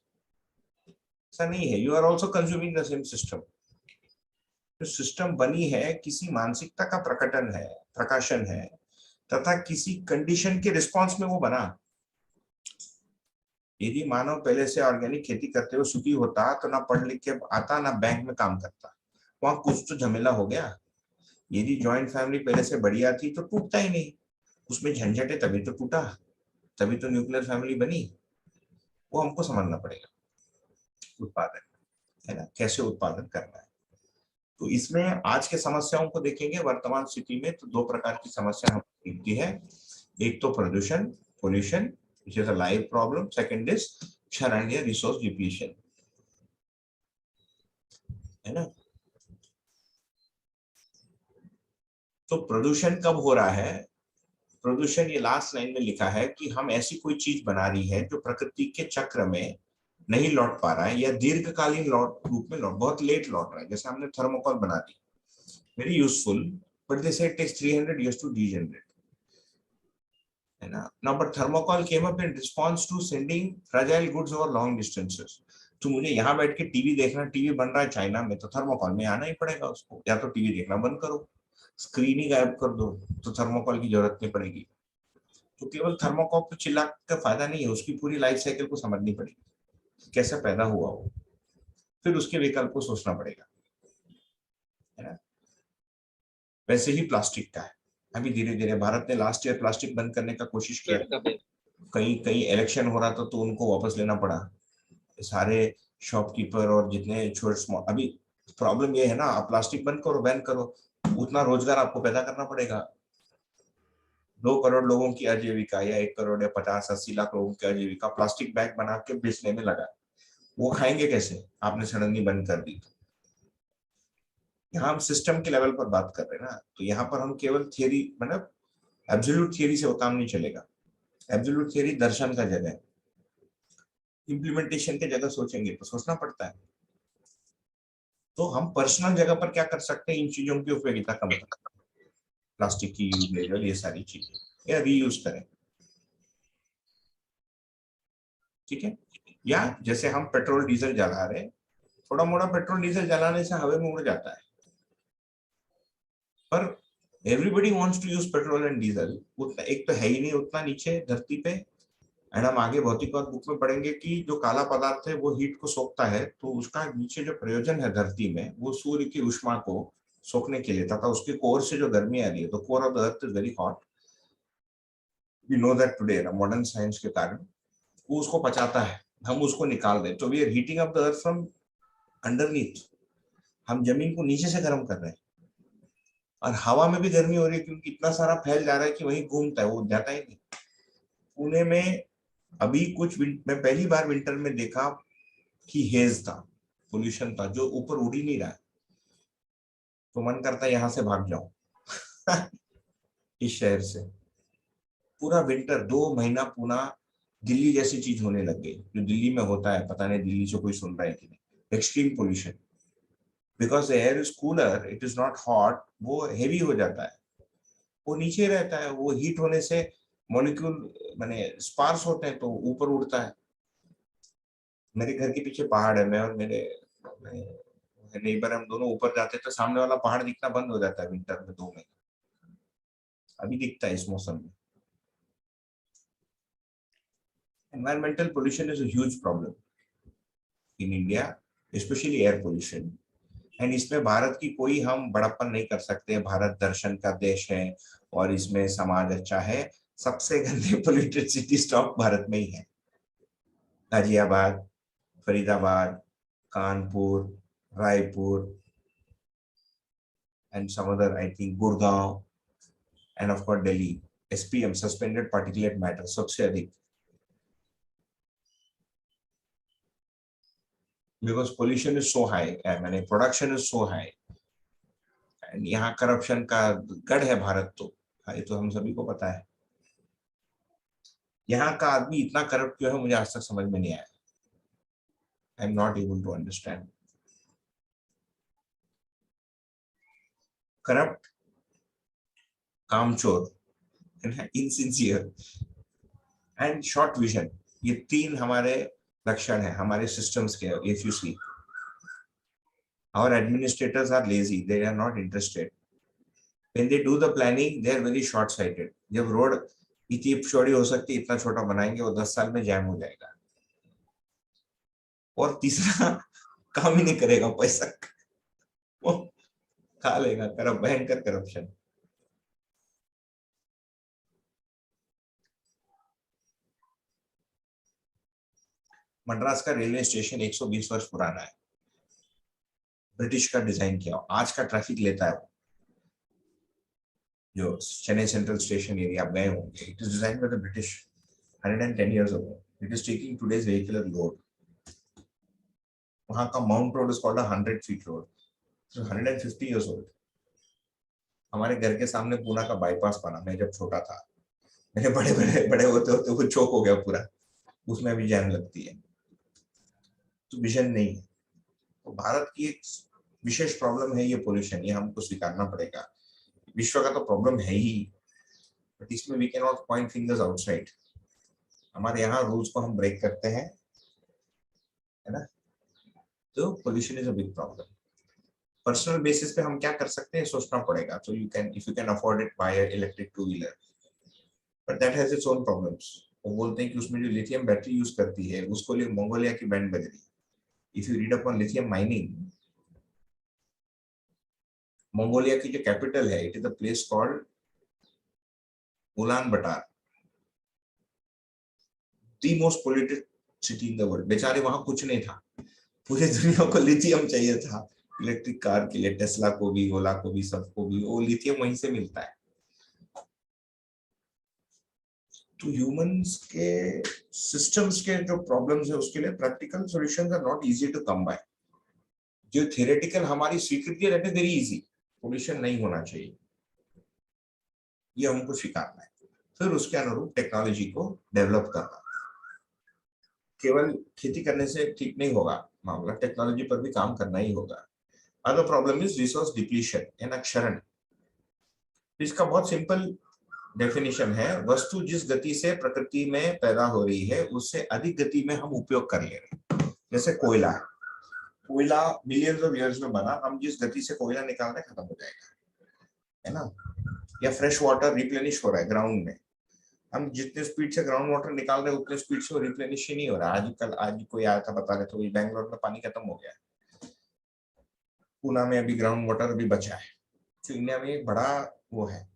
ऐसा नहीं है। You are also consuming the same system. जो सिस्टम बनी है किसी मानसिकता का प्रकाशन है तथा किसी कंडीशन के रिस्पॉन्स में वो बना। यदि मानव पहले से ऑर्गेनिक खेती करते हुए सुखी होता तो ना पढ़ लिख के आता, ना बैंक में काम करता, वहां कुछ तो झमेला हो गया। यदि जॉइंट फैमिली पहले से बढ़िया थी तो टूटता ही नहीं, उसमें झंझट है तभी तो टूटा, तभी तो न्यूक्लियर फैमिली बनी। वो हमको समझना पड़ेगा। उत्पादन है ना, कैसे उत्पादन करना है। तो इसमें आज के समस्याओं को देखेंगे वर्तमान स्थिति में, तो 2 प्रकार की समस्या हमको दिखती है। एक तो प्रदूषण, pollution, which is a live problem. Second is क्षरण या resource depletion, है ना। तो प्रदूषण कब हो रहा है? प्रदूषण ये लास्ट लाइन में लिखा है कि हम ऐसी कोई चीज बना रही है जो प्रकृति के चक्र में नहीं लौट पा रहा है या दीर्घकालीन रूप में बहुत लेट लौट रहा है। जैसे हमने थर्मोकोल बना दी, वेरी यूजफुल, बट दे से it takes 300 years to degenerate, है ना। Now but thermocol came up in response to sending fragile goods over long distances। तो मुझे यहाँ बैठ के टीवी देखना, टीवी बन रहा है चाइना में, तो थर्मोकोल में आना ही पड़ेगा उसको, या तो टीवी देखना बंद करो, स्क्रीन ही गायब कर दो, तो थर्मोकोल की जरूरत नहीं पड़ेगी। तो केवल थर्मोकोल पे चिल्ला का फायदा नहीं है, उसकी पूरी लाइफ साइकिल को समझनी पड़ेगी, कैसे पैदा हुआ वो, फिर उसके विकल्प को सोचना पड़ेगा, है ना। वैसे ही प्लास्टिक का है, अभी धीरे धीरे भारत ने लास्ट ईयर प्लास्टिक बंद करने का कोशिश किया, कहीं कहीं इलेक्शन हो रहा था तो उनको वापस लेना पड़ा सारे शॉपकीपर और जितने छोटे। अभी प्रॉब्लम ये है ना, आप प्लास्टिक बंद करो, बैन करो, उतना रोजगार आपको पैदा करना पड़ेगा। 2 करोड़ लोगों की आजीविका या 1 करोड़ या 50-80 लाख लोगों की आजीविका प्लास्टिक बैग बना के बेचने में लगा। वो खाएंगे कैसे? आपने सडनली बंद कर दी। यहाँ हम सिस्टम के लेवल पर बात कर रहे हैं ना, तो यहाँ पर हम केवल थियरी, मतलब एब्सोल्यूट थियरी से वो काम नहीं चलेगा। एब्सोल्यूट थियरी दर्शन का जगह है, इम्प्लीमेंटेशन के जगह सोचेंगे तो सोचना पड़ता है। तो हम पर्सनल जगह पर क्या कर सकते हैं, इन चीजों की उपयोगिता कम करें, प्लास्टिक की यूजेज और ये सारी चीजें, या रीयूज करें, ठीक है। या जैसे हम पेट्रोल डीजल जला रहे हैं, थोड़ा मोड़ा पेट्रोल डीजल जलाने से हवा में उड़ जाता है, पर everybody wants to use petrol and diesel. उतना एक तो है ही नहीं उतना नीचे धरती पे। एंड हम आगे भौतिकवाद बुक में पढ़ेंगे कि जो काला पदार्थ है वो हीट को सोखता है, तो उसका नीचे जो प्रयोजन है धरती में, वो सूर्य की ऊष्मा को सोखने के लिए, तथा उसके कोर से जो गर्मी आ रही है, तो core of the earth is very hot, we know that today ना, मॉडर्न साइंस के कारण वो उसको पचाता है, हम उसको निकाल दें, तो we are heating up the earth from underneath. हम जमीन को नीचे से गर्म कर रहे हैं, और हवा में भी गर्मी हो रही है क्योंकि इतना सारा फैल जा रहा है कि वही घूमता है, वो जाता ही नहीं। पुणे में अभी मैं पहली बार विंटर में देखा कि हेज था, पोल्यूशन था, जो ऊपर उड़ ही नहीं रहा है, तो मन करता है यहां से भाग जाऊं इस शहर से। पूरा विंटर 2 महीना पूना दिल्ली जैसी चीज होने लग गई, जो दिल्ली में होता है, पता नहीं दिल्ली से कोई सुन रहा है कि नहीं। Extreme pollution, because air is cooler, it is not hot, वो हेवी हो जाता है, वो नीचे रहता है, वो हीट होने से मॉलिक्यूल माने स्पार्स होते हैं तो ऊपर उड़ता है। मेरे घर के पीछे पहाड़ है, मैं और मेरे नेबर, हम दोनों ऊपर जाते हैं तो सामने वाला पहाड़ दिखना बंद हो जाता है विंटर में 2 महीने, अभी दिखता है इस मौसम में। Environmental pollution is a huge problem in India, specially air pollution. And इसमें भारत की कोई हम बड़प्पन नहीं कर सकते, भारत दर्शन का देश है और इसमें समाज अच्छा है। सबसे गंदे पोल्यूटेड सिटी स्टॉक भारत में ही है, Ghaziabad, Faridabad, Kanpur, Raipur, and some other, I think Gurgaon, and of course Delhi. SPM, suspended particulate matter, सबसे अधिक, because pollution is so high, मैंने production is so high, and यहाँ करप्शन का गढ़ है भारत, तो ये तो हम सभी को पता है। यहाँ का आदमी इतना करप्ट क्यों है, मुझे आज तक समझ में नहीं आया। I am not able to understand. Corrupt, कामचोर, इनसिंसियर एंड शॉर्ट विजन, ये 3 हमारे लक्षण है हमारे सिस्टम्स के। If you see, our administrators are lazy, they are not interested. When they do the planning, they are very short sighted. जब road इतनी चौड़ी हो सकती है, इतना छोटा बनाएंगे, वो 10 साल में जैम हो जाएगा। और तीसरा, काम ही नहीं करेगा, पैसा वो खा लेगा, भयंकर करप्शन। मद्रास का रेलवे स्टेशन 120 वर्ष पुराना है, ब्रिटिश का डिजाइन किया, आज का ट्रैफिक लेता है। जो चेन्नई सेंट्रल स्टेशन एरिया आप गए होंगे, it is designed by the British 110 years ago. It is taking today's vehicular load. वहाँ का mount road is called 100 feet road. So 150 years old. हमारे घर के सामने पूना का बाईपास बना, मैं जब छोटा था, मेरे बड़े होते होते वो चौक हो गया पूरा, उसमें भी जैम लगती है। तो विजन नहीं है। तो भारत की एक विशेष प्रॉब्लम है ये पोल्यूशन, ये हमको स्वीकारना पड़ेगा। विश्व का तो प्रॉब्लम है ही, बट इसमें we can not point fingers outside. हमारे यहाँ रूल्स को हम ब्रेक करते हैं, है ना, तो pollution is a big problem. Personal basis पे हम क्या कर सकते हैं सोचना पड़ेगा। तो you can, if you can afford it, by electric 2-wheeler, but that has its own problems. वो बोलते हैं कि उसमें जो लिथियम बैटरी यूज करती है, उसको लिए मंगोलिया की बैंड बज रही है। If you read upon lithium mining, Mongolia की जो कैपिटल है, it is a place called Ulaanbaatar. The most polluted city in the world. बेचारे वहां कुछ नहीं था, पूरी दुनिया को लिथियम चाहिए था इलेक्ट्रिक कार के लिए, टेस्ला को भी, ओला को भी, सबको भी वो लिथियम वहीं से मिलता है। तो ह्यूमंस के सिस्टम्स के जो प्रॉब्लम्स है उसके लिए practical solutions are not easy to come by. जो थियोरेटिकल हमारी स्वीकृति है, that is very easy, pollution नहीं होना चाहिए, ये हमको स्वीकारना है। फिर उसके अनुरूप टेक्नोलॉजी को डेवलप करना। केवल खेती करने से ठीक नहीं होगा मामला, टेक्नोलॉजी पर भी काम करना ही होगा। Other problem is resource depletion and क्षरण। इसका बहुत सिंपल डेफिनेशन है, वस्तु जिस गति से प्रकृति में पैदा हो रही है उससे अधिक गति में हम उपयोग कर ले रहे हैं। जैसे कोयला मिलियंस ऑफ इयर्स में बना, हम जिस गति से कोयला निकाल रहे हैं खत्म हो जाएगा, है ना। या फ्रेश वाटर रिप्लेनिश हो रहा है ग्राउंड में, हम जितने स्पीड से ग्राउंड वाटर निकाल रहे हैं उतने स्पीड से रिप्लेनिश ही नहीं हो रहा। आज कोई आया था बता रहे, तो बैंगलोर में पानी खत्म हो गया, पूना में अभी ग्राउंड वाटर अभी बचा है। तो इंडिया में एक बड़ा वो है,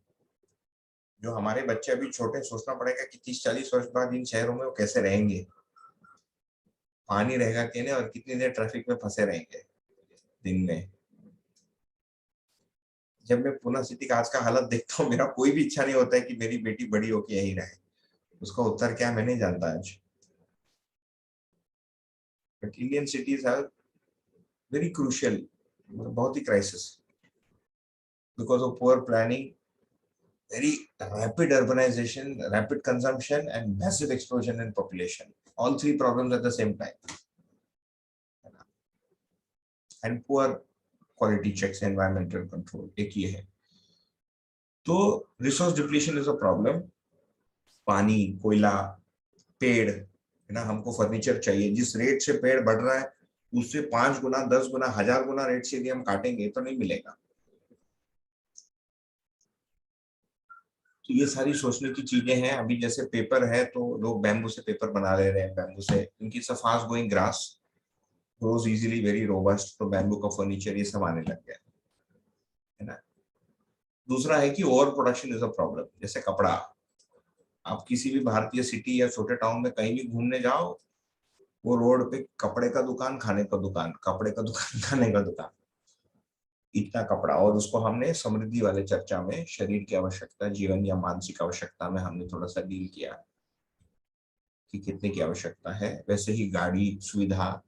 जो हमारे बच्चे अभी छोटे, सोचना पड़ेगा कि 30-40 वर्ष बाद इन शहरों में वो कैसे रहेंगे, पानी रहेगा कि नहीं, और कितनी देर ट्रैफिक में फंसे रहेंगे दिन में। जब मैं पुणे सिटी का आज का हालत देखता हूँ, मेरा कोई भी इच्छा नहीं होता है कि मेरी बेटी बड़ी होके यहीं रहे। उसका उत्तर क्या मैं नहीं जानता आज, but Indian cities are very crucial, बहुत ही crisis, because of poor planning, very rapid urbanization, rapid consumption, and massive explosion in population. All three problems at the same time. And poor quality checks, environmental control. एक ये है। तो resource depletion is a problem. पानी, कोयला, पेड़, है ना, हमको फर्नीचर चाहिए। जिस रेट से पेड़ बढ़ रहा है उससे 5 गुना, 10 गुना, 1000 गुना रेट से यदि हम काटेंगे तो नहीं मिलेगा। तो ये सारी सोचने की चीजें हैं। अभी जैसे पेपर है तो लोग बैम्बू से पेपर बना ले रहे हैं, बैम्बू से, क्योंकि it's a fast going grass, grows easily, very robust, तो बैम्बू का फर्नीचर ये सब आने लग गया है ना। दूसरा है कि over production is a problem. जैसे कपड़ा, आप किसी भी भारतीय सिटी या छोटे टाउन में कहीं भी घूमने जाओ, वो रोड पे कपड़े का दुकान, खाने का दुकान, कपड़े का दुकान, खाने का दुकान, इतना कपड़ा। और उसको हमने समृद्धि वाले चर्चा में शरीर की आवश्यकता, जीवन या मानसिक आवश्यकता में हमने थोड़ा सा डील किया कि कितने की आवश्यकता है। वैसे ही गाड़ी, सुविधा,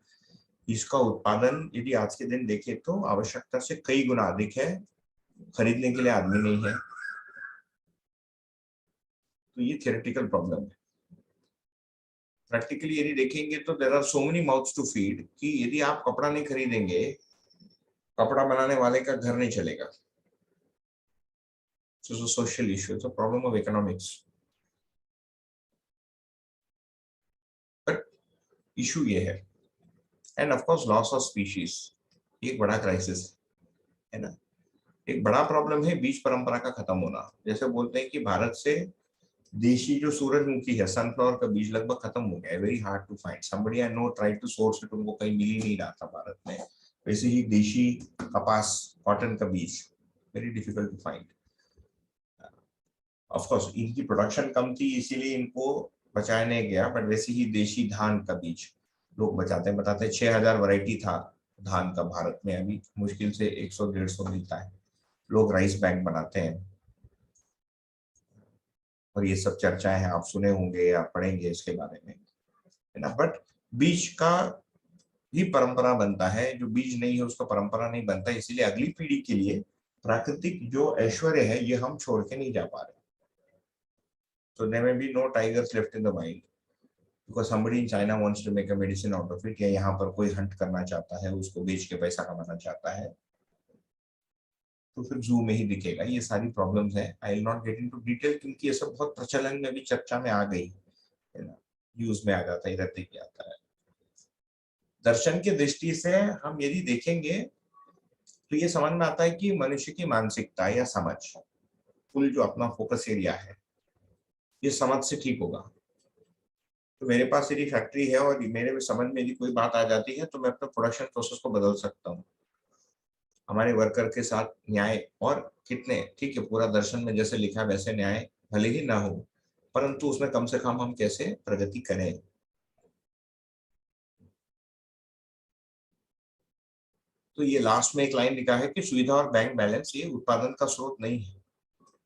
इसका उत्पादन यदि आज के दिन देखें तो आवश्यकता से कई गुना अधिक है, खरीदने के लिए आदमी नहीं है। तो ये थियोरेटिकल प्रॉब्लम है। प्रैक्टिकली यदि देखेंगे तो there are so many mouths to feed, कि यदि आप कपड़ा नहीं खरीदेंगे, कपड़ा बनाने वाले का घर नहीं चलेगा। So it's a social issue, it's a problem of economics. But issue ये है, and of course loss of species, एक बड़ा क्राइसिस है ना। एक बड़ा प्रॉब्लम है बीज परंपरा का खत्म होना। जैसे बोलते हैं कि भारत से देशी जो सूरजमुखी है, सनफ्लावर का बीज लगभग खत्म हो गया है, very hard to find. Somebody I know tried to source it, उनको कहीं मिल ही नहीं रहा था भारत में। वैसे ही देशी कपास, कॉटन का बीज very difficult to find. Of course इनकी प्रोडक्शन कम थी इसीलिए इनको बचाया नहीं गया, बट वैसे ही देशी धान का बीज लोग बताते 6000 वैरायटी था धान का भारत में, अभी मुश्किल से 100-150 मिलता है। लोग राइस बैंक बनाते हैं और ये सब चर्चाएं हैं, आप सुने होंगे या पढ़ेंगे इसके बारे में, है ना। बट बीज का ही परंपरा बनता है, जो बीज नहीं है उसका परंपरा नहीं बनता। इसीलिए अगली पीढ़ी के लिए प्राकृतिक जो ऐश्वर्य है ये हम छोड़ के नहीं जा पा रहे। So there may be no tigers left in the wild because somebody in China wants to make a medicine out of it, या यहाँ पर कोई हंट करना चाहता है, उसको बेच के पैसा कमाना चाहता है, तो फिर जू में ही दिखेगा। ये सारी प्रॉब्लम्स हैं। I will not get into detail, क्योंकि ये सब बहुत प्रचलन में भी चर्चा में आ गई है ना, न्यूज में आ जाता है, इधर देखिए आता है। दर्शन की दृष्टि से हम यदि देखेंगे तो ये समझ में आता है कि मनुष्य की मानसिकता या समझ, कुल जो अपना फोकस एरिया है, ये समझ से ठीक होगा। तो मेरे पास यदि फैक्ट्री है और मेरे समझ में यदि कोई बात आ जाती है तो मैं अपने प्रोडक्शन प्रोसेस को बदल सकता हूँ। हमारे वर्कर के साथ न्याय और कितने, ठीक है, पूरा दर्शन में जैसे लिखा है वैसे न्याय भले ही ना हो, परंतु उसमें कम से कम हम कैसे प्रगति करें। तो ये लास्ट में एक लाइन लिखा है कि सुविधा और बैंक बैलेंस ये उत्पादन का स्रोत नहीं है।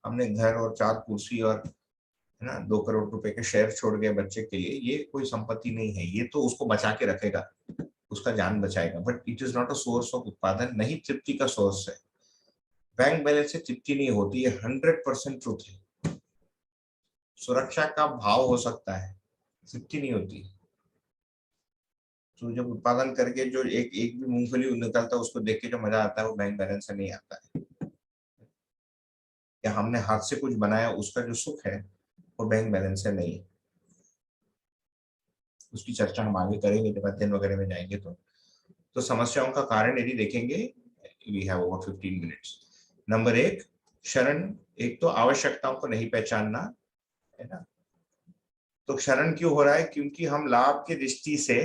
हमने घर और 4 कुर्सी और है ना 2 करोड़ रुपए के शेयर छोड़ गए बच्चे के लिए, ये कोई संपत्ति नहीं है। ये तो उसको बचा के रखेगा, उसका जान बचाएगा, but it is not a source of उत्पादन, नहीं तृप्ति का सोर्स है। बैंक बैलेंस से तृप्ति नहीं होती, ये 100% ट्रूथ है। सुरक्षा का भाव हो सकता है, तृप्ति नहीं होती। तो जब उत्पादन करके जो एक एक भी मूंगफली निकलता है उसको देख के जो मजा आता है वो बैंक बैलेंस से नहीं आता है। या हमने हाथ से कुछ बनाया उसका जो सुख है वो बैंक बैलेंस से नहीं है। उसकी चर्चा हम आगे करेंगे जब अध्ययन वगैरह में जाएंगे। तो समस्याओं का कारण यदि देखेंगे, we have over 15 minutes. Number 1 शरण, एक तो आवश्यकताओं को नहीं पहचानना, है ना। तो शरण क्यों हो रहा है? क्योंकि हम लाभ की दृष्टि से,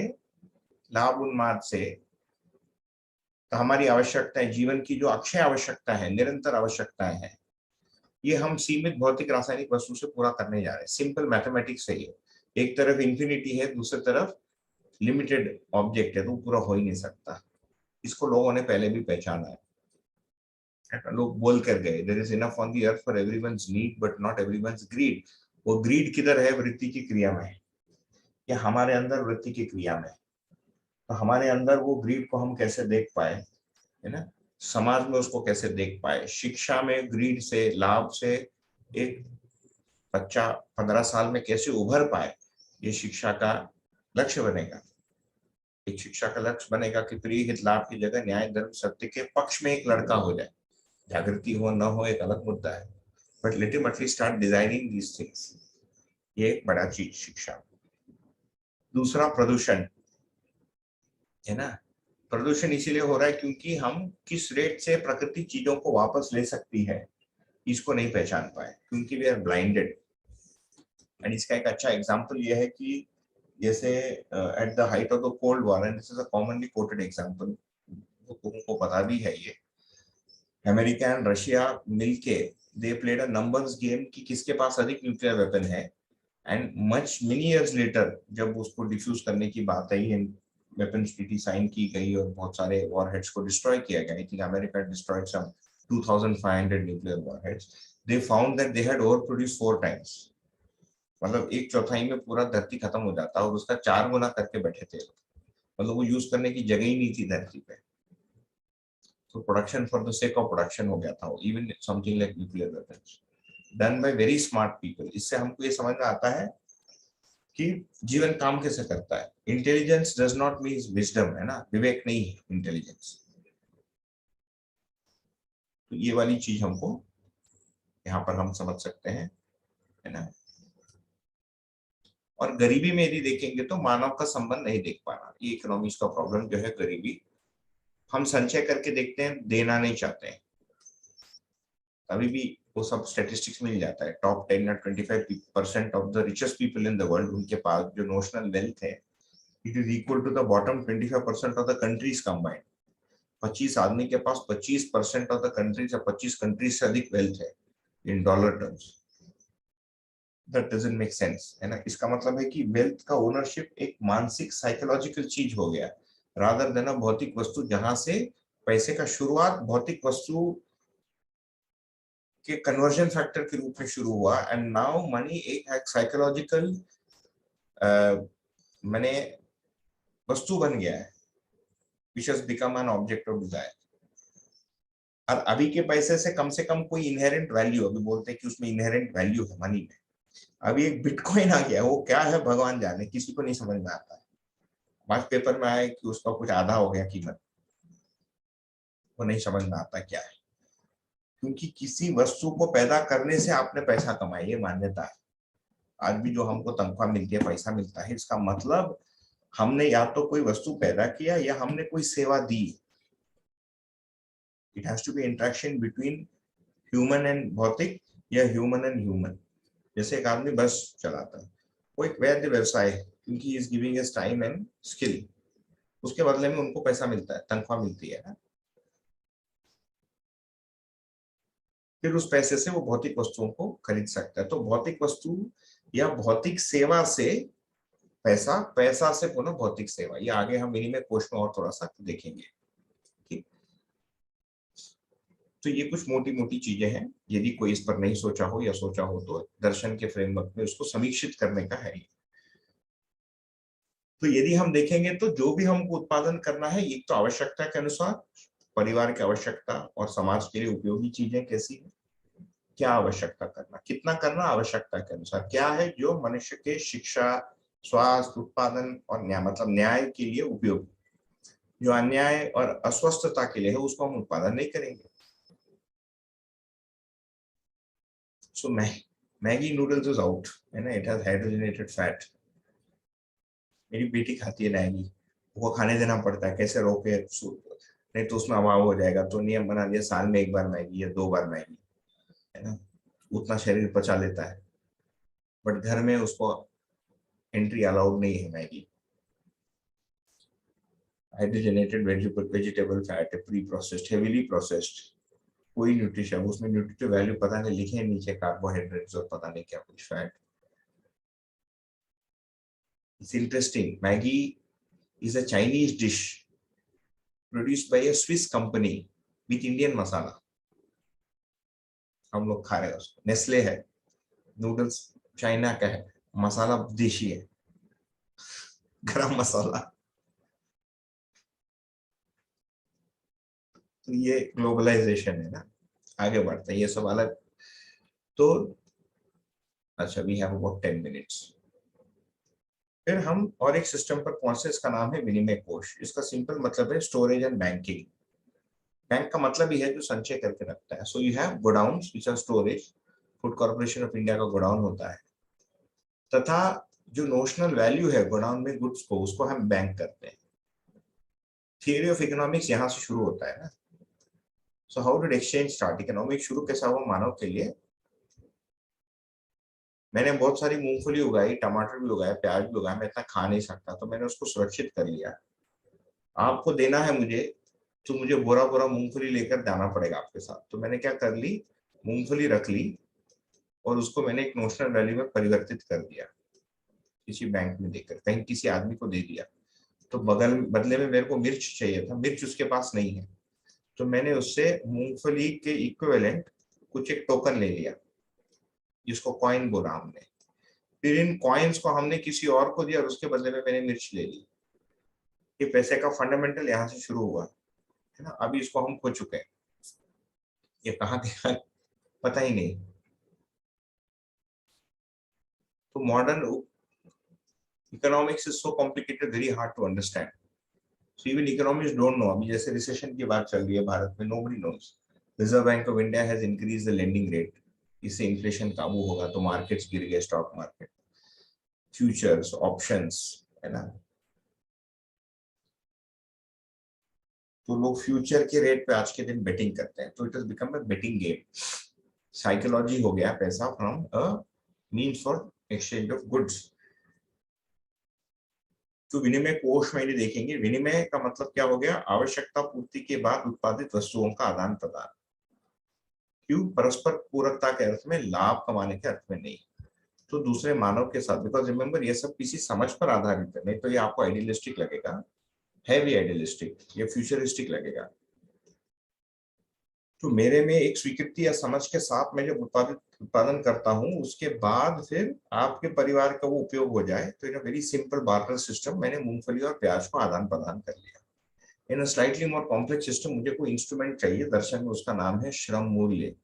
लाभ उन्माद से, तो हमारी आवश्यकताएं, जीवन की जो अक्षय आवश्यकता है, निरंतर आवश्यकताएं हैं, ये हम सीमित भौतिक रासायनिक वस्तु से पूरा करने जा रहे हैं। सिंपल मैथमेटिक्स है ये। एक तरफ इंफिनिटी है, दूसरी तरफ लिमिटेड ऑब्जेक्ट है, तो पूरा हो ही नहीं सकता। इसको लोगों ने पहले भी पहचाना है। लोग बोल कर गए, there is enough on the earth for everyone's need but not everyone's greed. वो ग्रीड किधर है? वृत्ति की क्रिया में, या हमारे अंदर वृत्ति की क्रिया में। तो हमारे अंदर वो ग्रीड को हम कैसे देख पाए, है ना, समाज में उसको कैसे देख पाए, शिक्षा में ग्रीड से, लाभ से एक बच्चा 15 साल में कैसे उभर पाए, ये शिक्षा का लक्ष्य बनेगा। एक शिक्षा का लक्ष्य बनेगा कि प्रिय हित लाभ की जगह न्याय धर्म सत्य के पक्ष में एक लड़का हो जाए। जागृति हो न हो एक अलग मुद्दा है, but ultimately start designing these things, ये एक बड़ा चीज शिक्षा। दूसरा प्रदूषण, है ना। प्रदूषण इसीलिए हो रहा है क्योंकि हम किस रेट से प्रकृति चीजों को वापस ले सकती है इसको नहीं पहचान पाए, क्योंकि वी आर ब्लाइंडेड। एंड इसका एक अच्छा एग्जांपल ये है कि जैसे at the height of the cold war, and this is a commonly coated example, तुमको पता भी है ये, अमेरिका एंड रशिया मिलके they played a numbers game कि किसके पास अधिक न्यूक्लियर वेपन है। And much many years later जब उसको डिफ्यूज करने की बात आई एंड वेपन्स ट्रीटी साइन की गई और बहुत सारे वॉरहेड्स को डिस्ट्रॉय किया गया, I think America destroyed some 2500 nuclear warheads, they found that they had over produced 4 times. मतलब 1/4 में पूरा धरती खत्म हो जाता और उसका 4 गुना करके बैठे थे। मतलब वो यूज करने की जगह ही नहीं थी धरती पे। तो production for the sake of production हो गया था, even something like nuclear weapons done by very smart people. इससे हमको ये समझ में आता है कि जीवन काम कैसे करता है। Intelligence does not mean wisdom, है ना, विवेक नहीं है इंटेलिजेंस। तो ये वाली चीज हमको यहाँ पर हम समझ सकते हैं, है ना। और गरीबी में यदि देखेंगे तो मानव का संबंध नहीं देख पाना, ये इकोनॉमिक्स का प्रॉब्लम जो है गरीबी। हम संचय करके देखते हैं, देना नहीं चाहते हैं। अभी भी वो सब स्टैटिस्टिक्स मिल जाता है। टॉप 10 या 25% of the richest people in the world, उनके पास जो नोशनल वेल्थ है it is equal to the bottom 25% of the countries combined. 25 आदमी के पास 25% ऑफ द कंट्रीज, 25 कंट्रीज से अधिक वेल्थ है in dollar terms. That doesn't make sense, है ना। इसका मतलब है कि वेल्थ का ओनरशिप एक मानसिक साइकोलॉजिकल चीज हो गया, रादर देन अ भौतिक वस्तु, जहां से पैसे का शुरुआत भौतिक वस्तु के कन्वर्जन फैक्टर के रूप में शुरू हुआ। एंड नाउ मनी एक साइकोलॉजिकल मैंने वस्तु बन गया है, which has become an object of desire। और अभी के पैसे से कम कोई इनहेरेंट वैल्यू, अभी बोलते हैं कि उसमें इनहेरेंट वैल्यू है मनी में। अभी एक बिटकॉइन आ गया, वो क्या है भगवान जाने, किसी को नहीं समझ में आता है। आज पेपर में आया कि उसका कुछ आधा हो गया कीमत, वो नहीं समझ में आता क्या है। क्योंकि किसी वस्तु को पैदा करने से आपने पैसा कमाया, ये मान्यता है। आज भी जो हमको तनख्वाह मिलती है, पैसा मिलता है, इसका मतलब हमने या तो कोई वस्तु पैदा किया या हमने कोई सेवा दी। It has to be interaction between human and भौतिक या ह्यूमन एंड ह्यूमन। जैसे एक आदमी बस चलाता है, वो एक वैध व्यवसाय है क्योंकि is giving his time and skill, उसके बदले में उनको पैसा मिलता है, तनख्वाह मिलती है ना। फिर उस पैसे से वो भौतिक वस्तुओं को खरीद सकता है। तो भौतिक वस्तु या भौतिक सेवा से पैसा, पैसा से पुनः भौतिक सेवा। ये आगे हम विनिमय कोश में और थोड़ा सा देखेंगे। ठीक, तो ये कुछ मोटी मोटी चीजें हैं। यदि कोई इस पर नहीं सोचा हो या सोचा हो तो दर्शन के फ्रेमवर्क में उसको समीक्षित करने का है। तो यदि हम देखेंगे तो जो भी हमको उत्पादन करना है, एक तो आवश्यकता के अनुसार, परिवार की आवश्यकता और समाज के लिए उपयोगी चीजें कैसी है, क्या आवश्यकता करना, कितना करना, आवश्यकता के अनुसार क्या है जो मनुष्य के शिक्षा, स्वास्थ्य, उत्पादन और न्याय, मतलब न्याय के लिए उपयोगी। जो अन्याय और अस्वस्थता के लिए है उसको हम उत्पादन नहीं करेंगे। सो मैगी नूडल्स इज आउट, है ना, इट हैज हाइड्रोजनेटेड फैट। मेरी बेटी खाती है मैगी, वो खाने देना पड़ता है, कैसे रोके, नहीं तो उसमें अभाव हो जाएगा। तो नियम बना दिया, साल में 1 बार मैगी या 2 बार मैगी, है ना, उतना शरीर पचा लेता है। बट घर में उसको एंट्री अलाउड नहीं है मैगी। हाइड्रोजनेटेड वेजिटेबल फैट है, प्री प्रोसेस्ड, हेवीली प्रोसेस्ड, कोई न्यूट्रिशन, उसमें न्यूट्रिटिव वैल्यू पता नहीं लिखे हैं नीचे, कार्बोहाइड्रेट्स और पता नहीं क्या कुछ fat. It's interesting, Maggi is a Chinese dish produced by a Swiss company with Indian मसाला। हम लोग खा रहे हैं उसको, नेस्ले है, नूडल्स चाइना का है, मसाला देशी है, गरम मसाला। तो ये ग्लोबलाइजेशन है ना, आगे बढ़ते हैं, ये सब अलग। तो अच्छा, वी हैव अबाउट 10 मिनट्स। फिर हम और एक सिस्टम पर पहुंचे, इसका नाम है विनिमय कोष। इसका सिंपल मतलब है स्टोरेज एंड बैंकिंग। बैंक का मतलब ही है जो संचय करके रखता है। So you have godowns which are storage. Food Corporation of India का गोडाउन होता है, तथा जो नोशनल वैल्यू है गोडाउन में गुड्स को, उसको हम बैंक करते हैं। थियरी ऑफ इकोनॉमिक्स यहाँ से शुरू होता है ना। So how did exchange start? Economics शुरू कैसा हुआ मानव के लिए? मैंने बहुत सारी मूंगफली उगाई, टमाटर भी उगाए, प्याज भी उगाया, मैं इतना खा नहीं सकता, तो मैंने उसको सुरक्षित कर लिया। आपको देना है मुझे, तो मुझे बोरा बोरा मूंगफली लेकर जाना पड़ेगा आपके साथ। तो मैंने क्या कर ली, मूंगफली रख ली और उसको मैंने एक नोशनल वैल्यू में परिवर्तित कर दिया, किसी बैंक में देकर, कहीं किसी आदमी को दे दिया। तो बदले में मेरे को मिर्च चाहिए था, मिर्च उसके पास नहीं है, तो मैंने उससे मूंगफली के इक्विवेलेंट कुछ एक टोकन ले लिया, जिसको कॉइन बोला हमने। फिर इन कॉइन्स को हमने किसी और को दिया और उसके बदले में मैंने मिर्च ले ली। ये पैसे का फंडामेंटल यहाँ से शुरू हुआ, है ना। अभी इसको हम खो चुके हैं, ये कहाँ गया पता ही नहीं। तो modern economics is so complicated, very hard to understand. So even economists don't know. अभी जैसे रिसेशन की बात चल रही है भारत में, nobody knows. Reserve Bank of India has increase the lending rate, इससे इन्फ्लेशन काबू होगा, तो मार्केट्स गिर गए, स्टॉक मार्केट, फ्यूचर्स, ऑप्शंस, है ना। तो लोग फ्यूचर के रेट पे आज के दिन बेटिंग करते हैं, तो it has become a betting game. Psychology हो गया पैसा from a means for exchange of goods. तो विनिमय कोष में यदि देखेंगे, विनिमय का मतलब क्या हो गया, आवश्यकता पूर्ति के बाद उत्पादित वस्तुओं का आदान प्रदान। क्यों? परस्पर पूरकता के अर्थ में, लाभ कमाने के अर्थ में नहीं। तो दूसरे मानव के साथ, बिकॉज रिमेंबर ये सब किसी समझ पर आधारित है, नहीं तो ये आपको आइडियलिस्टिक लगेगा, है भी आइडियलिस्टिक, ये फ्यूचरिस्टिक लगेगा। तो मेरे में एक स्वीकृति या समझ के साथ मैं जब उत्पादन करता हूं, उसके बाद फिर आपके परिवार का वो उपयोग हो जाए, तो in a very simple barter system मैंने मूंगफली और प्याज को आदान प्रदान कर लिया। In a slightly more complex system मुझे कोई इंस्ट्रूमेंट चाहिए दर्शन में, उसका नाम है श्रम मूल्य।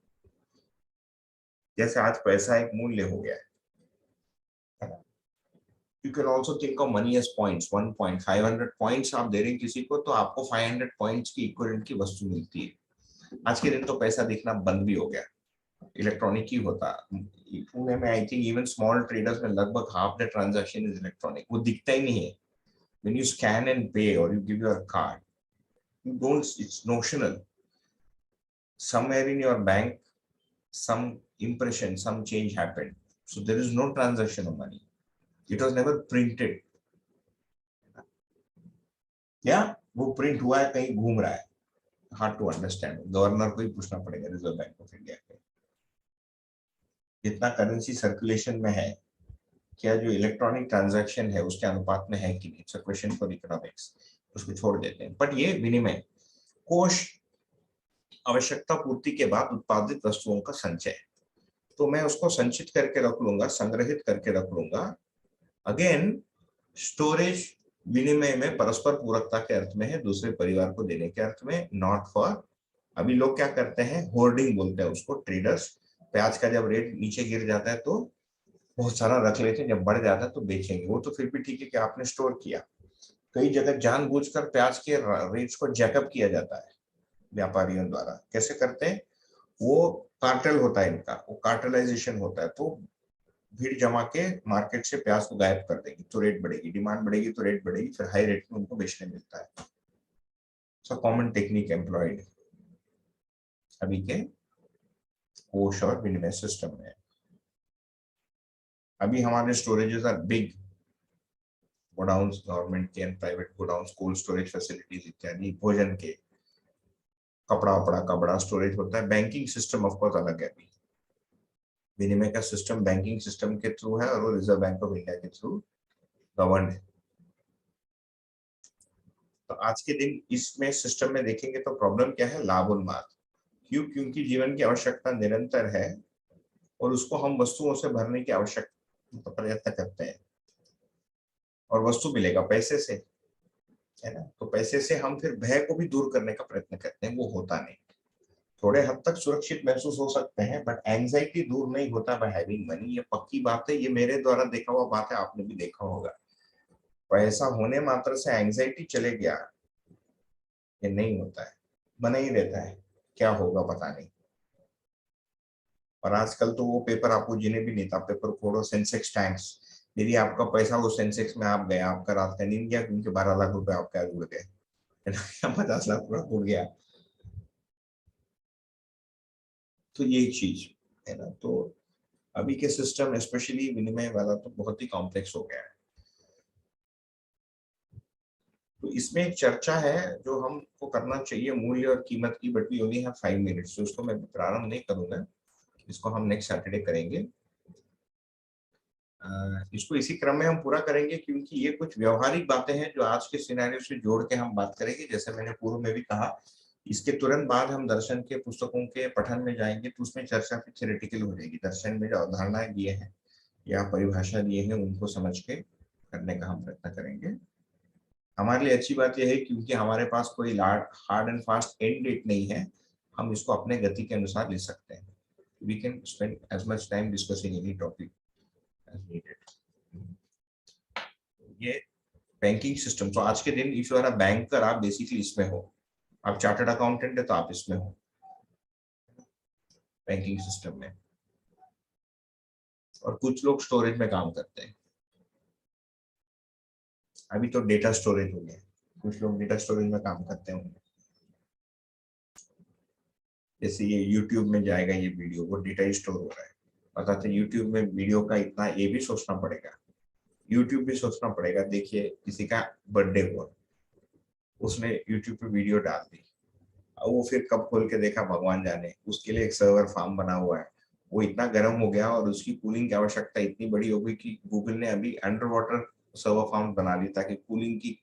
जैसे आज पैसा एक मूल्य हो गया है। You can also think of money as points, 1 point, 500 points आप दे रहे हैं किसी को, तो आपको 500 points की इक्विवेलेंट की वस्तु मिलती है। आज के दिन तो पैसा दिखना बंद भी हो गया, इलेक्ट्रॉनिक ही होता। पुणे में I think even small traders में लगभग half the transaction is electronic, वो दिखता ही नहीं है। When you scan and pay or you give your card, you don't, it's notional. Somewhere in your bank, some impression, some change happened. So there is no transaction of money. It was never printed. क्या वो print हुआ है, कहीं घूम रहा है? Hard to understand. Governor को ही पूछना पड़ेगा, रिजर्व बैंक ऑफ इंडिया के। जितना करेंसी सर्कुलेशन में है, क्या जो इलेक्ट्रॉनिक ट्रांजैक्शन है उसके अनुपात में है कि नहीं, it's a question for economics, उसको छोड़ देते हैं। बट ये विनिमय कोष आवश्यकता पूर्ति के बाद उत्पादित वस्तुओं का संचय, तो मैं उसको संचित करके रख लूंगा, संग्रहित करके रख लूंगा। अगेन स्टोरेज विनिमय में परस्पर पूरकता के अर्थ में है, दूसरे परिवार को देने के अर्थ में, नॉट फॉर। अभी लोग क्या करते हैं, होर्डिंग बोलते हैं उसको, ट्रेडर्स। प्याज का जब रेट नीचे गिर जाता है तो बहुत सारा रख लेते हैं, जब बढ़ जाता है तो बेचेंगे। वो तो फिर भी ठीक है कि आपने स्टोर किया। कई जगह जानबूझकर प्याज के रेट्स को जैकअप किया जाता है व्यापारियों द्वारा। कैसे करते हैं, वो कार्टेल होता है इनका, वो कार्टेलाइजेशन होता है, तो भीड़ जमा के मार्केट से प्याज को गायब कर देगी तो रेट बढ़ेगी, डिमांड बढ़ेगी तो रेट बढ़ेगी, फिर हाई रेट में उनको बेचने मिलता है। सो कॉमन टेक्निक एम्प्लॉयड अभी के कोष और विनिमय सिस्टम में। अभी हमारे storages are big, godowns government के and private godowns, cold storage facilities इत्यादि, भोजन के, कपड़ा वपड़ा का बड़ा स्टोरेज होता है। बैंकिंग सिस्टम ऑफ कोर्स अलग है। अभी विनिमय का सिस्टम बैंकिंग सिस्टम के थ्रू है और वो रिजर्व बैंक ऑफ इंडिया के थ्रू गवर्न है। तो आज के दिन इसमें सिस्टम में देखेंगे तो प्रॉब्लम क्या है, लाभ उन्माद। क्यों? क्योंकि जीवन की आवश्यकता निरंतर है और उसको हम वस्तुओं से भरने की आवश्यकता प्रयत्न करते हैं, और वस्तु मिलेगा पैसे से, है ना। तो पैसे से हम फिर भय को भी दूर करने का प्रयत्न करते हैं, वो होता नहीं। थोड़े हद तक सुरक्षित महसूस हो सकते हैं, बट एंजाइटी दूर नहीं होता बाय हैविंग मनी। ये पक्की बात है, ये मेरे द्वारा देखा हुआ बात है, आपने भी देखा होगा। पैसा होने मात्र से एंजाइटी चले गया, ये नहीं होता है, बना ही रहता है, क्या होगा पता नहीं। और आजकल तो वो पेपर आपको जिन्हें भी नहीं था, पेपर खोलो सेंसेक्स टैंक्स, यदि आपका पैसा वो सेंसेक्स में आप गया, आपका रात का नींद गया क्योंकि 12 लाख रुपए आपके आज उड़ गए, 50 लाख पूरा उड़ गया। तो ये चीज है ना। तो अभी के सिस्टम स्पेशली विनिमय वाला तो बहुत ही कॉम्प्लेक्स हो गया है। तो इसमें एक चर्चा है जो हमको करना चाहिए मूल्य और कीमत की, but we only have 5 minutes, तो उसको मैं प्रारंभ नहीं करूंगा, इसको हम नेक्स्ट सैटरडे करेंगे। इसको इसी क्रम में हम पूरा करेंगे क्योंकि ये कुछ व्यवहारिक बातें हैं जो आज के सिनेरियो से जोड़ के हम बात करेंगे। जैसे मैंने पूर्व में भी कहा, इसके तुरंत बाद हम दर्शन के पुस्तकों के पठन में जाएंगे, तो उसमें चर्चा फिर थ्योरेटिकल हो जाएगी। दर्शन में जो अवधारणाएं दिए हैं या परिभाषा दिए हैं उनको समझ के करने का हम प्रयत्न करेंगे। हमारे लिए अच्छी बात यह है क्योंकि हमारे पास कोई hard and fast end date नहीं है, हम इसको अपने गति के अनुसार ले सकते हैं। We can spend as much time discussing any topic as needed. ये बैंकिंग सिस्टम, तो आज के दिन if you are a banker, आप बेसिकली इसमें हो, आप चार्टर्ड अकाउंटेंट है तो आप इसमें हो, बैंकिंग सिस्टम में। और कुछ लोग स्टोरेज में काम करते हैं, अभी तो डेटा स्टोरेज हो गया, कुछ लोग डेटा स्टोरेज में काम करते होंगे। जैसे ये यूट्यूब में जाएगा ये वीडियो, वो डेटा स्टोर हो रहा है। पता था यूट्यूब में वीडियो का इतना ये भी सोचना पड़ेगा, यूट्यूब भी सोचना पड़ेगा। देखिए किसी का बर्थडे हुआ, उसने यूट्यूब पे वीडियो डाल दी, और वो फिर कब खोल के देखा भगवान जाने, उसके लिए एक सर्वर फार्म बना हुआ है, वो इतना गर्म हो गया और उसकी कूलिंग की आवश्यकता इतनी बड़ी हो गई कि गूगल ने अभी अंडर वाटर सर्वर फार्म बना ली ताकि कूलिंग की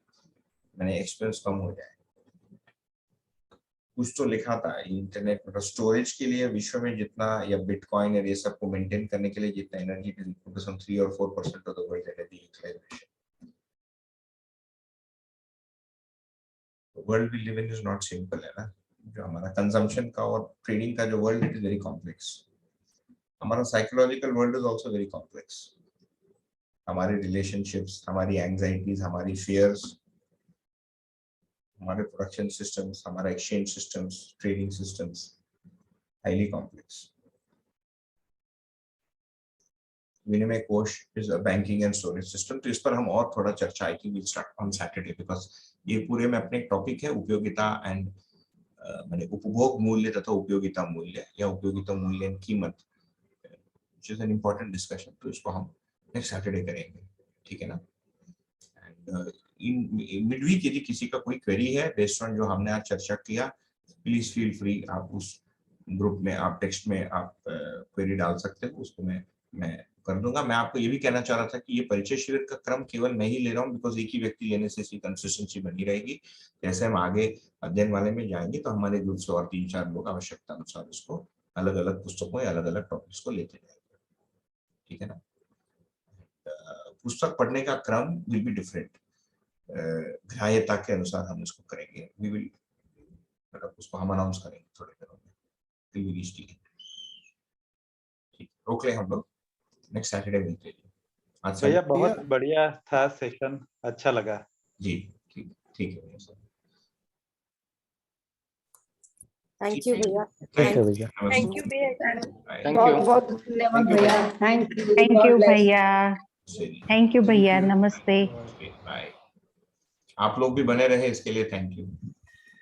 मैंने एक्सपेंस कम हो जाए। कुछ तो लिखा था इंटरनेट मतलब स्टोरेज के लिए विश्व में जितना, या बिटकॉइन और ये सब को मेंटेन करने के लिए जितना एनर्जी 3 और 4% of the world energy utilisation. World we live in is not simple, है ना। जो हमारा कंजम्पशन का और ट्रेडिंग का जो world, it is very complex. हमारा psychological world is also very complex. हमारे रिलेशनशिप्स, हमारी एंजाइटीज, हमारी फियर्स, हमारे प्रोडक्शन सिस्टम्स, हमारा exchange systems, trading systems, highly complex. विनिमय कोष is a banking and storage system. तो इस पर हम और थोड़ा चर्चा I will start on Saturday, because ये पूरे में अपने टॉपिक है उपयोगिता एंड मैंने उपभोग मूल्य तथा उपयोगिता मूल्य या उपयोगिता मूल्य एंड कीमत, which is an important discussion। तो इसको हम नेक्स्ट सैटरडे करेंगे, ठीक है ना। एंड इन मिडवीक यदि किसी का कोई क्वेरी है बेस्ड ऑन जो हमने आज चर्चा किया, प्लीज फील फ्री, आप उस ग्रुप में, आप टेक्स्ट में आप क्वेरी डाल सकते हो, उसको मैं मैं कर दूंगा। मैं आपको ये भी कहना चाह रहा था कि ये परिचय शिविर का क्रम केवल मैं ही ले रहा हूँ, बिकॉज एक ही व्यक्ति लेने से इसकी कंसिस्टेंसी बनी रहेगी। जैसे हम आगे अध्ययन वाले में जाएंगे तो हमारे ग्रुप से और 3-4 लोग आवश्यकता अनुसार इसको अलग अलग पुस्तकों या अलग अलग टॉपिक्स को लेते जाएंगे, ठीक है ना। पुस्तक पढ़ने का क्रम विल बी डिफरेंट, ग्राह्यता के अनुसार हम इसको करेंगे। वी विल मतलब उसको हम अनाउंस करेंगे थोड़े दिनों में। ठीक, रोक ले हम लोग, नेक्स्ट सैटरडे मिलते हैं। आज भैया बहुत बढ़िया था सेशन, अच्छा लगा जी। ठीक ठीक है भैया सर। थैंक यू भैया। ठीक है भैया। थैंक यू भैया। बहुत बहुत धन्यवाद भैया। Thank you. थैंक यू भैया, थैंक यू भैया, नमस्ते। बाय। आप लोग भी बने रहे इसके लिए थैंक यू।